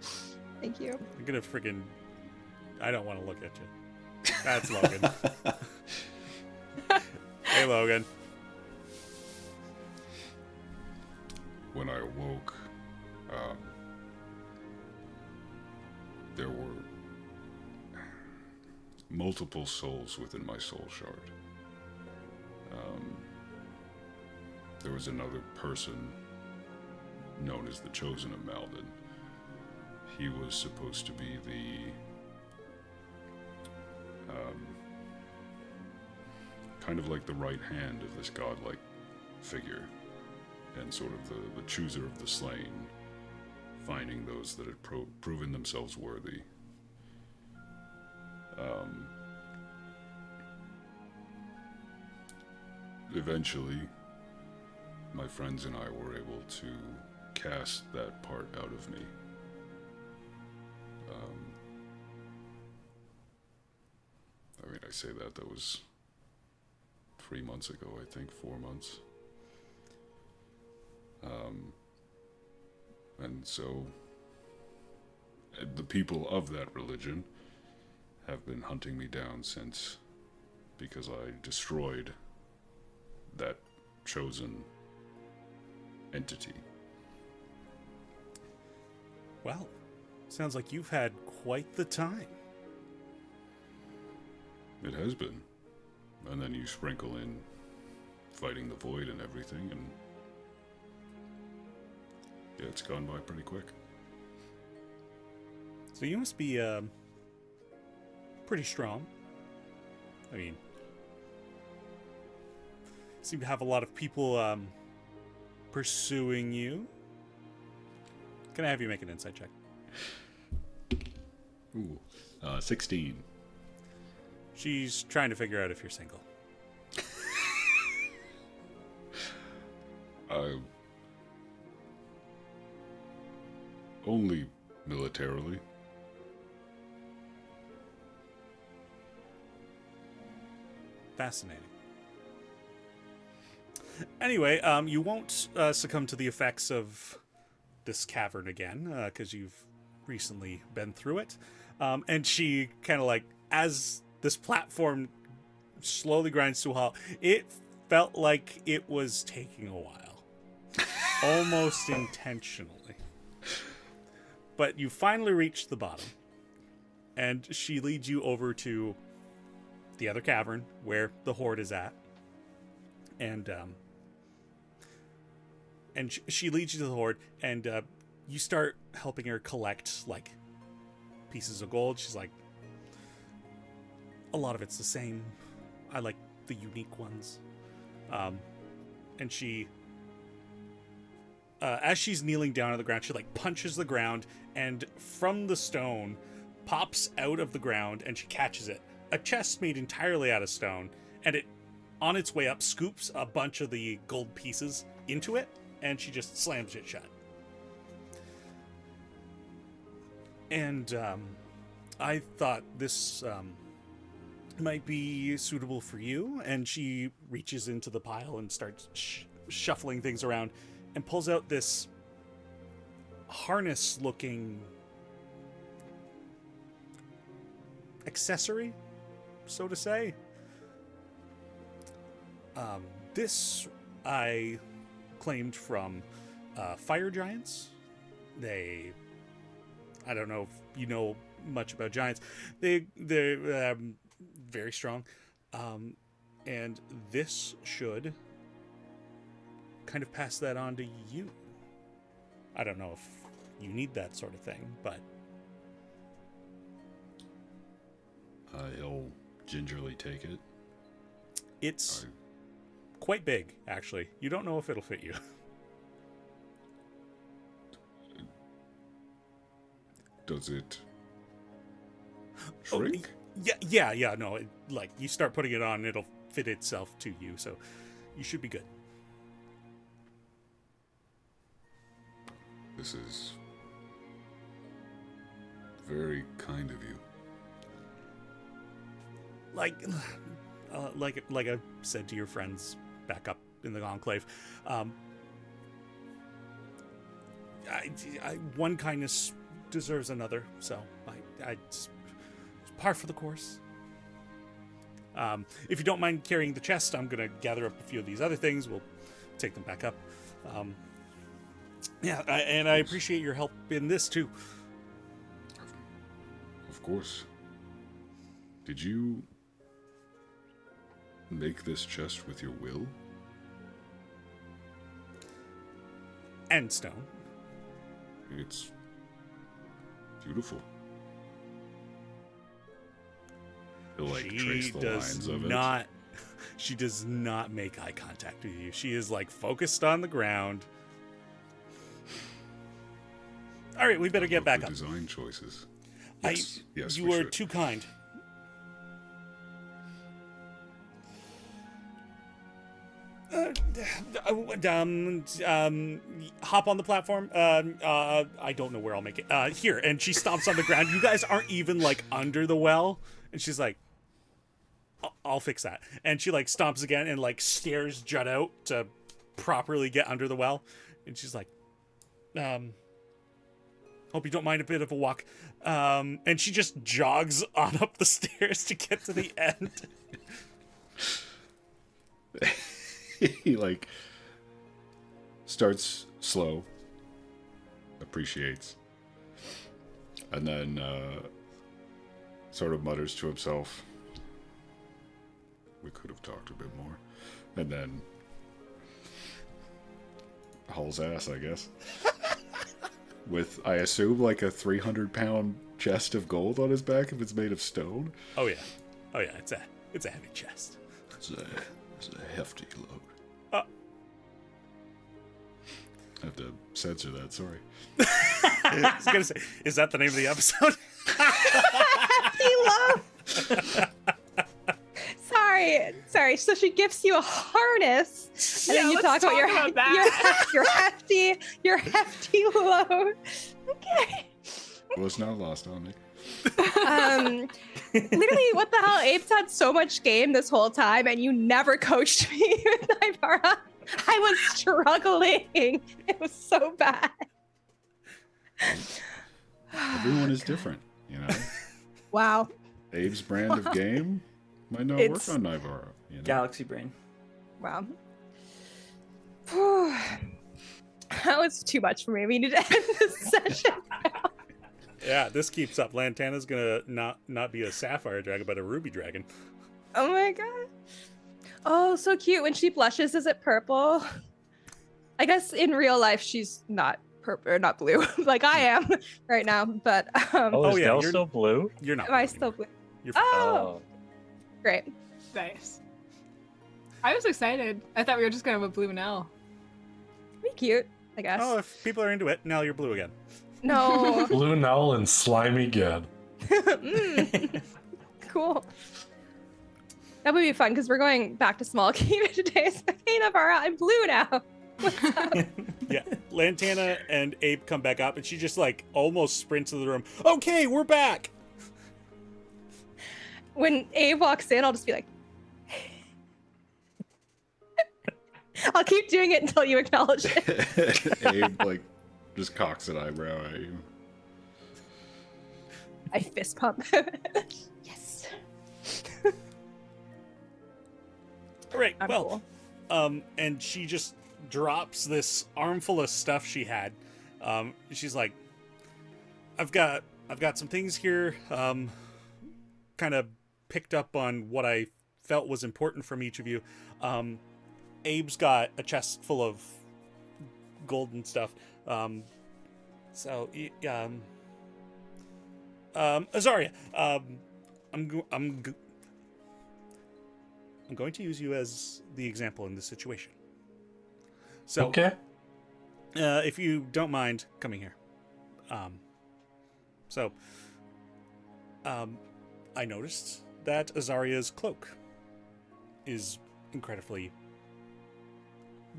Thank you. I'm gonna friggin'... I don't want to look at you. That's Logan. Hey, Logan. when I awoke, there were multiple souls within my soul shard. There was another person known as the Chosen of Malden. He was supposed to be the kind of like the right hand of this godlike figure, and sort of the chooser of the slain, finding those that had proven themselves worthy. Eventually, my friends and I were able to cast that part out of me. I mean, I say that was 3 months ago, I think, 4 months. And so, the people of that religion have been hunting me down since, because I destroyed that chosen entity. Well, sounds like you've had quite the time. It has been. And then you sprinkle in fighting the void and everything, and yeah, it's gone by pretty quick. So you must be pretty strong. I mean, seem to have a lot of people pursuing you. Can I have you make an insight check? Ooh, 16. She's trying to figure out if you're single. Only militarily. Fascinating. Anyway, you won't succumb to the effects of this cavern again, because you've recently been through it. And she kind of like, as this platform slowly grinds to a halt, it felt like it was taking a while. Almost intentionally. But you finally reached the bottom. And she leads you over to the other cavern where the horde is at. And she leads you to the horde, and you start helping her collect like pieces of gold. She's like, a lot of it's the same. I like the unique ones. And she, as she's kneeling down on the ground, she like punches the ground, and from the stone pops out of the ground, and she catches it. A chest made entirely out of stone, and it, on its way up, scoops a bunch of the gold pieces into it, and she just slams it shut. And I thought this might be suitable for you, and she reaches into the pile and starts shuffling things around and pulls out this harness-looking accessory, so to say. This I claimed from fire giants. I don't know if you know much about giants. They're very strong, and this should kind of pass that on to you. I don't know if you need that sort of thing, but He'll gingerly take it. it's quite big, actually. You don't know if it'll fit you. Does it shrink? Yeah. No, like you start putting it on, it'll fit itself to you, so you should be good. This is very kind of you. Like I said to your friends back up in the Enclave, one kindness deserves another, so it's par for the course. If you don't mind carrying the chest, I'm gonna gather up a few of these other things. We'll take them back up. And I appreciate your help in this too. Of course. Did you make this chest with your will? And stone. It's beautiful. You'll, like, trace the lines of it. She does not make eye contact with you. She is like focused on the ground. All right, we better get back up. Design choices. Yes, you are too kind. Hop on the platform. I don't know where I'll make it. Here, and she stomps on the ground. You guys aren't even like under the well, and she's like, I'll fix that. And she like stomps again and like stairs jut out to properly get under the well. And she's like, hope you don't mind a bit of a walk. And she just jogs on up the stairs to get to the end. He like starts slow, appreciates, and then sort of mutters to himself, we could have talked a bit more, and then hauls ass, I guess. With, I assume, like a 300-pound chest of gold on his back if it's made of stone. Oh yeah, it's a heavy chest. It's a hefty load. I have to censor that, sorry. I was gonna say, is that the name of the episode? Hefty love. Sorry. So she gifts you a harness, and then you talk about your hefty load. Okay. Well, it's not lost on me. Literally, what the hell? Abe's had so much game this whole time, and you never coached me with Nybara. I was struggling. It was so bad. Everyone is different, you know? Wow. Abe's brand of game might not work on Nybara. You know? Galaxy Brain. Wow. That was too much for me. We need to end this session now. Yeah, this keeps up. Lantana's gonna not be a sapphire dragon, but a ruby dragon. Oh my god. Oh, so cute. When she blushes, is it purple? I guess in real life she's not purple or not blue, like I am right now. But is yeah, Del you're still blue? You're not. am I still blue? You're Oh, great. Nice. I was excited. I thought we were just gonna have a blue Nell. Be cute, I guess. Oh, if people are into it, now you're blue again. No. Blue Null and Slimy Ged. Cool. That would be fun because we're going back to Small Cave today. So hey, Nybara, I'm blue now. What's up? Yeah, Lantana and Abe come back up, and she just like almost sprints into the room. Okay, we're back. When Abe walks in, I'll just be like, I'll keep doing it until you acknowledge it. Abe, like, just cocks an eyebrow at you. I fist pump. Yes. All right, I'm well, and she just drops this armful of stuff she had. She's like, I've got some things here, kind of picked up on what I felt was important from each of you. Abe's got a chest full of gold and stuff. Azaria, I'm going to use you as the example in this situation. So, Okay. if you don't mind coming here. I noticed that Azaria's cloak is incredibly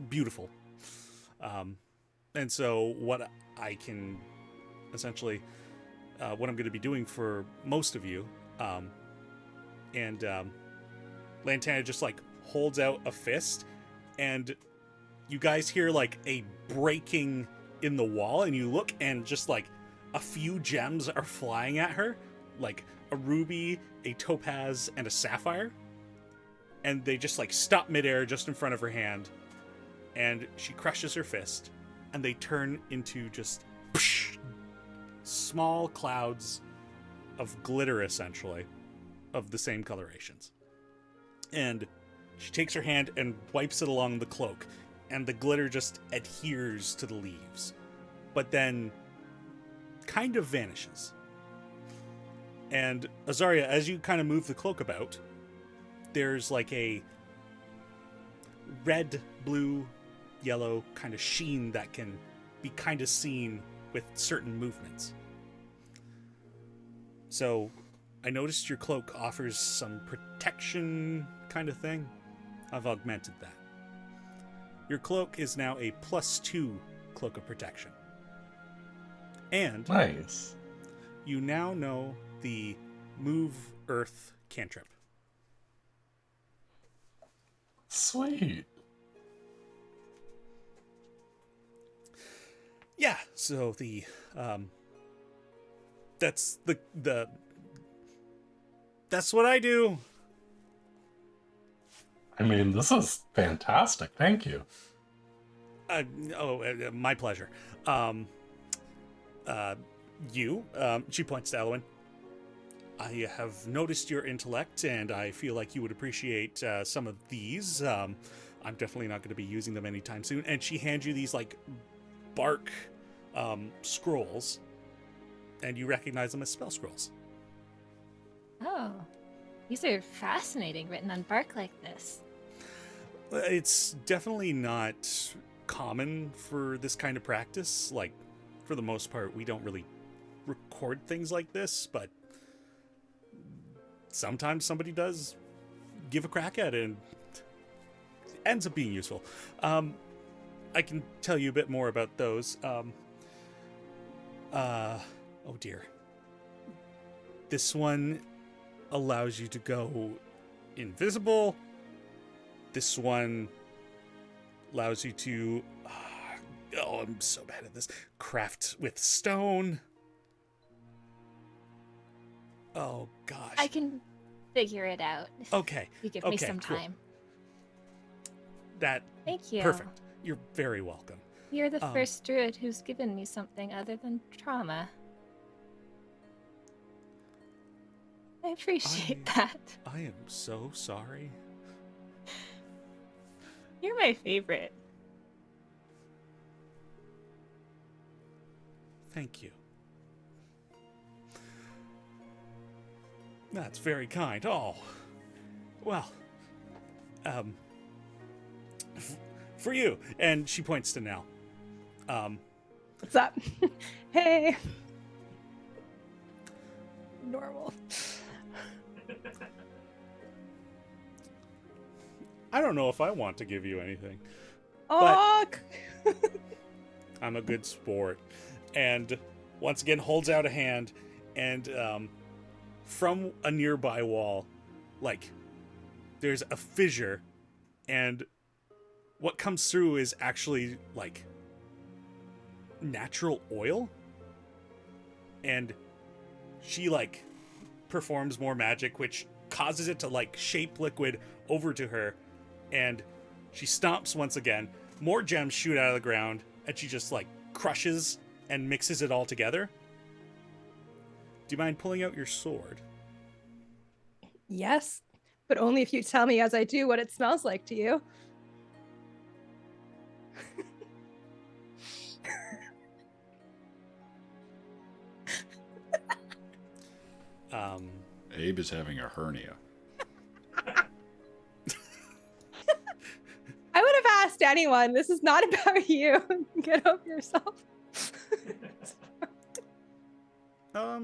beautiful. And so what I can essentially, what I'm going to be doing for most of you, Lantana just like holds out a fist, and you guys hear like a breaking in the wall, and you look, and just like a few gems are flying at her, like a ruby, a topaz, and a sapphire. And they just like stop midair just in front of her hand, and she crushes her fist, and they turn into just small clouds of glitter, essentially, of the same colorations. And she takes her hand and wipes it along the cloak, and the glitter just adheres to the leaves, but then kind of vanishes. And Azaria, as you kind of move the cloak about, there's like a red, blue, yellow kind of sheen that can be kind of seen with certain movements. So I noticed your cloak offers some protection kind of thing. I've augmented that. Your cloak is now a +2 cloak of protection. And Nice. you now know the Move Earth cantrip. Sweet. Yeah, so the that's that's what I do. I mean, this is fantastic. Thank you. My pleasure. She points to Elwyn. I have noticed your intellect, and I feel like you would appreciate some of these. I'm definitely not going to be using them anytime soon. And she hands you these like bark scrolls, and you recognize them as spell scrolls. Oh, these are fascinating, written on bark like this. It's definitely not common for this kind of practice. Like, for the most part, we don't really record things like this, but sometimes somebody does give a crack at it and it ends up being useful. I can tell you a bit more about those. Oh dear. This one allows you to go invisible. This one allows you to... oh, I'm so bad at this. Craft with stone. Oh, gosh. I can figure it out. Okay. You give me okay, some cool. time. Thank you. Perfect. You're very welcome. You're the first druid who's given me something other than trauma. I appreciate that. I am so sorry. You're my favorite. Thank you. That's very kind. Oh, well, for you. And she points to Nell. What's up? Hey. Normal. I don't know if I want to give you anything. Oh. I'm a good sport. And once again holds out a hand, and from a nearby wall, like, there's a fissure, and what comes through is actually like natural oil. And she like performs more magic, which causes it to like shape liquid over to her, and she stomps once again. More gems shoot out of the ground, and she just like crushes and mixes it all together. Do you mind pulling out your sword? Yes, but only if you tell me as I do what it smells like to you. Abe is having a hernia. anyone. This is not about you. Get over yourself. I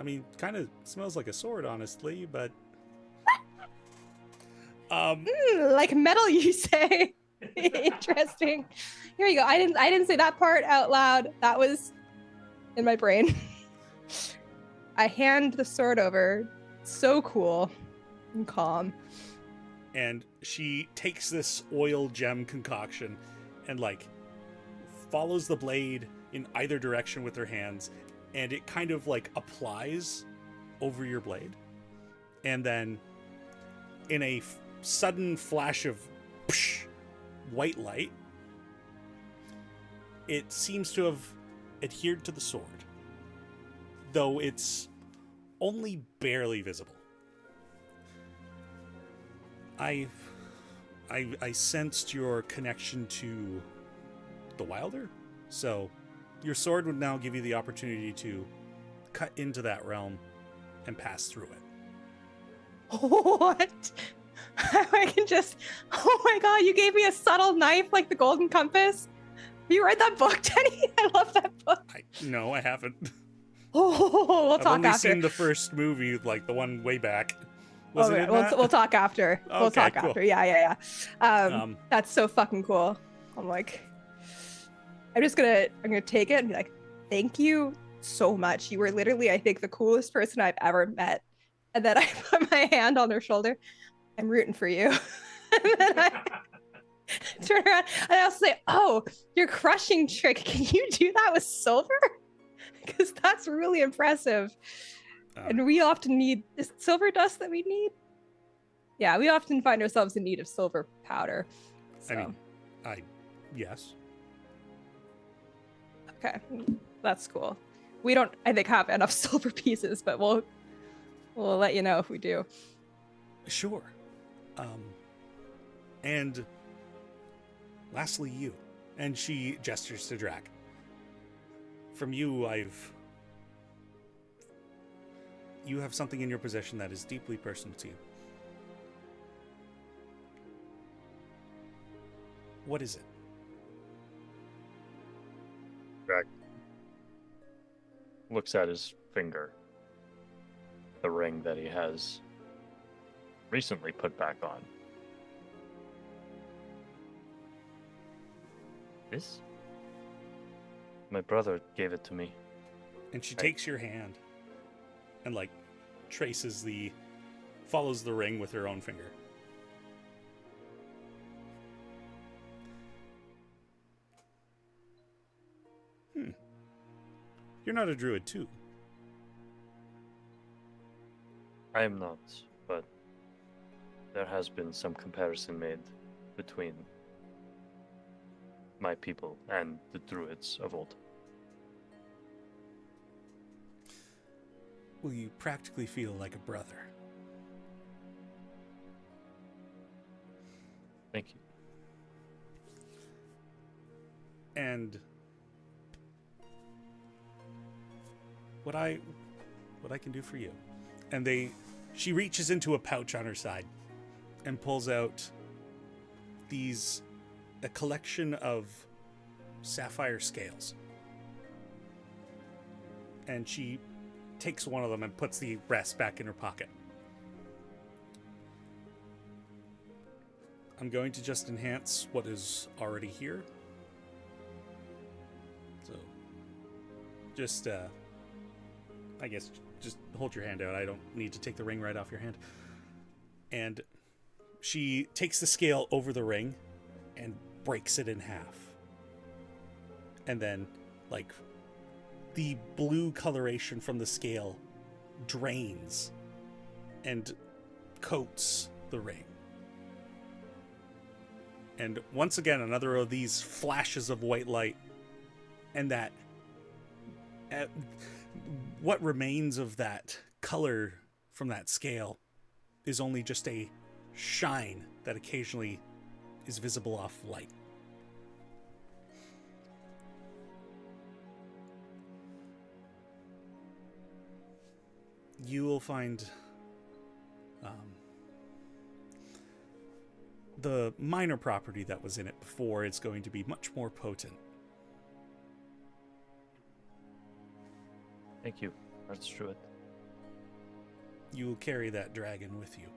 mean, kind of smells like a sword, honestly, but Like metal, you say. Interesting. Here you go. I didn't say that part out loud. That was in my brain. I hand the sword over. So cool and calm. and she takes this oil gem concoction and like follows the blade in either direction with her hands, and it kind of like applies over your blade, and then in a sudden flash of white light, it seems to have adhered to the sword, though it's only barely visible. I sensed your connection to the Wilder, so your sword would now give you the opportunity to cut into that realm and pass through it. What? I can just... Oh my god, you gave me a subtle knife like the Golden Compass? Have you read that book, Teni? I love that book. No, I haven't. Oh, we'll I've talk only after. seen the first movie, like the one way back. Was it Okay, in that? we'll talk after. We'll Okay, talk cool. after. Yeah. That's so fucking cool. I'm gonna take it and be like, thank you so much. You were literally, I think, the coolest person I've ever met. And then I put my hand on her shoulder. I'm rooting for you. And then I turn around and I'll say, oh, your crushing trick. Can you do that with silver? Because that's really impressive. And we often need, is it silver dust that we need? Yeah, we often find ourselves in need of silver powder. So. I mean, yes. Okay, that's cool. We don't, I think, have enough silver pieces, but we'll let you know if we do. Sure. And lastly, you. And she gestures to Drac. From you, you have something in your possession that is deeply personal to you. What is it? Drac looks at his finger, the ring that he has recently put back on. This? My brother gave it to me. And she takes your hand and like follows the ring with her own finger. You're not a druid too. I am not, but there has been some comparison made between my people and the druids of old. Well, you practically feel like a brother. Thank you. And what I can do for you. And she reaches into a pouch on her side and pulls out a collection of sapphire scales. And she takes one of them and puts the rest back in her pocket. I'm going to just enhance what is already here. So, just, I guess, just hold your hand out. I don't need to take the ring right off your hand. And she takes the scale over the ring and breaks it in half. And then, like, the blue coloration from the scale drains and coats the ring. And once again, another of these flashes of white light, and that what remains of that color from that scale is only just a shine that occasionally is visible off light. You will find the minor property that was in it before is going to be much more potent. Thank you, Archdruid. You will carry that dragon with you.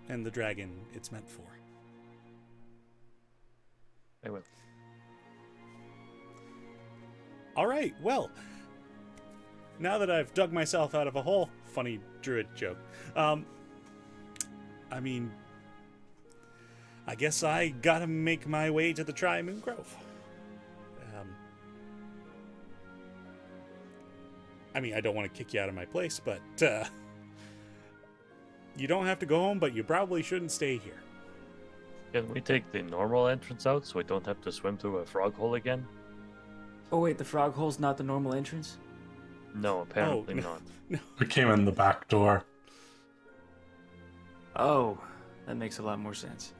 And the dragon it's meant for. I will. All right, well, now that I've dug myself out of a hole, funny druid joke. I mean, I guess I gotta make my way to the Tri-Moon Grove. I mean, I don't want to kick you out of my place, but you don't have to go home, but you probably shouldn't stay here. Can we take the normal entrance out so we don't have to swim through a frog hole again? Oh wait, the frog hole's not the normal entrance? No, apparently no. not. We came in the back door. Oh, that makes a lot more sense.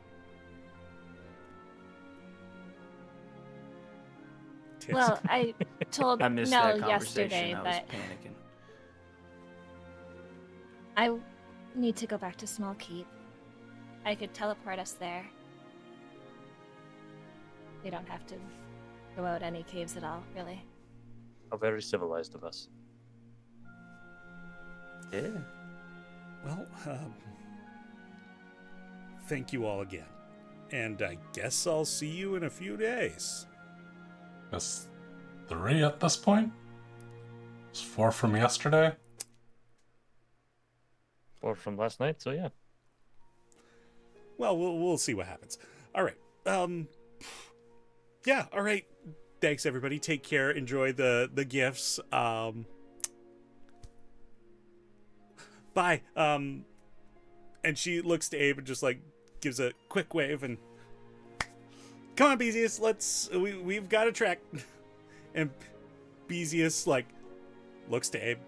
Tips. Well, I told I missed Nell that conversation. yesterday I was that panicking. I need to go back to Small Keep. I could teleport us there. We don't have to go out any caves at all, really. How very civilized of us. Yeah. Well, thank you all again. And I guess I'll see you in a few days. It's 3 at this point? It's 4 from yesterday? 4 from last night, so yeah. Well, we'll see what happens. All right. Yeah, all right. Thanks, everybody. Take care. Enjoy the gifts. Bye. And she looks to Abe and just, like, gives a quick wave and... Come on, Bezius, we've got a trek. And Bezius, like, looks to Abe,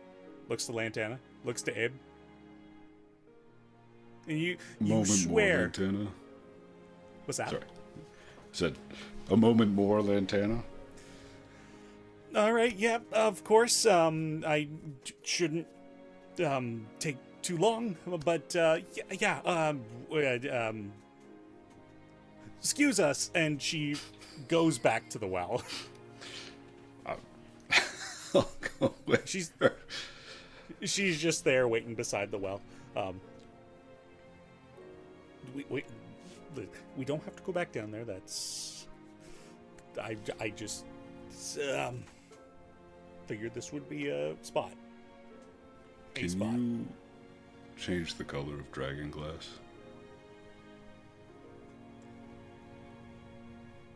looks to Lantana, looks to Abe. And you swear. More, Lantana. What's that? Sorry. Said, a moment more, Lantana. All right, yeah, of course. I shouldn't take too long, but excuse us. And she goes back to the well. I'll go with She's her. she's just there waiting beside the well. We don't have to go back down there. That's I just figured this would be a spot. Can you change the color of dragon glass?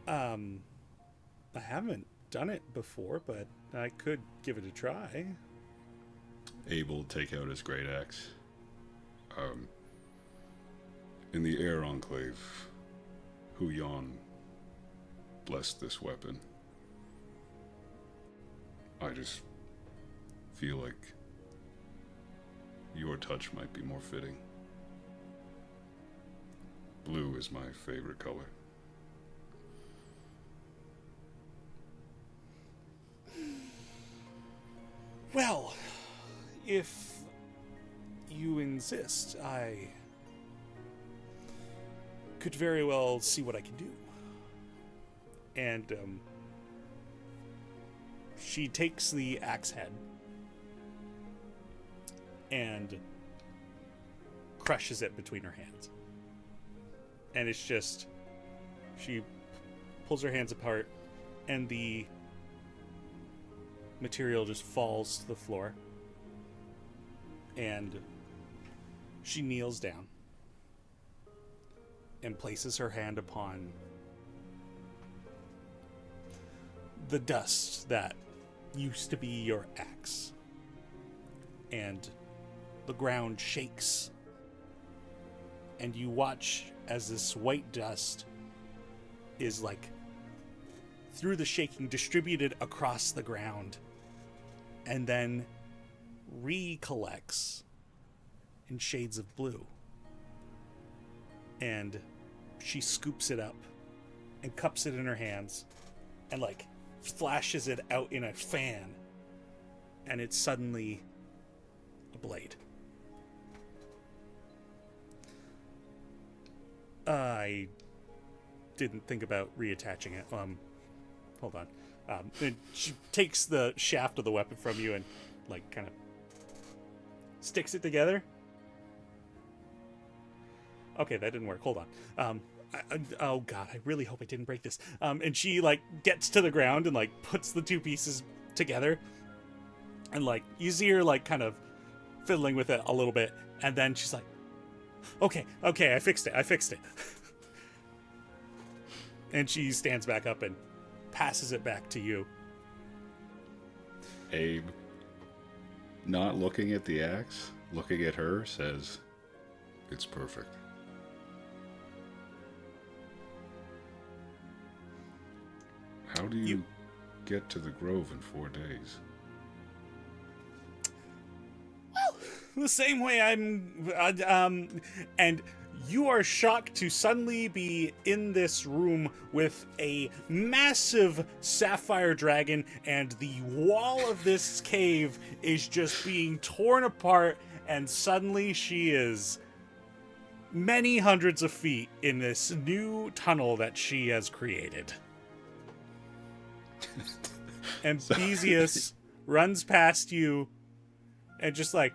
I haven't done it before, but I could give it a try. Abel take out his great axe. In the Air Enclave, Huyan blessed this weapon. I just feel like your touch might be more fitting. Blue is my favorite color. Well, if you insist, I could very well see what I can do. And she takes the axe head and crushes it between her hands. And it's just, she pulls her hands apart and the material just falls to the floor. And she kneels down and places her hand upon the dust that used to be your axe. And the ground shakes. And you watch as this white dust is like through the shaking distributed across the ground and then recollects in shades of blue. And she scoops it up and cups it in her hands and like flashes it out in a fan, and it's suddenly a blade. I didn't think about reattaching it. Hold on. And she takes the shaft of the weapon from you and, like, kind of sticks it together. Okay, that didn't work. Hold on. Oh god, I really hope I didn't break this. And she, like, gets to the ground and, like, puts the two pieces together. And, like, you see her, like, kind of fiddling with it a little bit. And then she's like, okay, I fixed it. And she stands back up and passes it back to you. Abe, not looking at the axe, looking at her, says, "It's perfect." How do you get to the Grove in 4 days? Well, the same way and you are shocked to suddenly be in this room with a massive sapphire dragon, and the wall of this cave is just being torn apart, and suddenly she is many hundreds of feet in this new tunnel that she has created. And Theseus runs past you and just, like,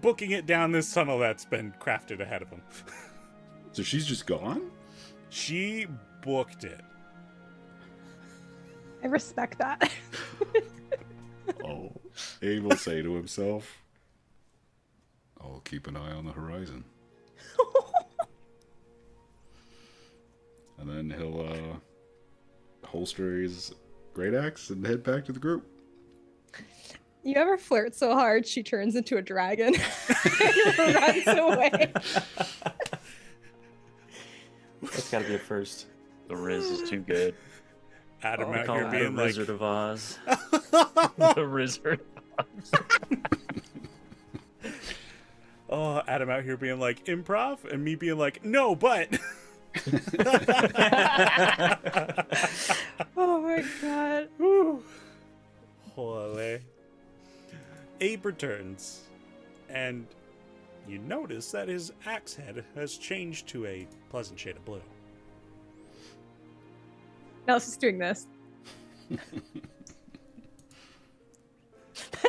booking it down this tunnel that's been crafted ahead of him. So she's just gone? She booked it. I respect that. Oh, Abe will say to himself, "I'll keep an eye on the horizon." And then he'll holster his great axe and head back to the group. You ever flirt so hard she turns into a dragon and runs away? That's got to be a first. The Riz is too good. Adam out Call here that being a like, Wizard of Oz. The Rizzard. oh, Adam out here being like, improv, and me being like, no, but. Oh my god. Holy. Abe returns, and you notice that his axe head has changed to a pleasant shade of blue. Nelson's doing this.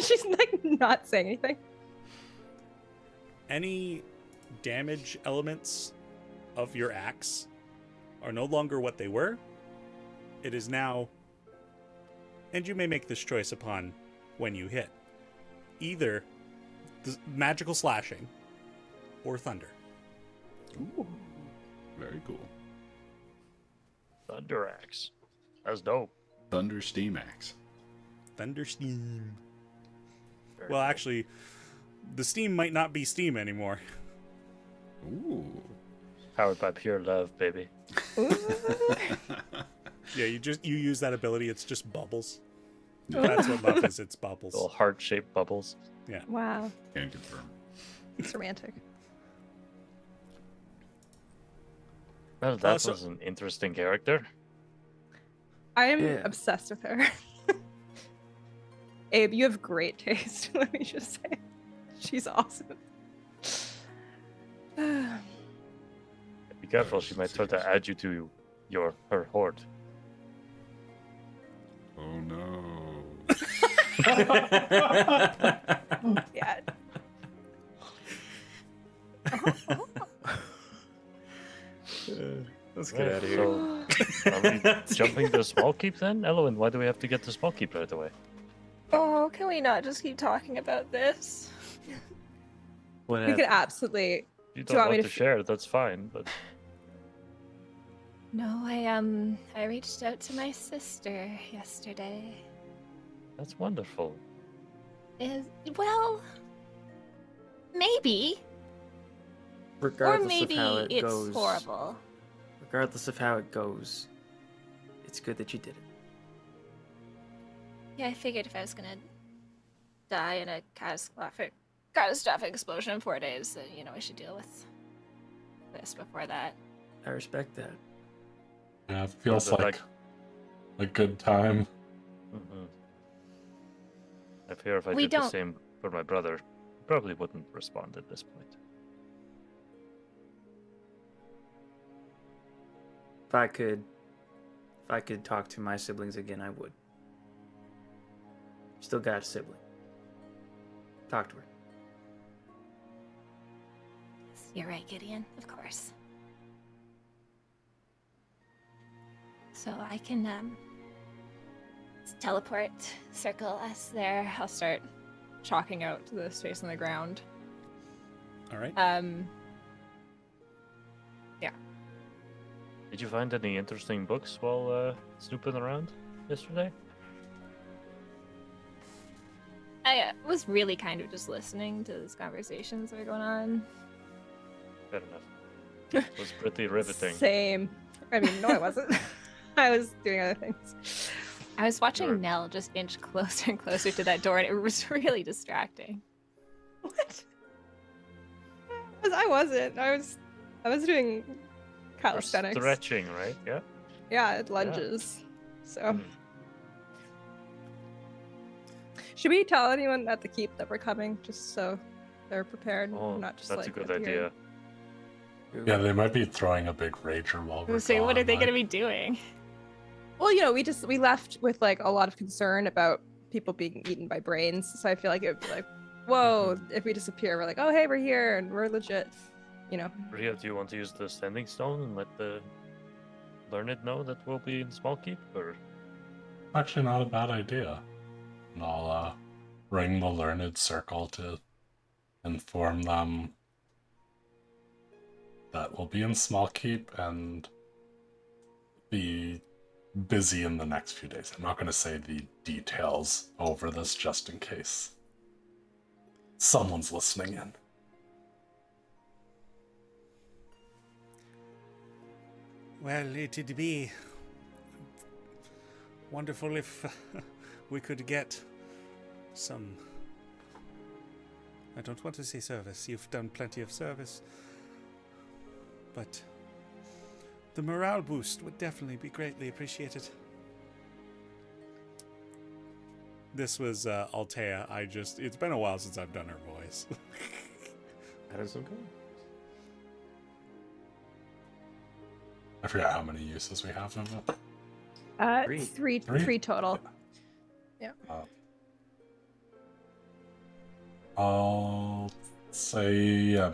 She's like not saying anything. Any damage elements of your axe are no longer what they were. It is now, and you may make this choice upon when you hit, either the magical slashing or thunder. Ooh, very cool. Thunder Axe. That's dope. Thunder Steam Axe. Thunder steam. Very Well, cool. actually, the steam might not be steam anymore. Ooh. Powered by pure love, baby. Yeah, you use that ability. It's just bubbles. That's what love is. It's bubbles. Little heart-shaped bubbles. Yeah. Wow. Can confirm. It's romantic. Well, that so- was an interesting character. I am Yeah. obsessed with her. Abe, you have great taste. Let me just say, she's awesome. Be careful, she might try to add you to her horde. Oh no. Yeah. Let's Right, so, are we jumping to Small Keep then? Elowen, why do we have to get to Small Keep right away? Oh, can we not just keep talking about this? What We could happened? absolutely. You Do you don't want want me to to share, that's fine, but No, I reached out to my sister yesterday. that's wonderful. Well, maybe. Or Regardless maybe of how it it's goes, horrible. regardless of how it goes, it's good that you did it. Yeah, I figured if I was gonna die in a catastrophic explosion in 4 days, that, I should deal with this before that. I respect that. Yeah, it feels but, like a good time. Mhm. I fear if I We did the don't- same for my brother, he probably wouldn't respond at this point. If I could talk to my siblings again, I would. Still got a sibling. Talk to her. You're right, Gideon, of course. So I can teleport, circle us there. I'll start chalking out the space on the ground. All right. Yeah. Did you find any interesting books while snooping around yesterday? I was really kind of just listening to these conversations that are going on. Fair enough. It was pretty riveting. Same. I mean, no, I wasn't. I was doing other things. I was watching Sure. Nell just inch closer and closer to that door, and it was really distracting. What? I wasn't. I was doing Or calisthenics. stretching, right? Yeah. Yeah, lunges. So. Mm. Should we tell anyone at the keep that we're coming, just so they're prepared? Oh, not just that's like a good at the idea. end? Yeah, they might be throwing a big rager while we're So what are gone, they like- going to be doing? Well, you know, we left with like a lot of concern about people being eaten by brains. So I feel like it would be like, whoa, if we disappear, we're like, oh hey, we're here and we're legit. You know. Ria, do you want to use the standing stone and let the learned know that we'll be in small keep? Or Actually, not a bad idea. And I'll ring the learned circle to inform them that we'll be in small keep and be busy in the next few days. I'm not going to say the details over this just in case someone's listening in. Well, it'd be wonderful if we could get some... I don't want to say service. You've done plenty of service. But the morale boost would definitely be greatly appreciated. This was Altea. It's been a while since I've done her voice. That is okay. I forget how many uses we have of it. Three. Three total. I'll say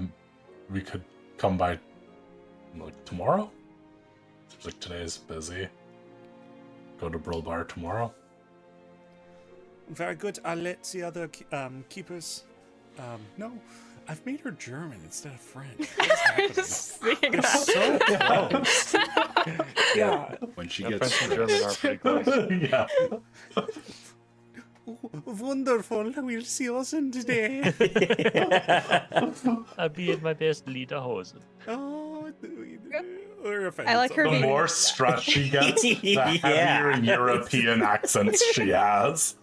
we could come by like tomorrow. Seems like today is busy. Go to Brill Bar tomorrow. Very good. I'll let the other keepers know. I've made her German instead of French. What is happening? Just thinking They're about so close. Yeah. When she Yeah, gets French and German are pretty close. Yeah. Wonderful. We'll see you soon today. I'll be in my best lederhosen. Oh, we're offended. I like her The being- more stress she gets, the heavier European accents she has.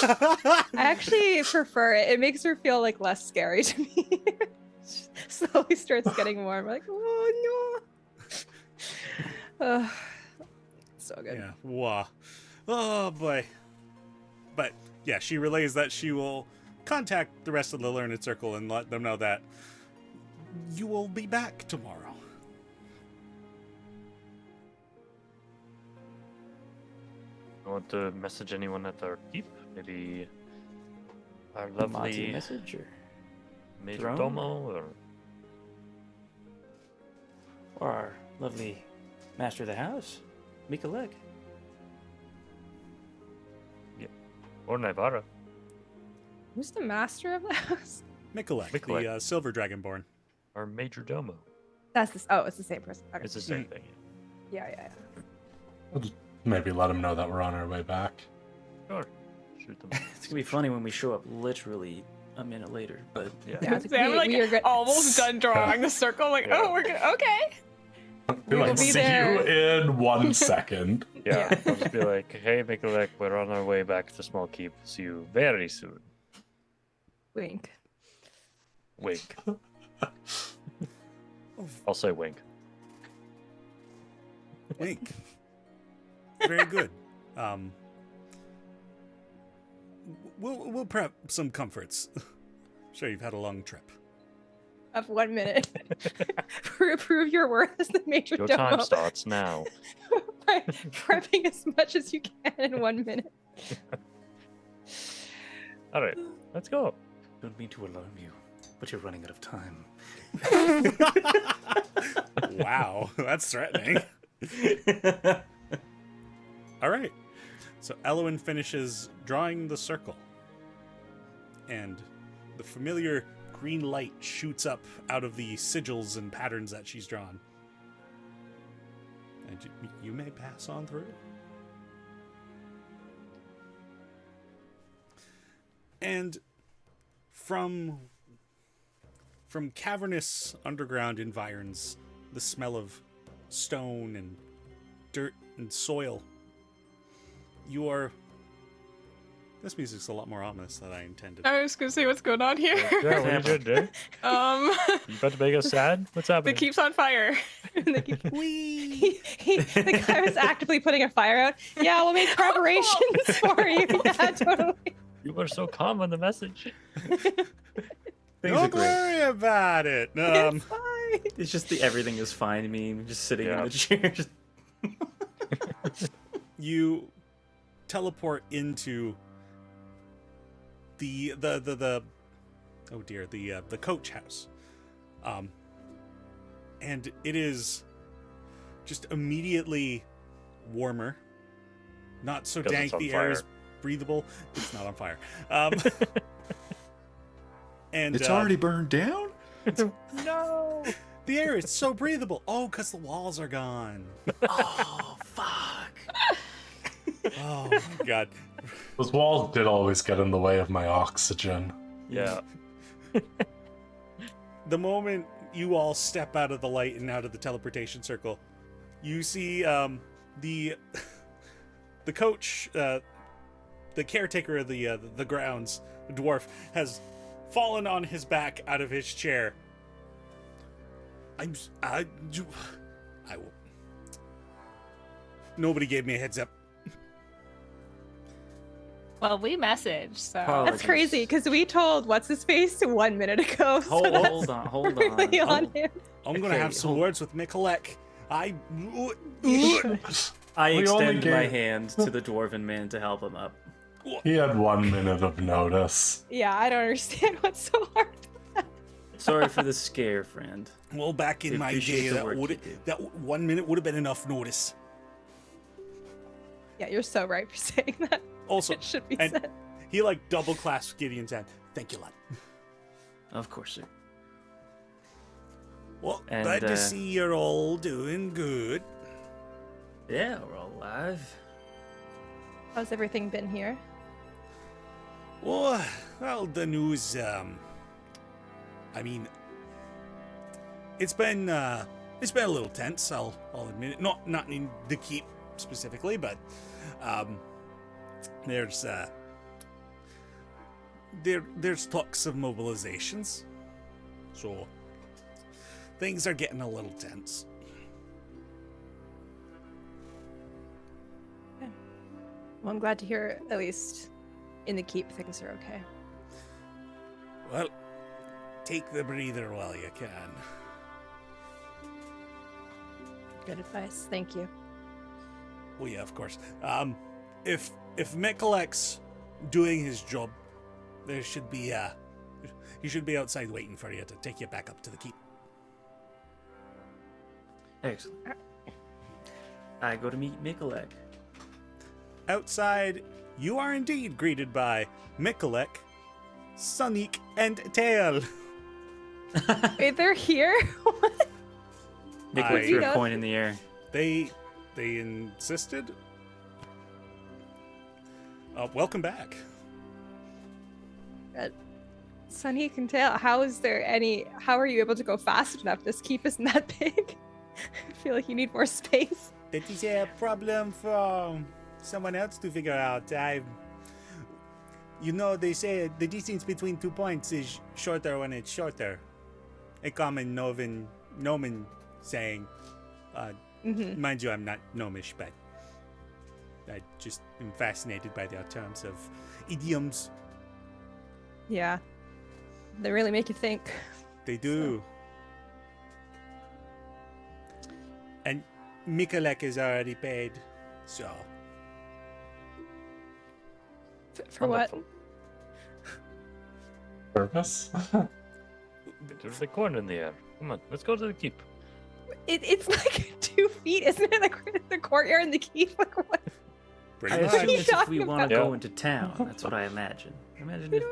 I actually prefer it. It makes her feel like less scary to me. Slowly starts getting warm. Like, oh no. So good. Yeah. Wow. Oh boy. But yeah, she relays that she will contact the rest of the Learned Circle and let them know that you will be back tomorrow. I want to message anyone at our keep. Maybe our Mati lovely message or Major throne? Domo or our lovely master of the house, Mikalek. or Naivara. Who's the master of the house? Mikolek, Mikolek. the Silver Dragonborn. Or Major Domo. That's this. Oh, it's the same person. Okay. It's the same thing. Yeah. Maybe let him know that we're on our way back. Sure. Shoot them. It's gonna be funny when we show up literally a minute later, but Yeah. Yeah, it's So I'm like we are good. almost done drawing the circle. Like, Yeah. oh, we're good. Okay. Be We will like, be see there." you in 1 second. Yeah. I'll just be like, hey, Mikulek, we're on our way back to Small Keep. See you very soon. Wink. Wink. I'll say wink. Wink. Very good. We'll prep some comforts. Sure, you've had a long trip. of 1 minute. Prove your worth as the major Your domo. time starts now. By prepping as much as you can in 1 minute. All right, let's go. Don't mean to alarm you, but you're running out of time. Wow, that's threatening. All right. So Elwyn finishes drawing the circle. And the familiar green light shoots up out of the sigils and patterns that she's drawn. And you may pass on through. And from cavernous underground environs, the smell of stone and dirt and soil, you are... This music's a lot more ominous than I intended. I was gonna say what's going on here. Yeah, what are you doing, dude? You about to make us sad? What's happening? The keep's on fire. Wee. The guy was actively putting a fire out. Yeah, we'll make preparations for you. Yeah, totally. You were so calm on the message. Things are Don't great. worry about it. It's fine. It's just the everything is fine meme, just sitting in Yeah. the chair. Just... You teleport into the oh dear, the coach house. And it is just immediately warmer. Not so 'Cause dank, it's on the air is fire. breathable. It's not on fire. And It's already burned down? No. the air is so breathable. Oh, because the walls are gone. Oh, fuck. Oh my god. Those walls did always get in the way of my oxygen. Yeah. The moment you all step out of the light and out of the teleportation circle, you see the coach, the caretaker of the grounds, the dwarf, has fallen on his back out of his chair. I will. Nobody gave me a heads up. Well, we messaged, so. Apologies. That's crazy because we told what's his face 1 minute ago. So Hold that's on. really on him. I'm gonna Okay, have some hold- words with Mikolek. You should. I We only extend my gave- hand to the dwarven man to help him up. He had 1 minute of notice. Yeah, I don't understand what's so hard. Sorry for the scare, friend. Well, back in We my appreciate day, the that work would you do. that 1 minute would have been enough notice. Yeah, you're so right for saying that. Also, It should be and said. he like double clasps Gideon's hand. Thank you, lad. Of course, sir. Well, And, glad to see you're all doing good. Yeah, we're all alive. How's everything been here? Well, the news. I mean, it's been a little tense. I'll admit it. Not in the keep specifically, but there's there's talks of mobilizations, so things are getting a little tense. Well, I'm glad to hear at least in the keep things are okay. Well, take the breather while you can. Good advice. Thank you. Well, yeah, of course. If Mikolek's doing his job, there should be he should be outside waiting for you to take you back up to the keep. Excellent. I go to meet Mikolek. Outside, you are indeed greeted by Mikolek, Sonic, and Tail. Wait, they're here? What? Mikolek I- threw a Yeah. coin in the air. They insisted. Welcome back. Sunny can tell. How are you able to go fast enough? This keep isn't that big. I feel like you need more space. That is a problem for someone else to figure out. They say the distance between 2 points is shorter when it's shorter. A common Noman saying. Mm-hmm. Mind you, I'm not gnomish, but I just am fascinated by their terms of idioms. Yeah. They really make you think. They do. And Mikolek is already paid, so. For what? Wonderful. Purpose? There's the corn in the air. Come on, let's go to the keep. It's like 2 feet, isn't it? Like the courtyard and the keep. Like what? I Pretty assume much. it's if talking we want to about? go into town. That's what I imagine. Imagine if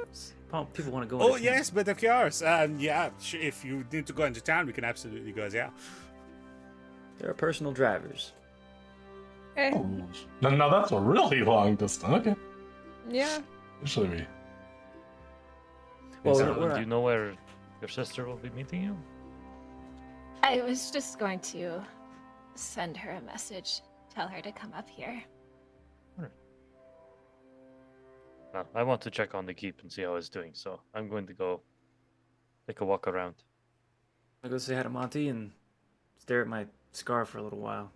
people want to go Oh, into yes, but of course. Yeah, if you need to go into town, we can absolutely go, yeah. There are personal drivers. Okay. Oh, no, that's a really long distance. Okay. Yeah. Usually we. Well, So, we're- do you know where your sister will be meeting you? I was just going to send her a message, tell her to come up here. No, I want to check on the keep and see how it's doing, so I'm going to go take a walk around. I go say hi to Monty and stare at my scar for a little while.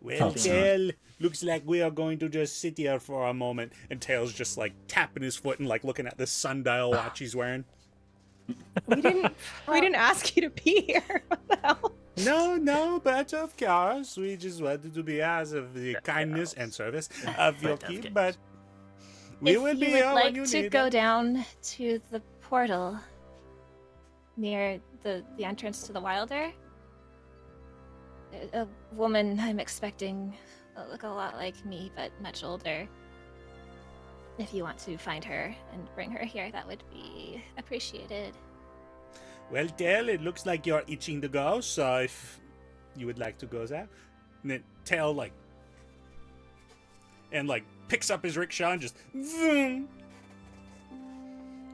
Well, Okay. Tail, looks like we are going to just sit here for a moment. And Tail's just like tapping his foot and like looking at the sundial watch he's wearing. We didn't ask you to be here. What the hell? No, but of course, we just wanted to be as of the kindness and service of your But of keep, course. but we will if be you here would when like you to need go it. down to the portal near the entrance to the Wilder, a woman I'm expecting will look a lot like me, but much older. If you want to find her and bring her here, that would be appreciated. Well, Tail, it looks like you're itching to go, so if you would like to go there. And then Tail, picks up his rickshaw and just, vroom,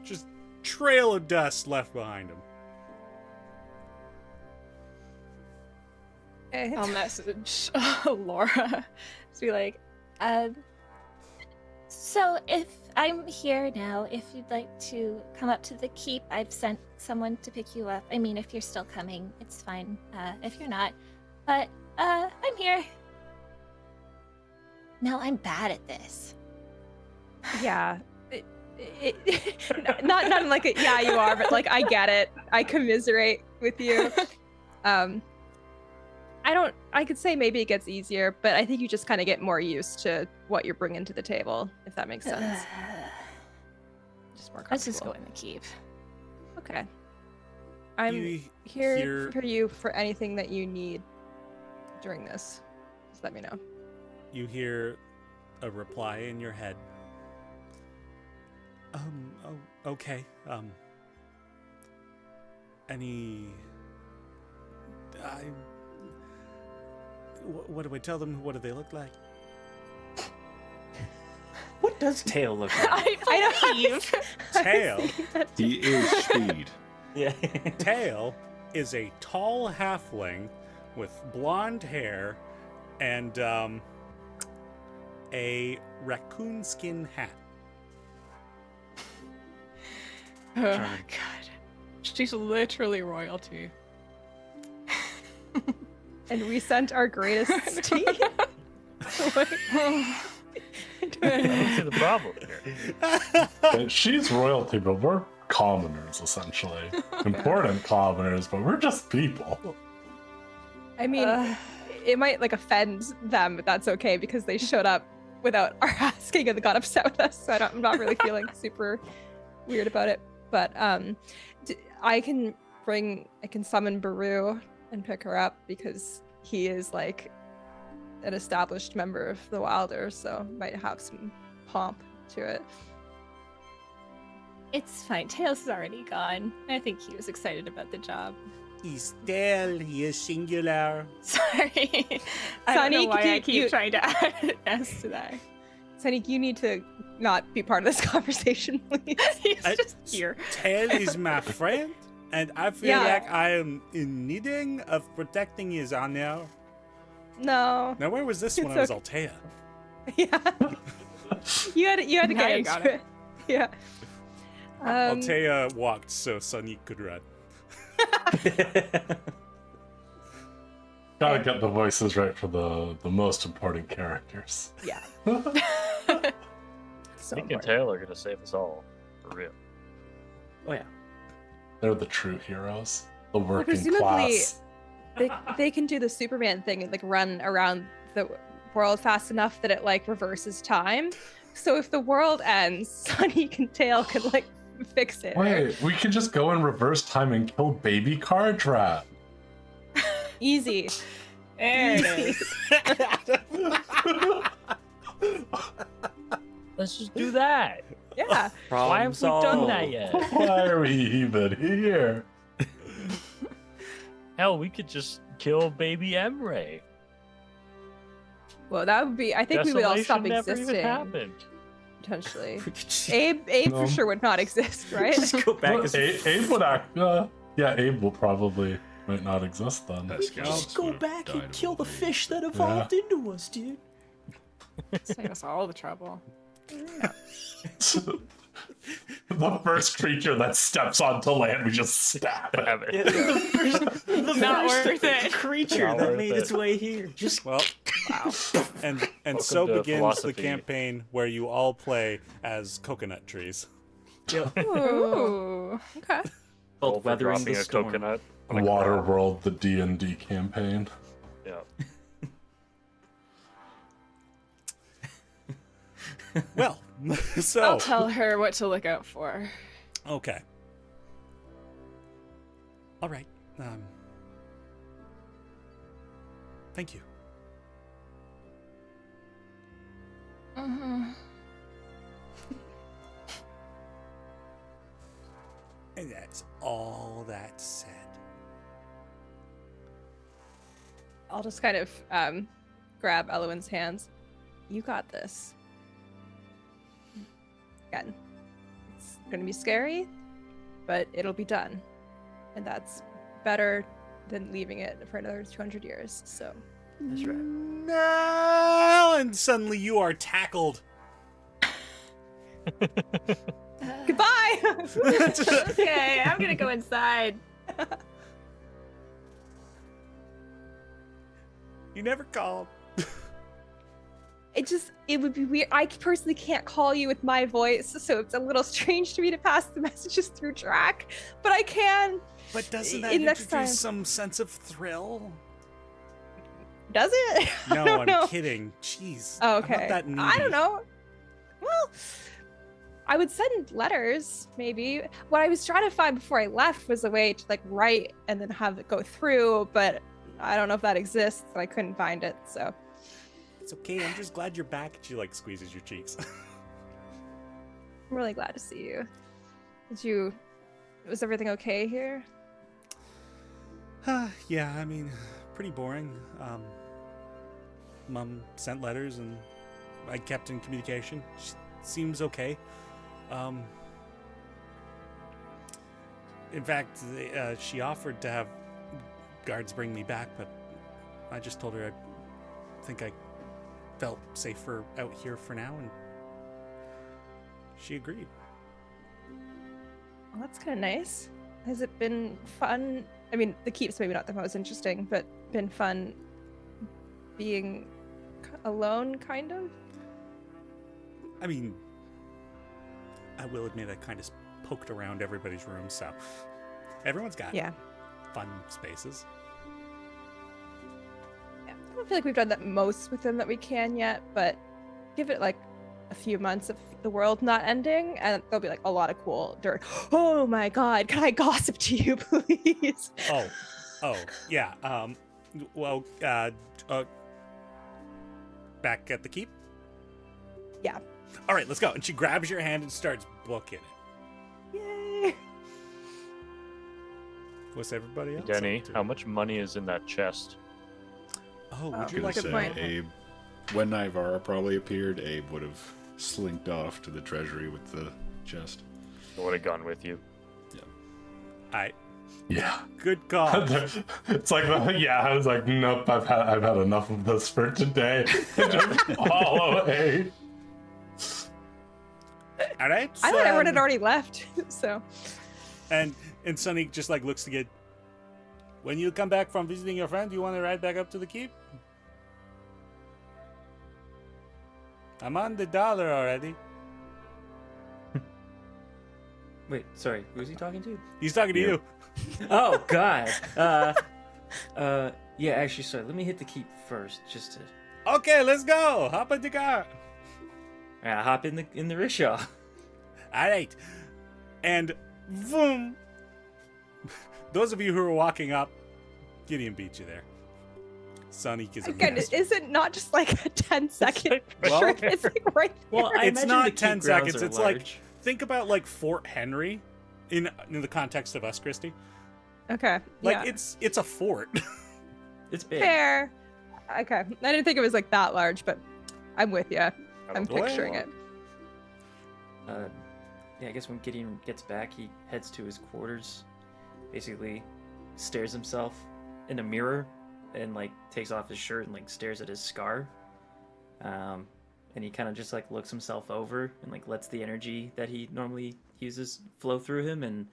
just trail of dust left behind him. Okay. I'll message Laura. Just be like, So if I'm here now, if you'd like to come up to the keep, I've sent someone to pick you up. I mean, if you're still coming, it's fine. If you're not, but I'm here. No, I'm bad at this. Yeah. Not in like a, yeah, you are, but like I get it. I commiserate with you. I could say maybe it gets easier, but I think you just kind of get more used to what you're bringing to the table, if that makes sense. Just more comfortable. Let's just go in the keep. Okay. I'm You here hear- for you for anything that you need during this. Just let me know. You hear a reply in your head. Okay. What do I tell them? What do they look like? What does Tail look like? I believe. Tail. He is speed. Yeah. Tail is a tall halfling with blonde hair and a raccoon skin hat. Oh god. She's literally royalty. And we sent our greatest team. I see the problem here. She's royalty, but we're commoners, essentially. Important commoners, but we're just people. I mean, it might like offend them, but that's okay because they showed up without our asking and got upset with us. So I'm not really feeling super weird about it. But I can summon Baru and pick her up because he is like an established member of the Wilder, so might have some pomp to it. It's fine. Tails is already gone. I think he was excited about the job. He's Tail. He is singular. Sorry. I don't know Sonny, why I you- keep trying to add S to that. Sonny, you need to not be part of this conversation, please. He's I- just here. Tail is my friend, and I feel Yeah. like I am in needing of protecting his honor. No. Now, where was this when It's I was okay. Altea? Yeah. you had to Now get you got into it. Yeah. Altea walked so Sunny could run. Gotta get the voices right for the most important characters. Yeah. So Nick and important. Tail are gonna save us all. For real. Oh yeah. They're the true heroes. The Well, working presumably, class. they can do the Superman thing and like run around the world fast enough that it like reverses time. So if the world ends, Sunny and Tail can like fix it. Wait, we could just go in reverse time and kill baby Cardrat. Easy. There it is. Let's just do that. Yeah. Why have we done that yet? Why are we even here? Hell, we could just kill baby Emre. Well, that would be. I think we would all stop Desolation never even existing. happened. Potentially. We could just, Abe No. for sure would not exist, right? just go back Well, as Abe would act. Yeah, Abe will probably might not exist then. Pascal just go would've back died and of kill the old age. fish that evolved into us, dude. Save us all the trouble. The first creature that steps onto land, we just stab it. Damn it. Yeah, the Not first worth it. creature Not that worth made it. its way here. Just Well, and so to begins philosophy. the campaign where you all play as coconut trees. Ooh. Okay. All called for weathering dropping the a storm. coconut on a crab. Waterworld, the D&D campaign. Yeah. Well, so I'll tell her what to look out for. okay. All right. Thank you. Mm-hmm. And that's all that said. I'll just kind of grab Elowin's hands. You got this. Again, it's gonna be scary, but it'll be done, and that's better than leaving it for another 200 years. So That's right. No, and suddenly you are tackled. goodbye. Okay, I'm gonna go inside. You never called. It would be weird. I personally can't call you with my voice, so it's a little strange to me to pass the messages through Drac, but I can. But doesn't that Next introduce time. some sense of thrill? Does it? I No, don't I'm know. kidding. Jeez. Oh, I'm not okay. that needy. I don't know. Well, I would send letters, maybe. What I was trying to find before I left was a way to like write and then have it go through, but I don't know if that exists. I couldn't find it, so. It's okay. I'm just glad you're back. She like squeezes your cheeks. I'm really glad to see you. Was everything okay here? Yeah, I mean, pretty boring. Mom sent letters and I kept in communication. She seems okay. In fact, she offered to have guards bring me back, but I just told her I think I felt safer out here for now, and she agreed. Well, that's kind of nice. Has it been fun? I mean, the keep's maybe not the most interesting, but been fun being alone, kind of? I mean, I will admit I kind of poked around everybody's room, so everyone's got Yeah. fun spaces. Yeah. I don't feel like we've done that most with them that we can yet, but give it like a few months of the world not ending, and there'll be like a lot of cool dirt. Oh my god, can I gossip to you, please? Oh, yeah. Well, back at the keep? Yeah. All right, let's go. And she grabs your hand and starts booking it. Yay! What's everybody else? Denny, up to? how much money is in that chest? Oh, would Oh, you Gonna like good to say, point. Abe, when Nivara probably appeared, Abe would have slinked off to the treasury with the chest. I would have gone with you. I Yeah. good call. It's like, yeah, I was like, nope, I've had enough of this for today. Just follow Abe. All right. I thought everyone had so- already left, so. And Sonny just like looks to get. When you come back from visiting your friend, you want to ride back up to the keep? I'm on the dollar already. Wait, sorry. Who's he talking to? He's talking to you. Oh God. Yeah. Actually, sorry. Let me hit the keep first, just to. Okay, let's go. Hop in the car. Hop in the rickshaw. All right. And boom. Those of you who are walking up, Gideon beat you there. Sonic is a Again, master. is it not just like a 10-second Well- trip? It's like right there. Well, I It's imagine not the keep 10 grounds seconds. are It's like, large. think about like Fort Henry in the context of us, Christy. Okay. Like yeah. it's a fort. It's big. Fair. Okay. I didn't think it was like that large, but I'm with you. I'm Well- picturing it. Yeah, I guess when Gideon gets back, he heads to his quarters, basically stares himself in a mirror, and like takes off his shirt and like stares at his scar. And he kind of just like looks himself over and like lets the energy that he normally uses flow through him. And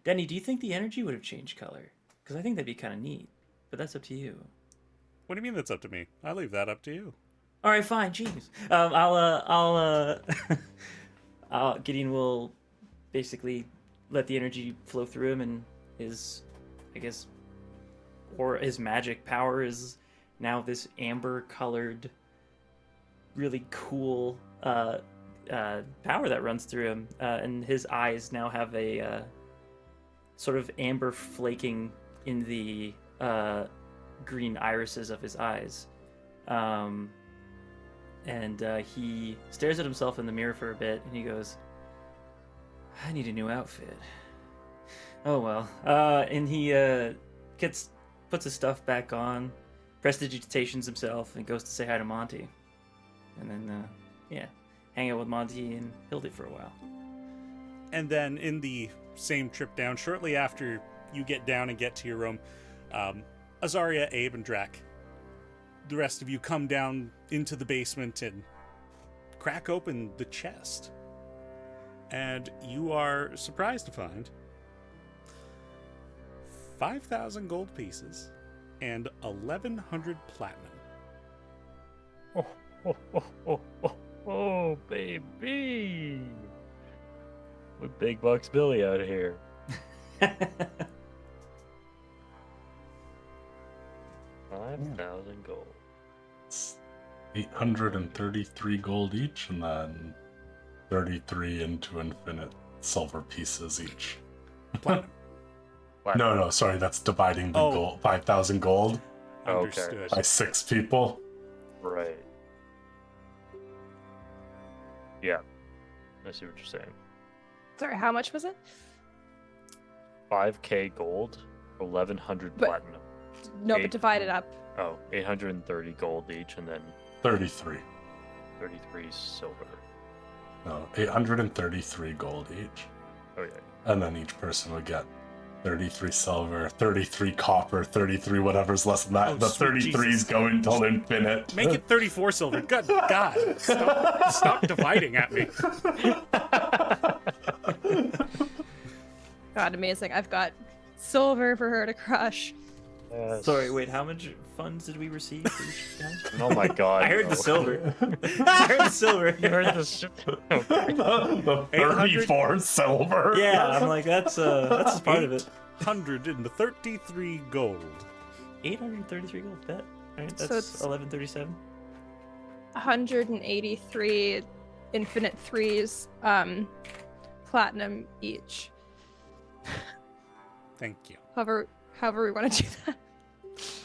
Denny, do you think the energy would have changed color? Because I think that'd be kind of neat, but that's up to you. What do you mean that's up to me? I leave that up to you. All right, fine. Jeez. Gideon will basically let the energy flow through him, and his, I guess, or his magic power is now this amber-colored, really cool power that runs through him, and his eyes now have a sort of amber flaking in the green irises of his eyes. And he stares at himself in the mirror for a bit, and he goes, I need a new outfit. Oh well. And he puts his stuff back on, prestidigitations himself, and goes to say hi to Monty. And then, hang out with Monty and Hildy for a while. And then in the same trip down, shortly after you get down and get to your room, Azaria, Abe, and Drac, the rest of you come down into the basement and crack open the chest. And you are surprised to find 5,000 gold pieces and 1,100 platinum. Oh, baby. With Big Bucks Billy out of here. 5,000 gold. 833 gold each, and then 33 into infinite silver pieces each. Platinum. No, sorry, that's dividing the Oh. gold, 5,000 gold Okay. Understood. by 6 people. Right. Yeah. I see what you're saying. Sorry, how much was it? 5k gold, 1,100 But- platinum. No, but Eight. divide it up. Oh, 830 gold each, and then 33. 33 silver. No, 833 gold each. Oh, yeah. And then each person would get 33 silver, 33 copper, 33 whatever's less than that. Oh, the sweet 33s Jesus. go until infinite. Make it 34 silver. Good God. Stop dividing at me. God, amazing. I've got silver for her to crush. Yes. Sorry, wait, how much funds did we receive for each guy? Oh my god. I heard no. the silver. I heard the silver. You heard this shit? Okay. The 34 silver. Yeah, I'm like, that's just part of it. 133 gold. 833 gold bet. Right, So that's it's- 1137. 183 infinite threes, platinum each. Thank you. However we want to do that.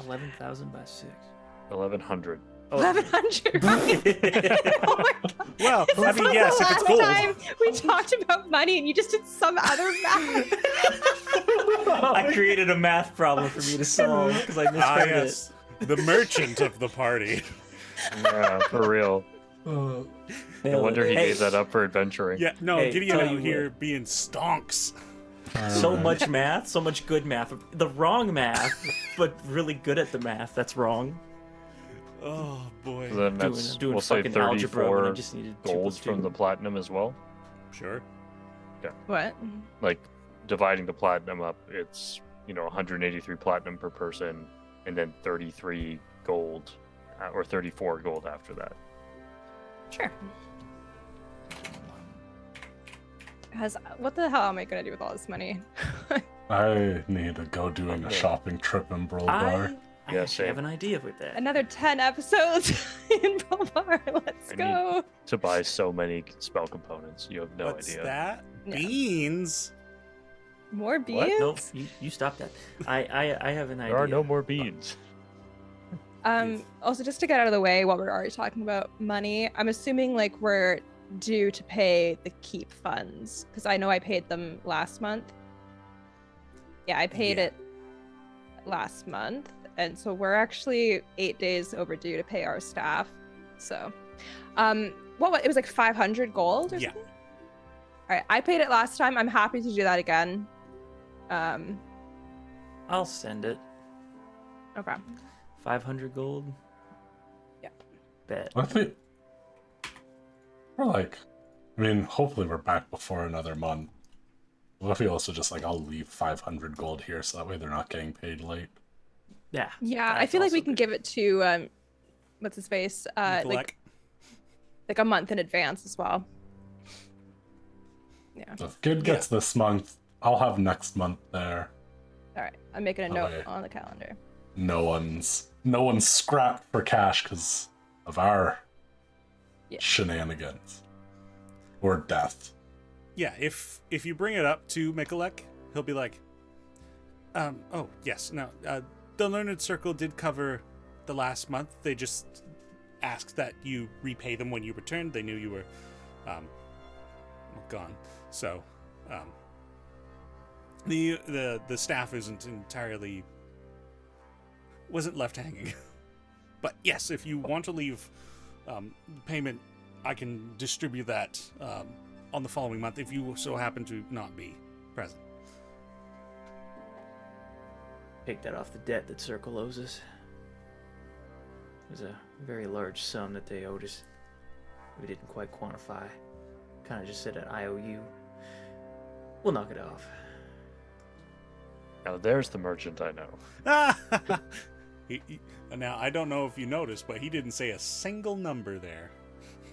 11,000 by 6. 1,100. 1,100. Oh my god. Well, This I is mean, the yes, if it's last gold. time we talked about money and you just did some other math. I created a math problem for me to solve because I misread it. yes. The merchant of the party. Yeah, for real. No Nailed wonder it. he Hey, gave that up for adventuring. Yeah, no, Hey, Gideon tell out you here being stonks. So much math, so much good math. The wrong math, but really good at the math. That's wrong. Oh, boy. So then that's, doing we'll say fucking algebra when I 34 just needed 2 golds plus from 2. the platinum as well. Sure. What? Like, dividing the platinum up, it's, 183 platinum per person, and then 33 gold, or 34 gold after that. Sure. What the hell am I gonna do with all this money? I need to go doing a Okay. shopping trip in Brawl Bar. I Yeah, actually have same. an idea with that. Another 10 episodes in Bar. Let's I go. To buy so many spell components, you have no What's idea. that? Yeah. Beans. More beans? No, you stop that. I have an idea. There are no more beans. Also, just to get out of the way while we're already talking about money, I'm assuming like we're due to pay the keep funds because I know I paid them last month. Yeah, I paid Yeah. it last month, and so we're actually 8 days overdue to pay our staff. So, it was like 500 gold or Yeah. something. All right, I paid it last time. I'm happy to do that again. I'll send it. Okay. 500 gold. Yeah. Bet. I think we're like, I mean, hopefully we're back before another month. What if we also just like, I'll leave 500 gold here so that way they're not getting paid late. Yeah. Yeah, I that's feel like we also can good. give it to what's his face? Nikolak. Like a month in advance as well. Yeah. So if Gid gets this month, I'll have next month there. All right. I'm making a Oh, note yeah. on the calendar. No one's scrapped for cash because of our Yeah. shenanigans or death. Yeah, if you bring it up to Mikolek, he'll be like, oh, yes, no, the Learned Circle did cover the last month. They just asked that you repay them when you returned. They knew you were, gone. So, the staff wasn't left hanging. But yes, if you want to leave payment, I can distribute that on the following month if you so happen to not be present. Take that off the debt that Circle owes us. There's a very large sum that they owed us. We didn't quite quantify. Kind of just said an IOU. We'll knock it off. Now there's the merchant I know. Now, I don't know if you noticed, but he didn't say a single number there.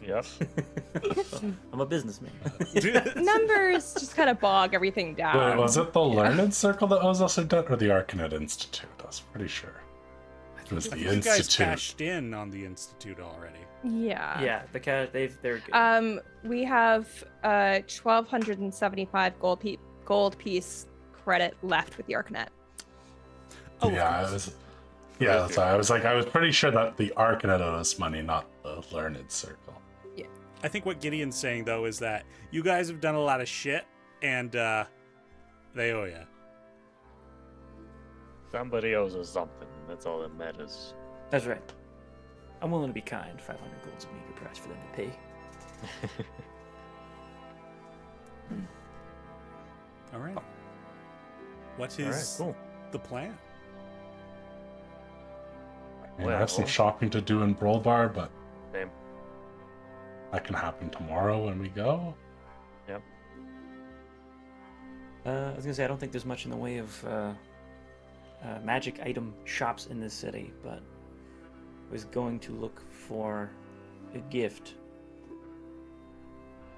Yep. I'm a businessman. Numbers just kind of bog everything down. Wait, was it the Learned Circle that owes us a debt or the Arcanet Institute? I was pretty sure. It was I the think you guys Institute. cashed in on the Institute already. Yeah. Yeah, the cat they're good. We have 1,275 gold piece credit left with the Arcanet. Oh, Yeah, of it course. was. Yeah, that's why I was pretty sure that the Arcanet owed us money, not the Learned Circle. I think what Gideon's saying, though, is that you guys have done a lot of shit, and they owe you. Somebody owes us something. That's all that matters. That's right. I'm willing to be kind. 500 gold's a meager price for them to pay. All right. What All right, is cool. the plan? I mean, I have some Well- shopping to do in Brawl Bar, but Same. that can happen tomorrow when we go. Yep. I was gonna say I don't think there's much in the way of magic item shops in this city, but was going to look for a gift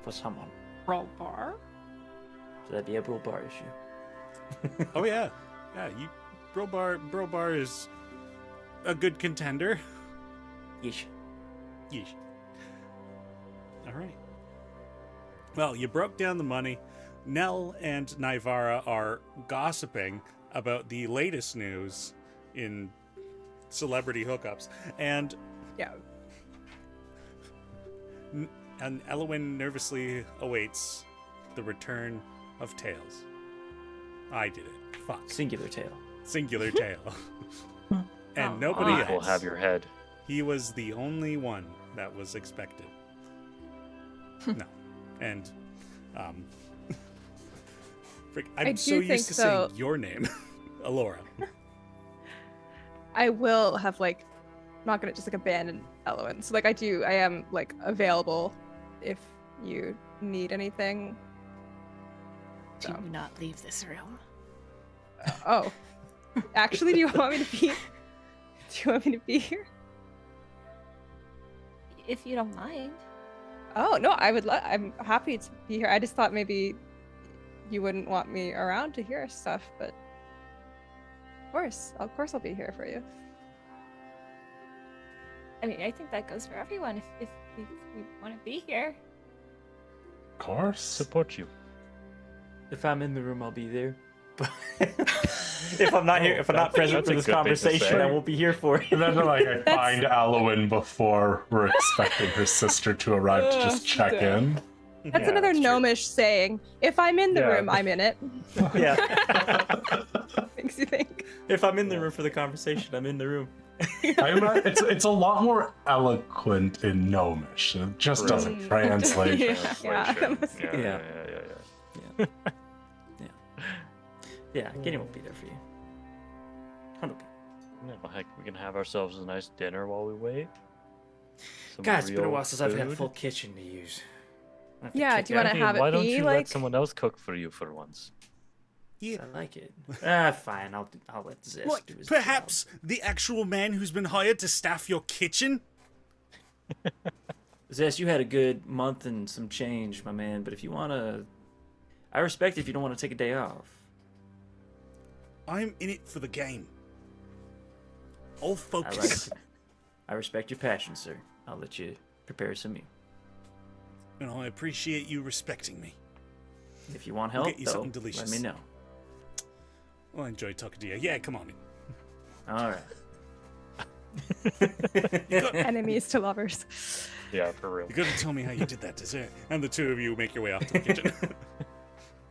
for someone. Brawl bar? So that'd be a Brawl Bar issue. Oh yeah, yeah. Bro Bar is a good contender. Yeesh. Yeesh. All right. Well, you broke down the money. Nell and Naivara are gossiping about the latest news in celebrity hookups, and Yeah. and Elwyn nervously awaits the return of Tails. I did it. Fuck. Singular tail. Singular tail. And Oh, nobody God. Will else. have your head. He was the only one that was expected. No. And, I I'm do so used think, to though- saying your name, Alora. I will have like not gonna just like abandon Elowen. So like I am like available if you need anything. Do not leave this room. Oh. Actually, do you want me to be here? If you don't mind. Oh no, I'm happy to be here. I just thought maybe you wouldn't want me around to hear stuff, but of course I'll be here for you. I mean, I think that goes for everyone if we want to be here. Of course. Support you. If I'm in the room, I'll be there. But if I'm not here, if I'm not present that's for a this good thing to conversation, say. I won't be here for it. And then like I find Alwyn before we're expecting her sister to arrive to just check in. That's Yeah, another that's true. gnomish saying. If I'm in the Yeah. room, I'm in it. Yeah. Makes you think. If I'm in the room for the conversation, I'm in the room. It's a lot more eloquent in gnomish. It just doesn't translate. Yeah. Translation. Yeah. Yeah. Yeah, Gideon won't be there for you. 100%. Yeah, well, heck, we can have ourselves a nice dinner while we wait. Some God, it's been a real while since I've had a food. full kitchen to use. I have to Yeah, kick do you wanna out- Gideon, have it why don't be you like- let someone else cook for you for once? Yeah. I like it. Fine. I'll let Zest What? do his Perhaps the actual man who's been hired to staff your kitchen? job. Zest, you had a good month and some change, my man. But if you wanna, I respect if you don't want to take a day off. I'm in it for the game. All I focus. like. I respect your passion, sir. I'll let you prepare some meal. And I appreciate you respecting me. If you want We'll help, get you though, something delicious. let me know. Well, I enjoyed talking to you. Yeah, come on in. All right. Enemies to lovers. Yeah, for real. You gotta tell me how you did that dessert. And the two of you make your way off to the kitchen.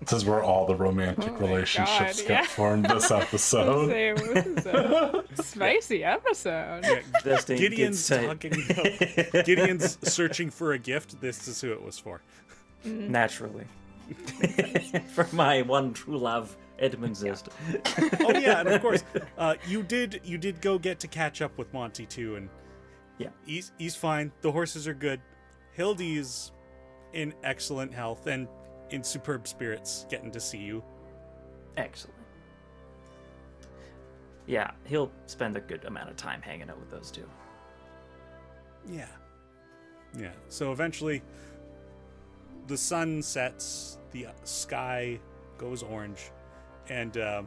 This is where all the romantic Oh my relationships God, get yeah. formed this episode. This is a spicy episode. Yeah, Best ain't Gideon's good sight. talking. Gideon's searching for a gift. This is who it was for. Naturally. For my one true love, Edmund Zest. Oh yeah, and of course, you did go get to catch up with Monty too, and Yeah. he's fine. The horses are good. Hildy is in excellent health and in superb spirits, getting to see you. Excellent. Yeah, he'll spend a good amount of time hanging out with those two. Yeah. Yeah. So eventually, the sun sets, the sky goes orange, and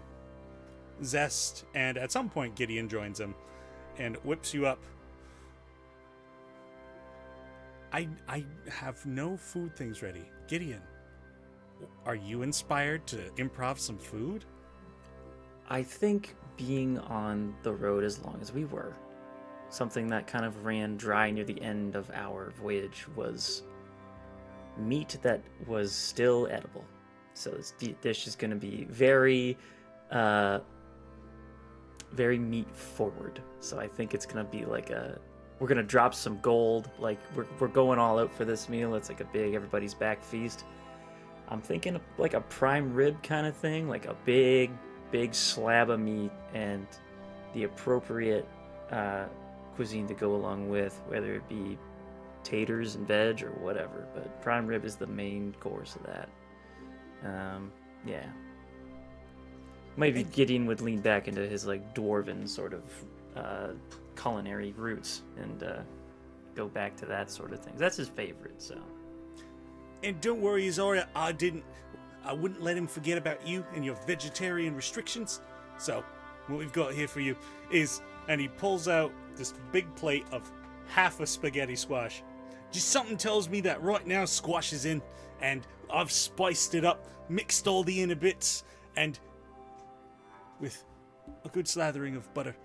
Zest, and at some point Gideon joins him and whips you up. I have no food things ready. Gideon, are you inspired to improv some food? I think being on the road as long as we were, something that kind of ran dry near the end of our voyage was meat that was still edible. So this dish is going to be very meat forward. So I think it's going to be like we're going to drop some gold. Like we're going all out for this meal. It's like a big everybody's back feast. I'm thinking of like a prime rib kind of thing, like a big slab of meat and the appropriate cuisine to go along with, whether it be taters and veg or whatever. But prime rib is the main course of that. Yeah. Maybe Gideon would lean back into his like dwarven sort of culinary roots and go back to that sort of thing. That's his favorite, so. And don't worry, Izora, I wouldn't let him forget about you and your vegetarian restrictions. So, what we've got here for you is, and he pulls out this big plate of half a spaghetti squash. Just something tells me that right now squash is in, and I've spiced it up, mixed all the inner bits, and with a good slathering of butter.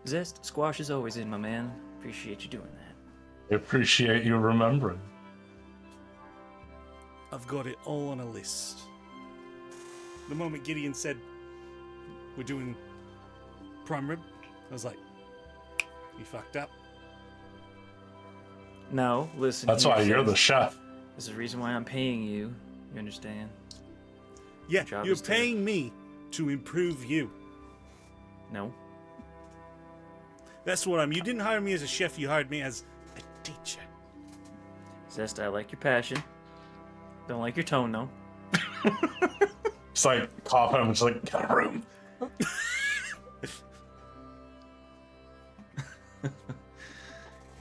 Zest, squash is always in, my man. Appreciate you doing that. I appreciate you remembering. I've got it all on a list. The moment Gideon said, we're doing prime rib, I was like, you fucked up. No, listen. That's here, why you're Zest. the chef. There's a reason why I'm paying you. You understand? Yeah, Job you're is to- paying me to improve you. No. That's what you didn't hire me as a chef, you hired me as a teacher. Zest, I like your passion. Don't like your tone, though. It's like coughing. I'm just like, get a room.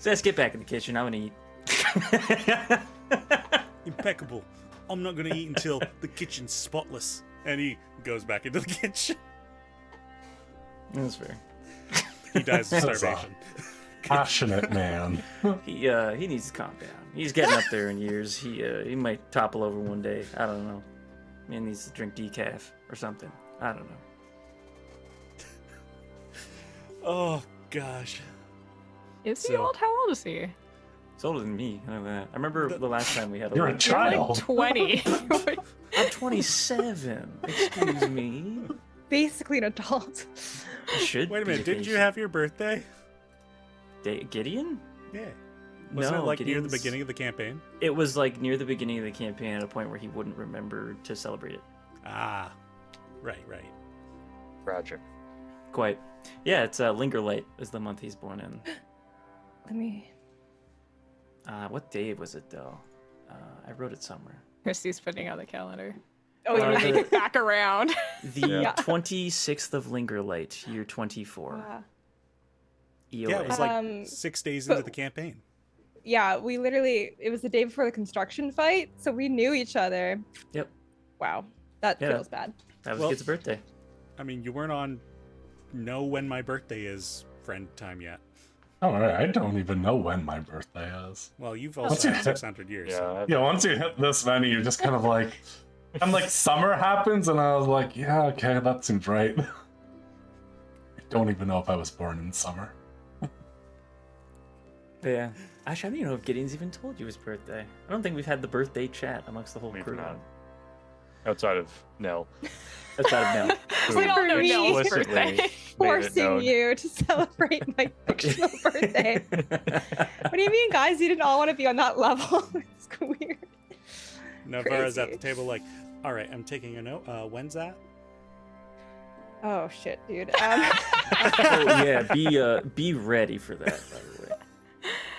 Zest, get back in the kitchen. I'm gonna eat. Impeccable. I'm not gonna eat until the kitchen's spotless. And he goes back into the kitchen. That's fair. He dies of That's starvation. Passionate man. He needs to calm down. He's getting up there in years. He might topple over one day. I don't know. He needs to drink decaf or something. I don't know. Oh gosh. Is he So- old? How old is he? He's older than me. I know that. I remember the last time we had a You're a late- child. 20. I'm 27. Excuse me. Basically an adult. I should Wait a minute, be didn't you have your birthday? Gideon? Yeah. Wasn't No, it like near the Gideon's- beginning of the campaign? It was like near the beginning of the campaign at a point where he wouldn't remember to celebrate it. Ah. Right. Tragic. Quite. Yeah, it's Linger Light is the month he's born in. Let me. What day was it though? I wrote it somewhere. Christy's putting out the calendar. Oh, Uh, you're Make the- it back around. The Yeah. 26th of Linger Light, year 24. Wow. EOA. Yeah, it was like Um, 6 days but- into the campaign. Yeah, we literally, it was the day before the construction fight, so we knew each other. Yep. Wow, that Yeah. feels bad. That was Well- kid's birthday. I mean, you weren't on know when my birthday is friend time yet. Oh, alright, I don't even know when my birthday is. Well, you've What's also your- had 600 years. Yeah. Yeah, once you hit this many, you're just kind of like, and like summer happens, and I was like, yeah, okay, that seems right. I don't even know if I was born in summer. Yeah. Actually, I don't even know if Gideon's even told you his birthday. I don't think we've had the birthday chat amongst the whole We've crew. not. Outside of Nell. Outside of now. We all know For me. Nell's Explicitly birthday. made it Forcing known. you to celebrate my fictional birthday. What do you mean, guys? You didn't all want to be on that level. It's weird. Navarra's at the Crazy. table like, all right, I'm taking a note. When's that? Oh shit, dude. Oh yeah, be ready for that, by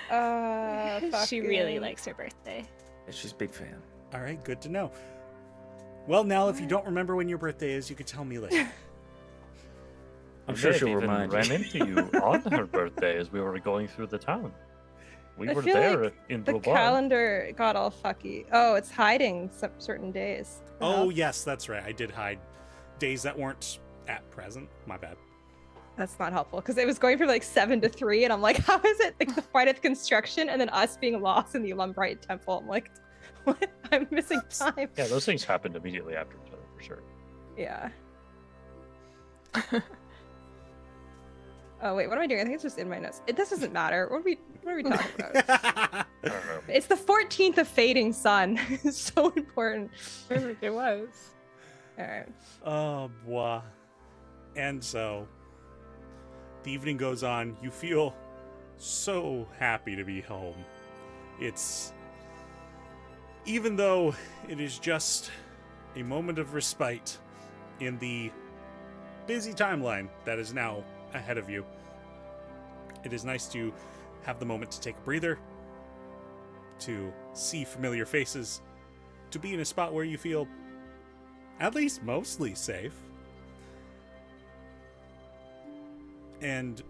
the way. She really fucking- likes her birthday. Yeah, she's a big fan. All right, good to know. Well, Nell, if you don't remember when your birthday is, you could tell me later. I'm We sure may have she'll even remind ran you. into you on her birthday as we were going through the town. We I were feel there like in The Bilbao. calendar got all fucky. Oh, it's hiding some certain days. Oh, yes, that's right. I did hide days that weren't at present. My bad. That's not helpful because it was going from like 7 to 3, and I'm like, how is it like the fight at the construction and then us being lost in the Alumbrite temple? I'm like, what? I'm missing time. Yeah, those things happened immediately after each other for sure. Yeah. Oh wait, what am I doing? I think it's just in my notes. This doesn't matter. What are we talking about? I don't know. It's the 14th of fading sun. It's so important. It was. All right. Oh, boy. And so, the evening goes on. You feel so happy to be home. It's... Even though it is just a moment of respite in the busy timeline that is now ahead of you, it is nice to have the moment to take a breather, to see familiar faces, to be in a spot where you feel at least mostly safe. And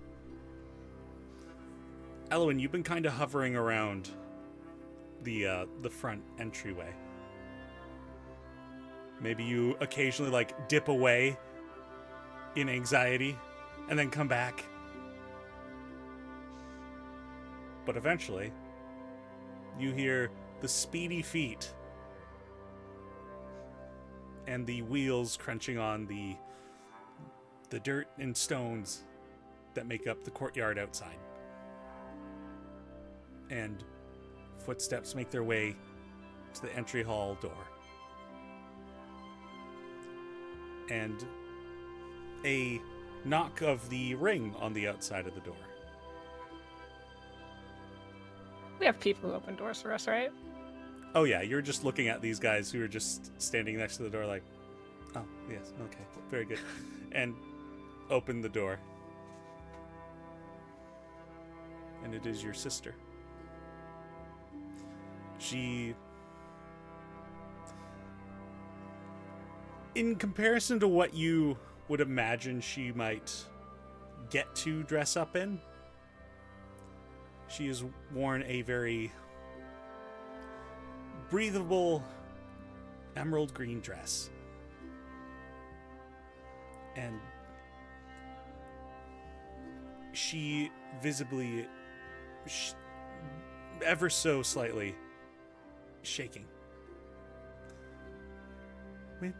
Elwyn, you've been kind of hovering around the front entryway. Maybe you occasionally like dip away in anxiety and then come back. But eventually, you hear the speedy feet and the wheels crunching on the dirt and stones that make up the courtyard outside. And footsteps make their way to the entry hall door. And a knock of the ring on the outside of the door. We have people who open doors for us, right? Oh yeah, you're just looking at these guys who are just standing next to the door like, oh, yes, okay, very good. And open the door. And it is your sister. She... In comparison to what you would imagine she might get to dress up in, she has worn a very breathable emerald green dress. And she visibly, ever so slightly, shaking. Wait.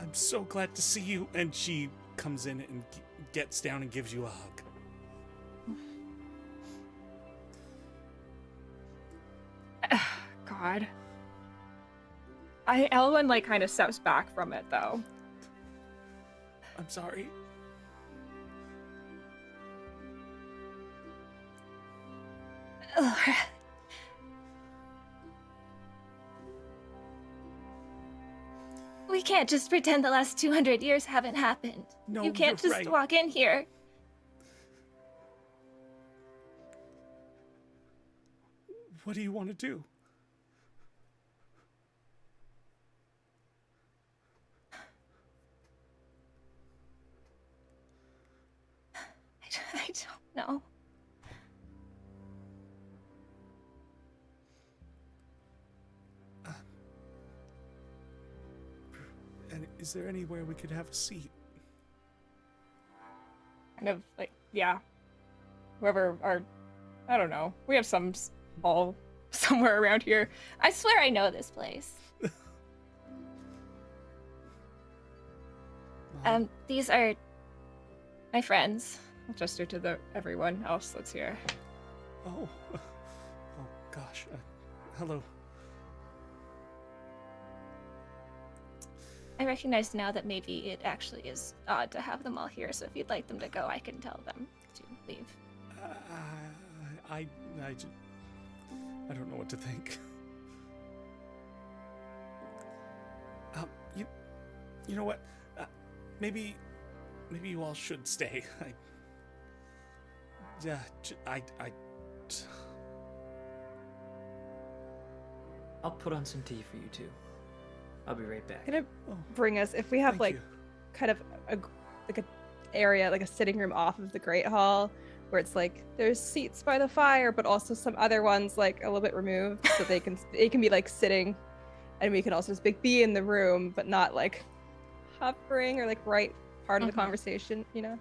I'm so glad to see you. And she comes in and gets down and gives you a hug. God. Elwyn like kind of steps back from it though. I'm sorry. We can't just pretend the last 200 years haven't happened. No, you can't you're just right. walk in here. What do you want to do? I don't know. And is there anywhere we could have a seat? Kind of like, yeah. Whoever our, I don't know. We have some ball somewhere around here. I swear I know this place. These are my friends. I'll gesture to everyone else that's here. Oh, oh gosh. Hello. I recognize now that maybe it actually is odd to have them all here, so if you'd like them to go, I can tell them to leave. I don't know what to think. You know what? Maybe you all should stay. I'll put on some tea for you two. I'll be right back. Gonna bring us if we have Thank like you. kind of a area like a sitting room off of the Great Hall where it's like there's seats by the fire, but also some other ones like a little bit removed, so they can be like sitting, and we can also just be in the room, but not like hovering or like right part of the conversation, you know.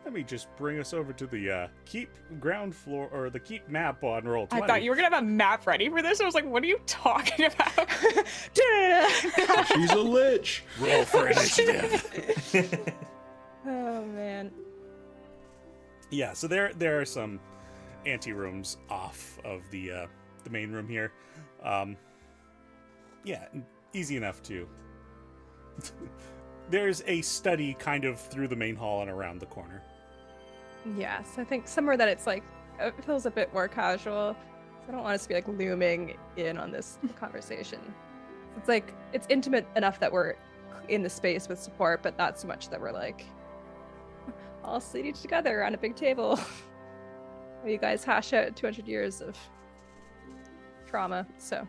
Let me just bring us over to the keep ground floor or the keep map on Roll20. I thought you were gonna have a map ready for this. I was like, what are you talking about? She's a lich. Roll for initiative. Oh man. Yeah, so there are some ante rooms off of the main room here. Yeah, easy enough to. There's a study kind of through the main hall and around the corner. Yes, I think somewhere that it's like it feels a bit more casual. I don't want us to be like looming in on this conversation. It's like it's intimate enough that we're in the space with support, but not so much that we're like all sitting together around a big table. Where you guys hash out 200 years of trauma. So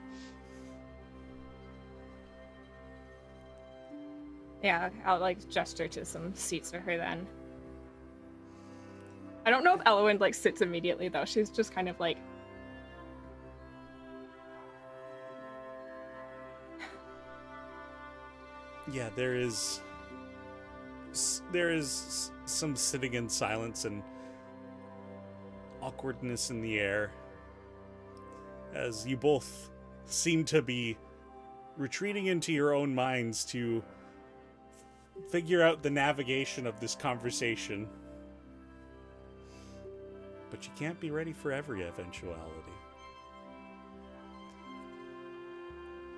Yeah, I'll like gesture to some seats for her then. I don't know if Elwyn like sits immediately though. She's just kind of like. Yeah, there is some sitting in silence and awkwardness in the air as you both seem to be retreating into your own minds to figure out the navigation of this conversation. But you can't be ready for every eventuality.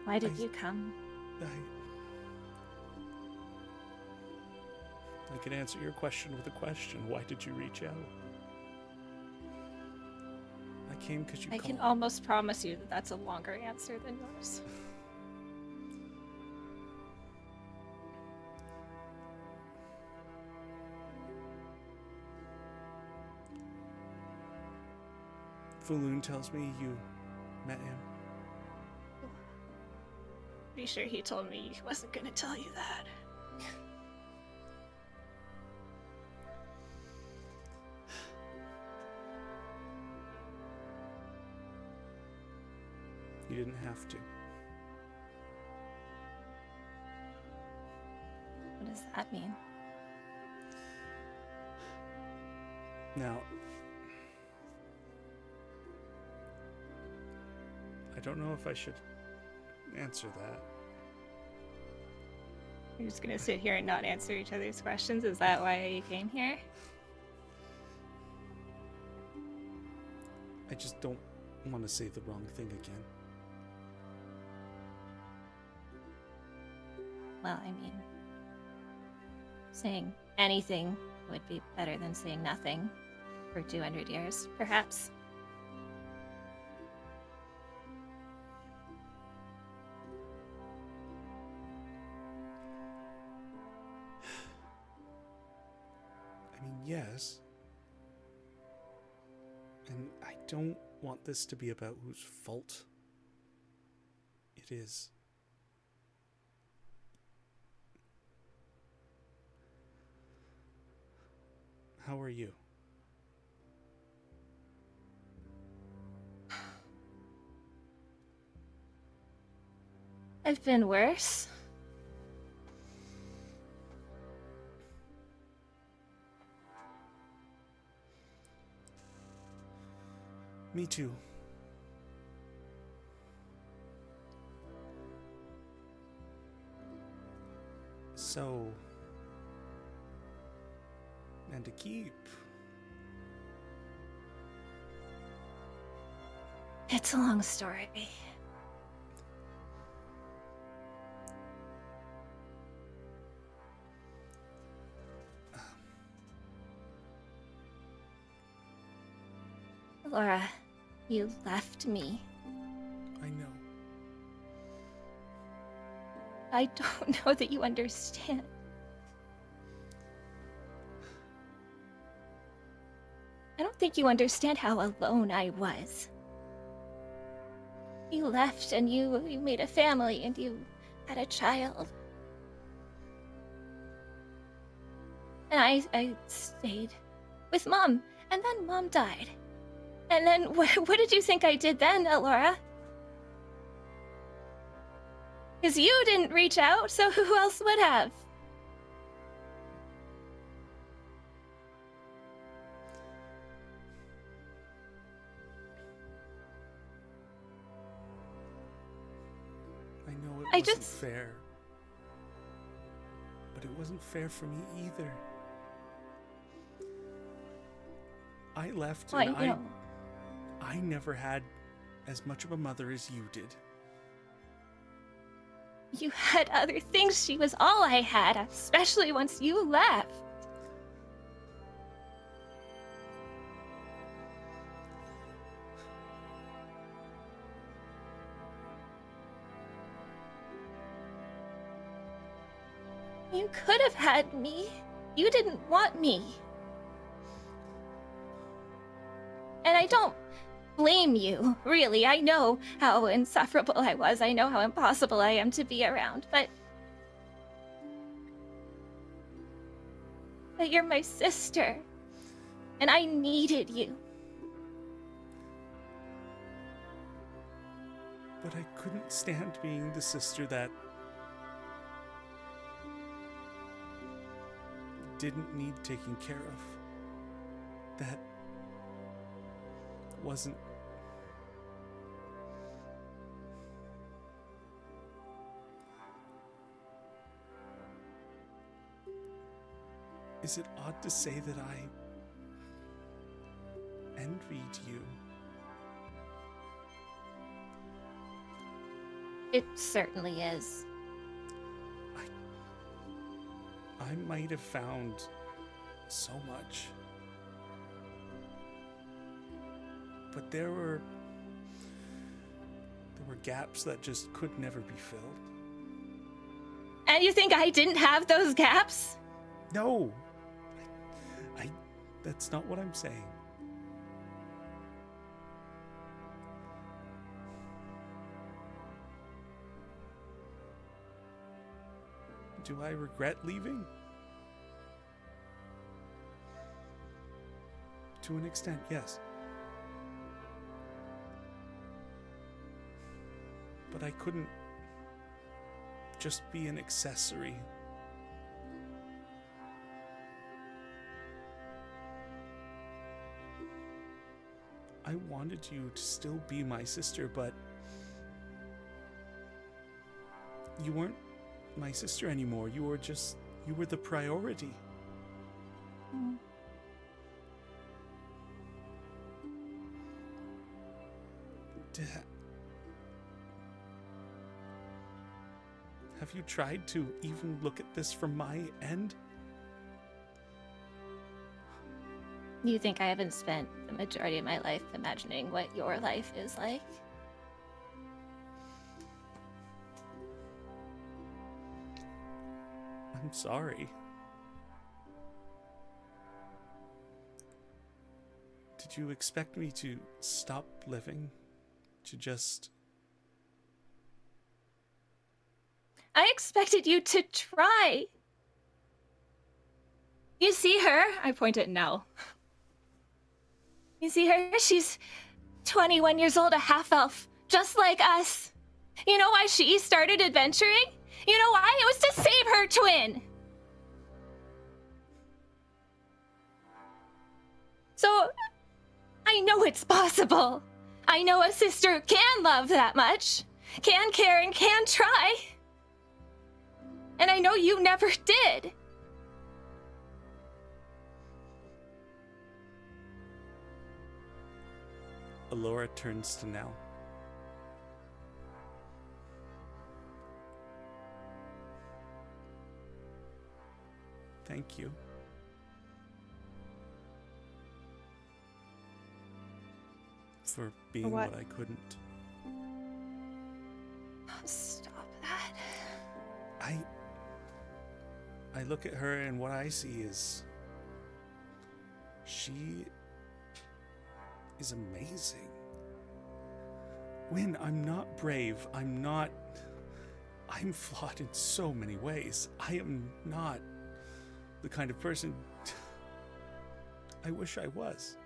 Why did you come? I can answer your question with a question. Why did you reach out? I came because you I can almost promise you that that's a longer answer than yours. Fuloon tells me you met him. Pretty sure he told me he wasn't gonna tell you that. didn't have to. What does that mean? Now, I don't know if I should answer that. You're just gonna sit here and not answer each other's questions? Is that why you came here? I just don't want to say the wrong thing again. Well, I mean, saying anything would be better than saying nothing for 200 years, perhaps. I mean, yes. And I don't want this to be about whose fault it is. How are you? I've been worse. Me too. So, and to keep. It's a long story. Laura, you left me. I know. I don't know that you understand. I don't think you understand how alone I was. You left and you made a family and you had a child. And I stayed with Mom, and then Mom died. And then what did you think I did then, Laura? Because you didn't reach out, so who else would have? I know it I wasn't just- fair. But it wasn't fair for me either. I left and I know. I never had as much of a mother as you did. You had other things. She was all I had, especially once you left. You could have had me. You didn't want me. And I don't blame you, really. I know how insufferable I was. I know how impossible I am to be around, but you're my sister, and I needed you. But I couldn't stand being the sister that didn't need taking care of. That wasn't. Is it odd to say that I envied you? It certainly is. I might have found so much. But there were gaps that just could never be filled. And you think I didn't have those gaps? No. I that's not what I'm saying. Do I regret leaving? To an extent, yes. But I couldn't just be an accessory. I wanted you to still be my sister, but you weren't my sister anymore. You were the priority. Have you tried to even look at this from my end? You think I haven't spent the majority of my life imagining what your life is like? I'm sorry. Did you expect me to stop living? To just... I expected you to try. You see her? I point at Nell. You see her? She's 21 years old, a half-elf, just like us. You know why she started adventuring? You know why? It was to save her twin. So, I know it's possible. I know a sister can love that much, can care and can try. And I know you never did. Alora turns to Nell. Thank you. For being what I couldn't. Stop that. I look at her and what I see is she is amazing. When I'm not brave, I'm flawed in so many ways. I am not the kind of person I wish I was.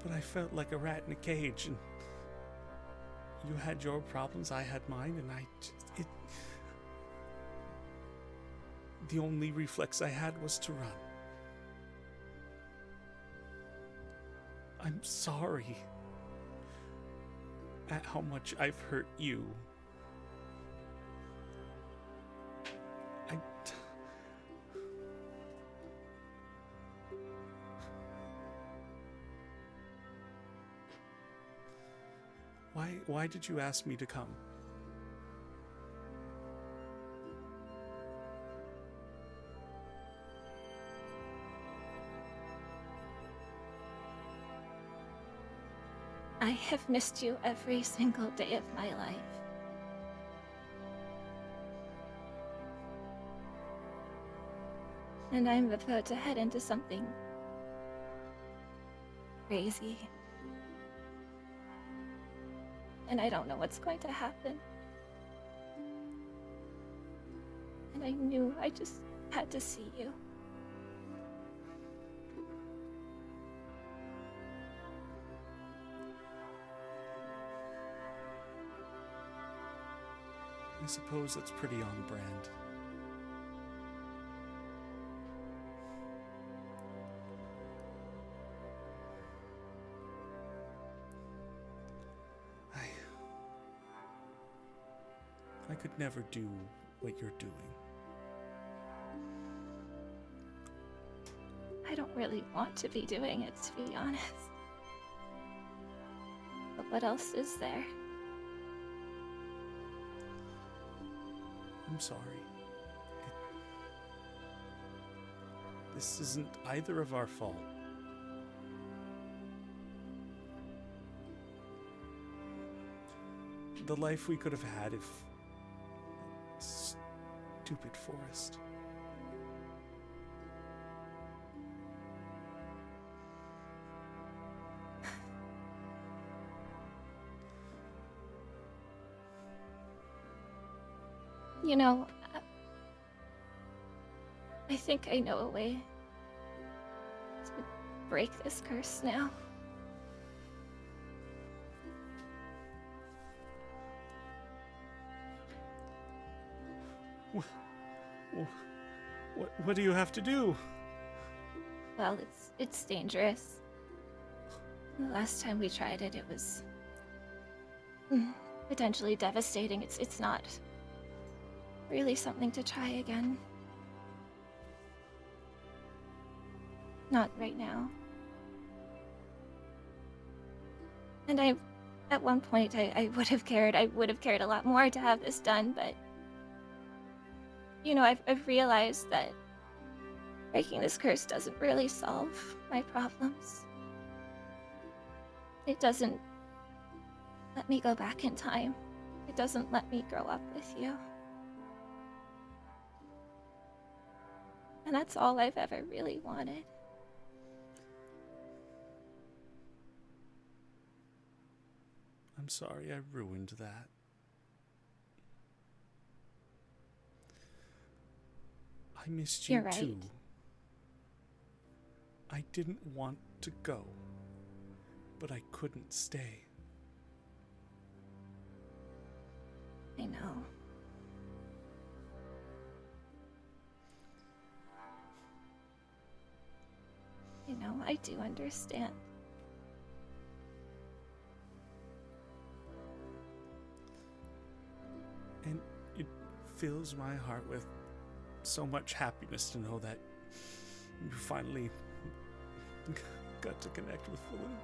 But I felt like a rat in a cage, and you had your problems, I had mine, and the only reflex I had was to run. I'm sorry at how much I've hurt you. Why did you ask me to come? I have missed you every single day of my life. And I'm about to head into something crazy. And I don't know what's going to happen. And I knew I just had to see you. I suppose that's pretty on brand. I could never do what you're doing. I don't really want to be doing it, to be honest. But what else is there? I'm sorry. This isn't either of our fault. The life we could have had if... Stupid forest. You know, I think I know a way to break this curse now. What do you have to do? Well, it's dangerous. The last time we tried it, it was potentially devastating. It's not really something to try again. Not right now. And at one point, I would have cared. I would have cared a lot more to have this done, but I've realized that breaking this curse doesn't really solve my problems. It doesn't let me go back in time. It doesn't let me grow up with you. And that's all I've ever really wanted. I'm sorry I ruined that. I missed you You're right. too. I didn't want to go, but I couldn't stay. I know. I do understand. And it fills my heart with so much happiness to know that you finally got to connect with Falun.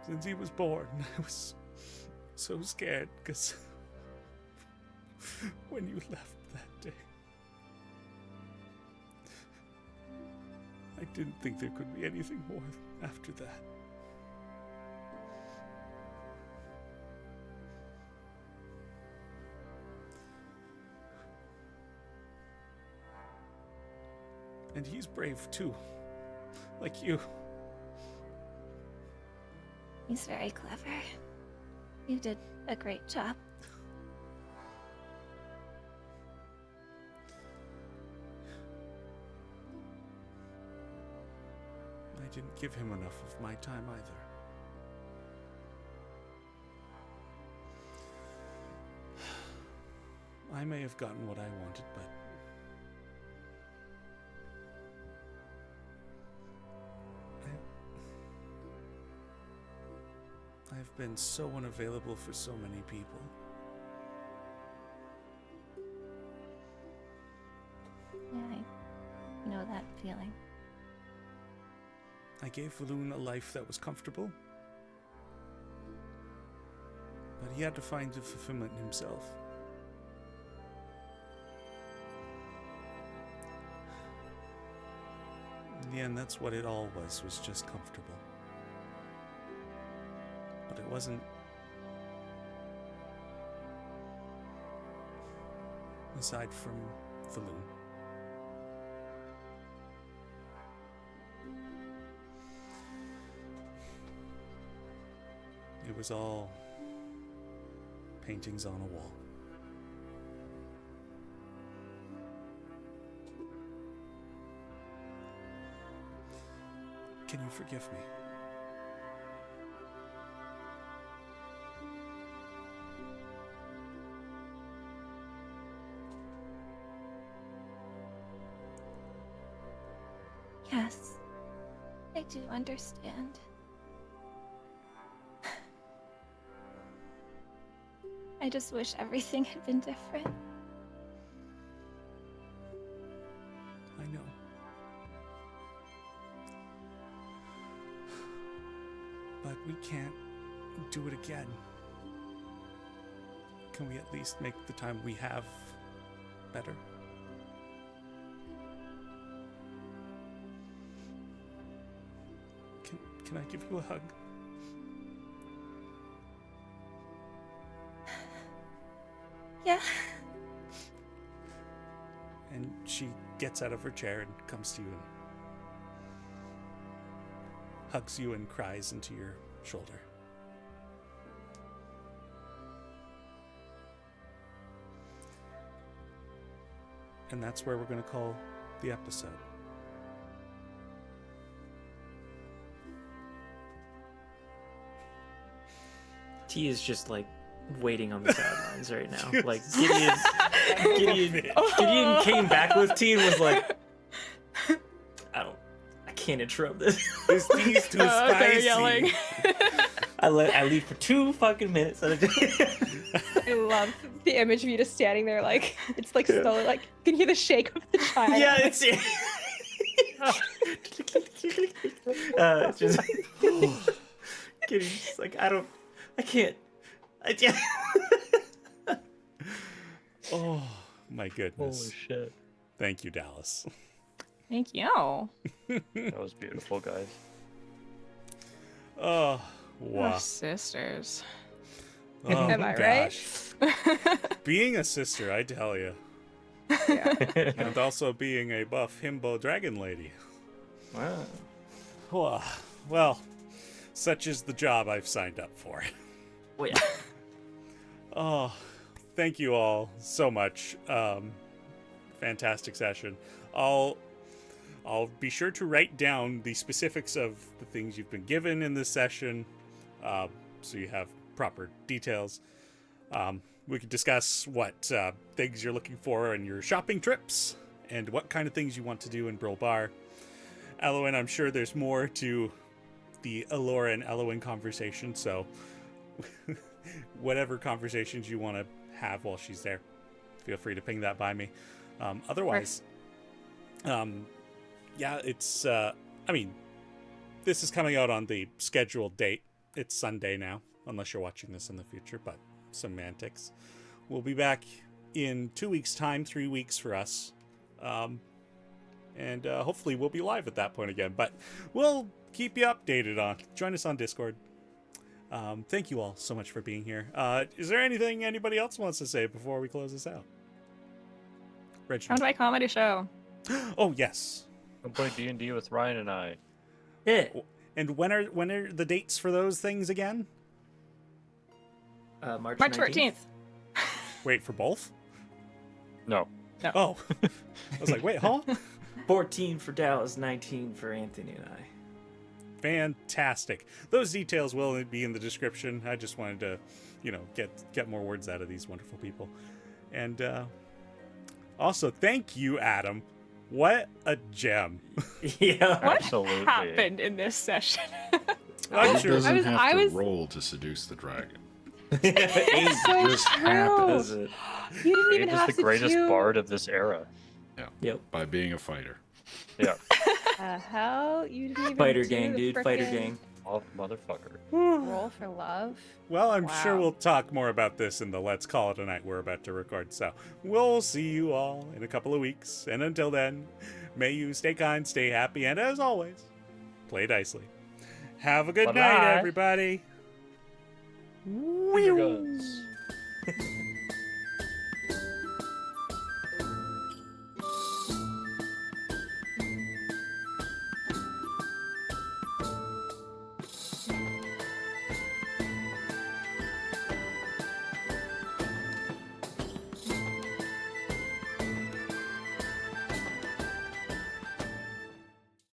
Since he was born, I was so scared because when you left that day, I didn't think there could be anything more after that. And he's brave too, like you. He's very clever. You did a great job. I didn't give him enough of my time either. I may have gotten what I wanted, but I've been so unavailable for so many people. Yeah, I know that feeling. I gave Falun a life that was comfortable, but he had to find the fulfillment himself. In the end, that's what it all was just comfortable. But it wasn't. Aside from Falun. It was all paintings on a wall. Can you forgive me? Yes, I do understand. I just wish everything had been different. I know. But we can't do it again. Can we at least make the time we have better? Can I give you a hug? Yeah. And she gets out of her chair and comes to you and hugs you and cries into your shoulder. And that's where we're going to call the episode. T is just like waiting on the sidelines right now. Like Gideon came back with tea and was like, I can't interrupt this. This tea's too spicy. They're yelling. I leave for 2 fucking minutes. I love the image of you just standing there, like it's like slowly, like you can hear the shake of the child. Yeah, it's just Gideon's like, I can't. Oh my goodness. Holy shit. Thank you, Dallas. Thank you. That was beautiful, guys. Oh, We're wow. sisters. Oh, Am I gosh. Being a sister, I tell you. Yeah. And also being a buff himbo dragon lady. Wow. Well, such is the job I've signed up for. Well, yeah. Oh, thank you all so much. Fantastic session. I'll be sure to write down the specifics of the things you've been given in this session, so you have proper details. We could discuss what things you're looking for in your shopping trips, and what kind of things you want to do in Brill Bar. Elowen, I'm sure there's more to the Alora and Elowen conversation, so whatever conversations you want to have while she's there, feel free to ping that by me. Otherwise, yeah, it's, I mean, this is coming out on the scheduled date. It's Sunday now, unless you're watching this in the future, but semantics. We'll be back in 2 weeks' time, 3 weeks for us. And hopefully we'll be live at that point again, but we'll keep you updated on. Join us on Discord. Thank you all so much for being here. Is there anything anybody else wants to say before we close this out? Come Reginald. to my comedy show. Oh, yes. Come play D&D with Ryan and I. Yeah. And when are the dates for those things again? March 14th. Wait, for both? No. Oh. I was like, wait, huh? 14 for Dallas, 19 for Anthony and I. Fantastic. Those details will be in the description. I just wanted to, get more words out of these wonderful people. And also, thank you, Adam. What a gem. Yeah. What Absolutely. happened in this session? I'm It sure. doesn't have I to was- roll to seduce the dragon. It's so Just true. Does it? You didn't even Abe have is the to greatest do... bard of this era. Yep. By being a fighter. Yeah. hell? You didn't even Fighter do gang, the dude. Fighter frickin' gang. Off motherfucker. Roll for love. Well, I'm sure Wow. we'll talk more about this in the Let's Call It a Night we're about to record. So we'll see you all in a couple of weeks. And until then, may you stay kind, stay happy, and as always, play Dicely. Have a good night, Bye-bye. everybody. Finger guns.